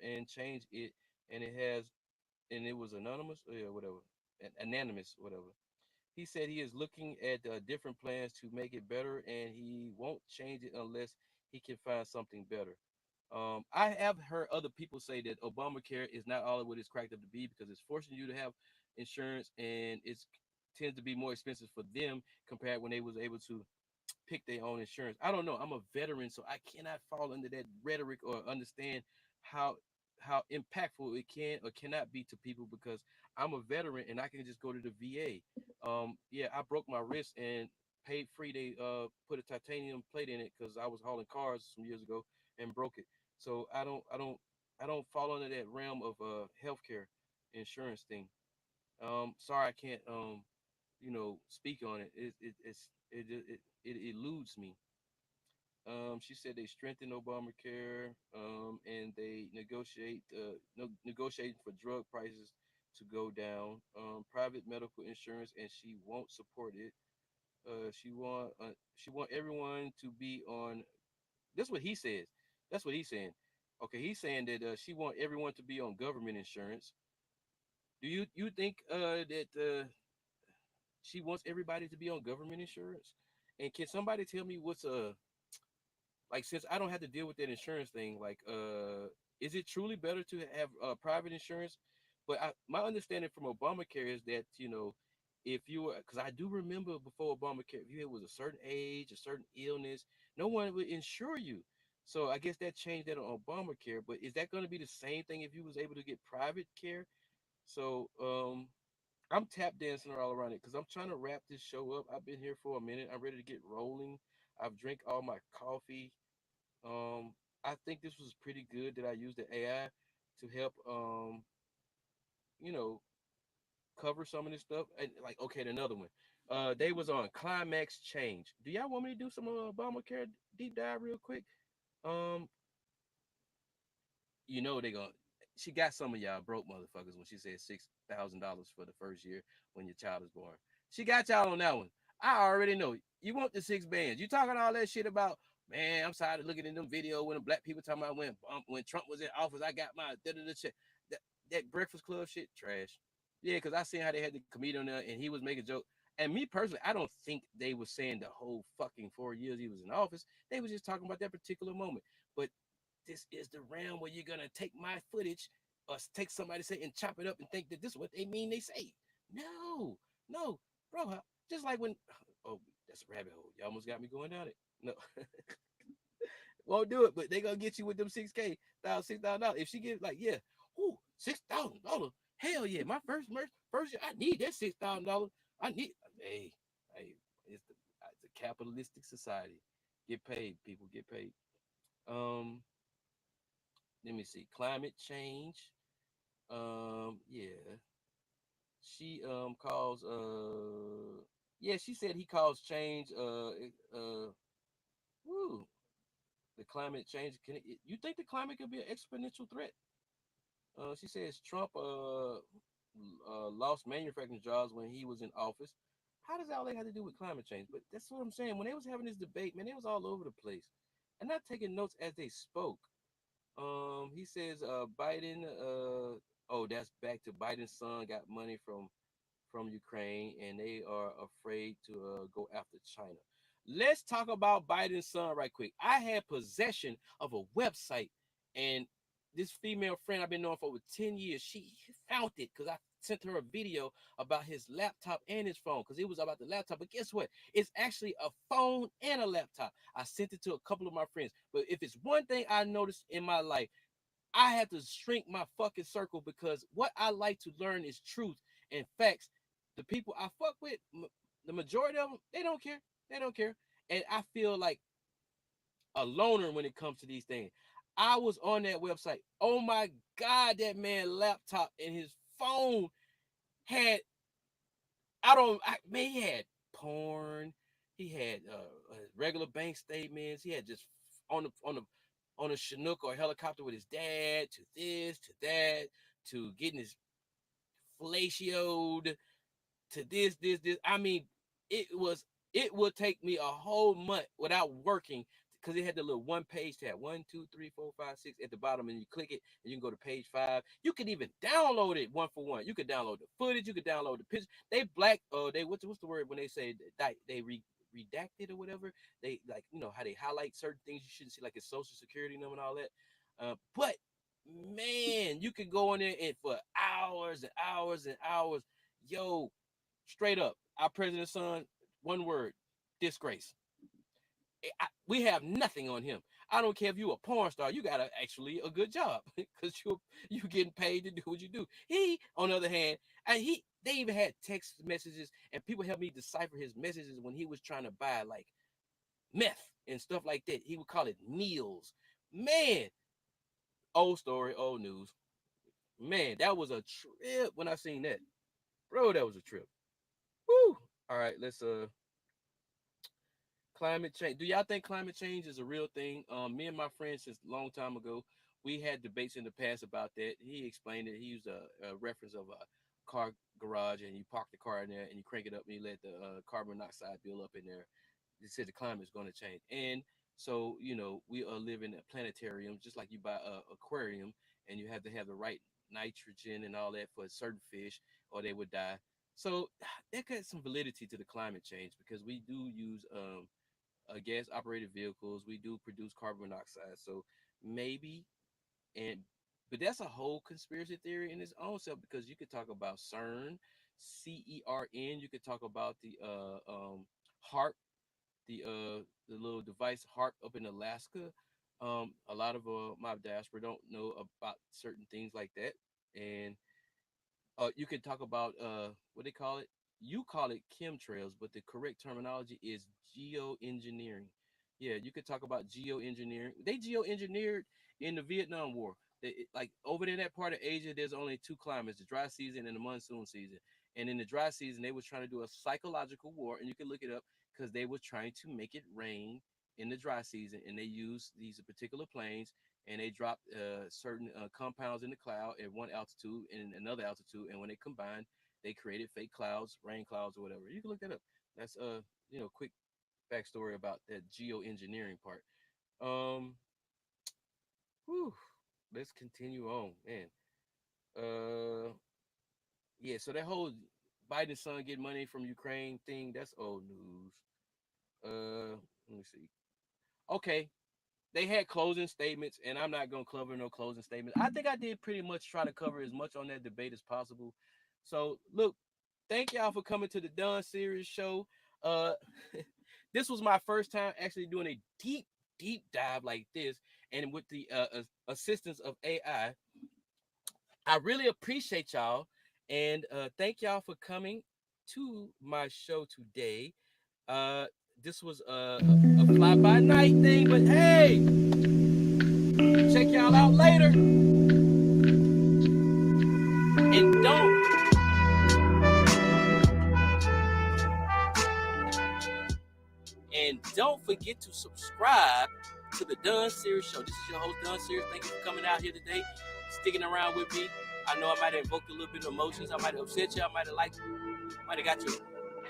and change it, and it was anonymous, yeah, whatever, anonymous, whatever. He said he is looking at different plans to make it better, and he won't change it unless he can find something better. I have heard other people say that Obamacare is not all of what it's cracked up to be, because it's forcing you to have insurance, and it tends to be more expensive for them compared when they was able to pick their own insurance. I don't know. I'm a veteran, so I cannot fall under that rhetoric or understand how how impactful it can or cannot be to people, because I'm a veteran and I can just go to the VA. Yeah, I broke my wrist and paid free. They put a titanium plate in it because I was hauling cars some years ago and broke it. So I don't fall under that realm of healthcare insurance thing. Sorry, I can't speak on it. It eludes me. She said they strengthened Obamacare, and they negotiating for drug prices to go down. Private medical insurance, and she won't support it. She want everyone to be on. That's what he says. That's what he's saying. Okay, he's saying that she want everyone to be on government insurance. Do you think that she wants everybody to be on government insurance? And can somebody tell me what's like, since I don't have to deal with that insurance thing, like is it truly better to have private insurance? But my understanding from Obamacare is that, if you were, because I do remember before Obamacare, if you was a certain age, a certain illness, no one would insure you. So I guess that changed that on Obamacare. But is that going to be the same thing if you was able to get private care? So I'm tap dancing all around it because I'm trying to wrap this show up. I've been here for a minute. I'm ready to get rolling. I've drank all my coffee. I think this was pretty good that I used the AI to help you know, cover some of this stuff. And like, okay, another one. They was on climax change. Do y'all want me to do some Obamacare deep dive real quick? Um, they gonna. She got some of y'all broke motherfuckers when she said $6,000 for the first year when your child is born. She got y'all on that one. I already know. You want the 6 bands. You talking all that shit about, man, I'm tired of looking in them video when the black people talking about when Trump was in office, I got my check. That Breakfast Club shit, trash. Yeah, because I seen how they had the comedian there and he was making a joke. And me personally, I don't think they were saying the whole fucking 4 years he was in office. They was just talking about that particular moment. But this is the realm where you're gonna take my footage or take somebody say and chop it up and think that this is what they mean they say. No, no, bro. Just like when, oh, that's a rabbit hole. You almost got me going down it. No, won't do it. But they gonna get you with them $6,000. If she get like, yeah, ooh, $6,000. Hell yeah, my first year, I need that $6,000. I need. Hey, it's a capitalistic society. Get paid, people. Get paid. Um, let me see. Climate change. Yeah. She calls yeah, she said he caused change. Woo, the climate change. You think the climate could be an exponential threat? She says Trump lost manufacturing jobs when he was in office. How does all that have to do with climate change? But that's what I'm saying. When they was having this debate, man, it was all over the place, and not taking notes as they spoke. He says Biden. Oh, that's back to Biden's son got money from Ukraine, and they are afraid to go after China. Let's talk about Biden's son right quick. I had possession of a website, and this female friend I've been knowing for over 10 years, she found it because I sent her a video about his laptop and his phone because it was about the laptop. But guess what? It's actually a phone and a laptop. I sent it to a couple of my friends. But if it's one thing I noticed in my life, I have to shrink my fucking circle because what I like to learn is truth and facts. The people I fuck with, the majority of them, they don't care. They don't care. And I feel like a loner when it comes to these things. I was on that website. Oh my God, that man laptop and his phone had, man, he had porn. He had regular bank statements. He had just on a Chinook or a helicopter with his dad, to this, to that, to getting his flatioed, to this. I mean, it would take me a whole month without working because it had the little one page tab, 1, 2, 3, 4, 5, 6 at the bottom, and you click it and you can go to page 5. You could even download it one for one. You could download the footage, you could download the picture. They what's the word when they say they redacted or whatever? They, like, how they highlight certain things you shouldn't see, like his social security number and all that. But man, you could go in there and for hours and hours and hours. Yo, straight up, our president's son, one word: disgrace. We have nothing on him. I don't care if you a porn star, you got actually a good job because you getting paid to do what you do. He, on the other hand, and they even had text messages, and people helped me decipher his messages when he was trying to buy like meth and stuff like that. He would call it meals. Man, old story, old news. Man, that was a trip when I seen that. Bro, that was a trip. Woo! All right, let's climate change. Do y'all think climate change is a real thing? Me and my friend since a long time ago, we had debates in the past about that. He explained it. He used a reference of a car garage, and you park the car in there, and you crank it up, and you let the carbon monoxide build up in there. He said the climate is going to change, and so we are living in a planetarium, just like you buy a aquarium, and you have to have the right nitrogen and all that for certain fish, or they would die. So that got some validity to the climate change because we do use gas operated vehicles. We do produce carbon monoxide. So maybe, and but that's a whole conspiracy theory in its own self because you could talk about CERN, CERN. You could talk about the HARP, the little device HARP up in Alaska. A lot of my diaspora don't know about certain things like that, and you could talk about what they call it. You call it chemtrails, but the correct terminology is geoengineering. Yeah, you could talk about geoengineering. They geoengineered in the Vietnam War. Like over there in that part of Asia, there's only two climates: the dry season and the monsoon season. And in the dry season, they was trying to do a psychological war, and you can look it up because they was trying to make it rain in the dry season, and they used these particular planes and they dropped certain compounds in the cloud at one altitude and another altitude, and when they combined, they created fake clouds, rain clouds, or whatever. You can look that up. That's quick backstory about that geoengineering part. Um, whew, let's continue on, man. Yeah. So that whole Biden's son get money from Ukraine thing, that's old news. Let me see. Okay, they had closing statements, and I'm not gonna cover no closing statements. I think I did pretty much try to cover as much on that debate as possible. So look, thank y'all for coming to the Don Sirius Show. Uh, this was my first time actually doing a deep dive like this, and with the assistance of AI, I really appreciate y'all, and thank y'all for coming to my show today. This was a fly-by-night thing, but hey, check y'all out later. And don't forget to subscribe to the Don Sirius Show. This is your host, Don Sirius. Thank you for coming out here today, sticking around with me. I know I might have invoked a little bit of emotions. I might have upset you. I might have liked you. Might have got your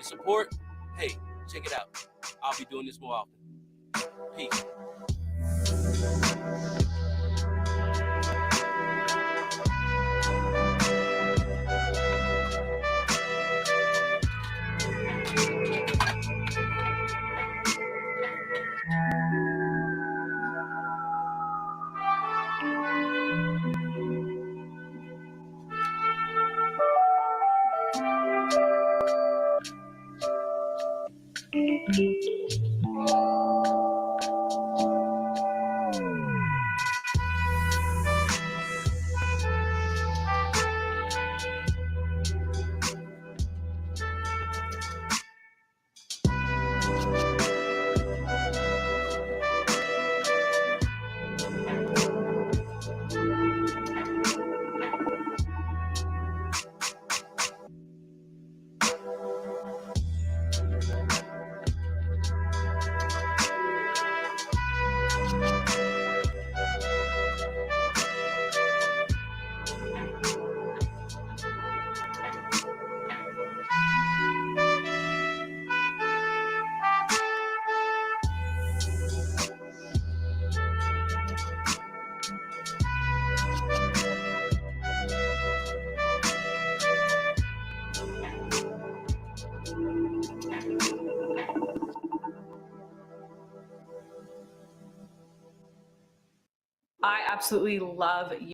support. Hey, check it out. I'll be doing this more often. Peace. I absolutely love